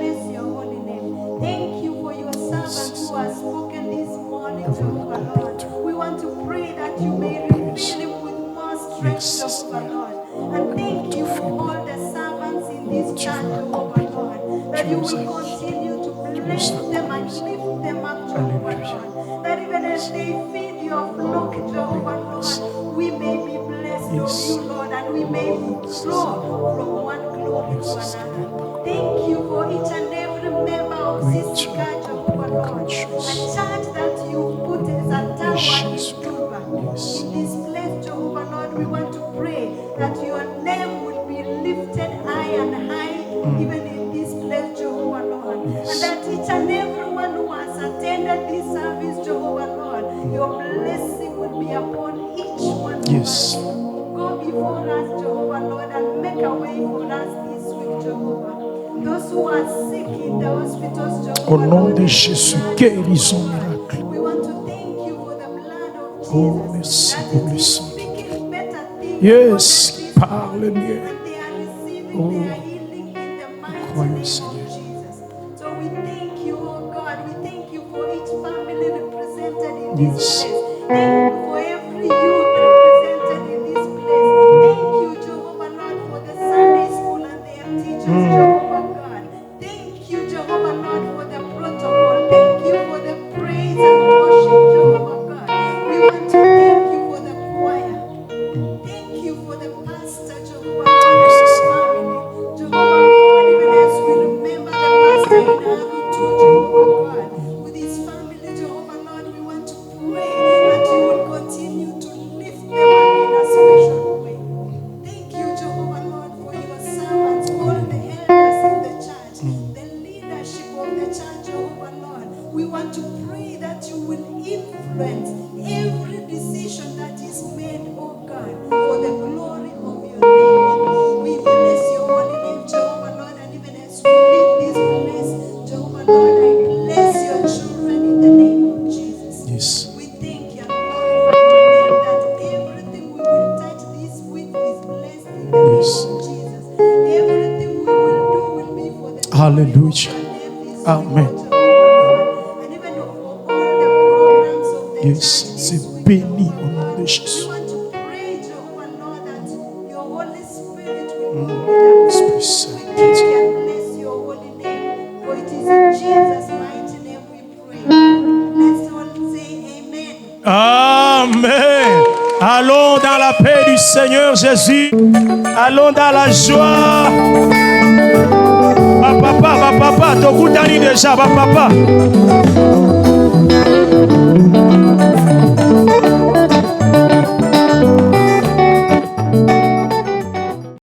[SPEAKER 6] Thank you for your servant who has spoken this morning, Jehovah Lord. We want to pray that you may refill him with more strength, Jehovah Lord. And thank you for all the servants in this church, Jehovah Lord, that you will continue to bless them and lift them up, Jehovah Lord. That even as they feed your flock, Jehovah Lord, we may be blessed of you, Lord, and we may flow from one glory to another. Thank you for each and every member of this church, Jehovah Lord, a church that you put as a tower in Cuba. In this place, Jehovah Lord, we want to pray that your name will be lifted high and high, even in this place, Jehovah Lord. And that each and every one who has attended this service, Jehovah Lord, your blessing will be upon each one of us. Go before us, Jehovah Lord, and make a way for us this week, Jehovah. Those who are sick in the hospitals, Jehovah,
[SPEAKER 3] au nom de Jésus, guérison miracle.
[SPEAKER 6] we want to thank you for the blood of Jesus.
[SPEAKER 3] Oh, merci
[SPEAKER 6] that
[SPEAKER 3] pour
[SPEAKER 6] it
[SPEAKER 3] le
[SPEAKER 6] is
[SPEAKER 3] sang.
[SPEAKER 6] speaking better things
[SPEAKER 3] Yes,
[SPEAKER 6] for them this
[SPEAKER 3] parle
[SPEAKER 6] morning,
[SPEAKER 3] mieux.
[SPEAKER 6] and they are receiving
[SPEAKER 3] Oh,
[SPEAKER 6] their healing in the mighty
[SPEAKER 3] croyons,
[SPEAKER 6] name
[SPEAKER 3] Seigneur.
[SPEAKER 6] of Jesus. So we thank you, oh God. We thank you for each family represented in this
[SPEAKER 3] Yes.
[SPEAKER 6] place. Thank you for every youth represented in this place. Thank you, Jehovah Lord, for the Sunday school and their teachers, Jehovah God. Thank you, Jehovah Lord, for the protocol. Thank you for the praise and worship, Jehovah God. We want to thank you for the choir. Thank you for the pastor, Jehovah God, and his family. Jehovah God, even as we remember the pastor in Arutu,
[SPEAKER 3] Hallelujah. Amen.
[SPEAKER 6] And even for all the programs of the
[SPEAKER 3] Yes,
[SPEAKER 6] church
[SPEAKER 3] c'est
[SPEAKER 6] this week,
[SPEAKER 3] béni au nom de
[SPEAKER 6] we
[SPEAKER 3] Jésus.
[SPEAKER 6] want to pray, Jehovah Lord, that your Holy Spirit will be with us.
[SPEAKER 3] Esprit Saint.
[SPEAKER 6] We thank you and bless your holy name, for it is in Jesus' mighty name we pray. Let's all say amen.
[SPEAKER 3] Amen. Allons dans la paix du Seigneur Jésus. Allons dans la joie. Papa, tokutani déjà, papa.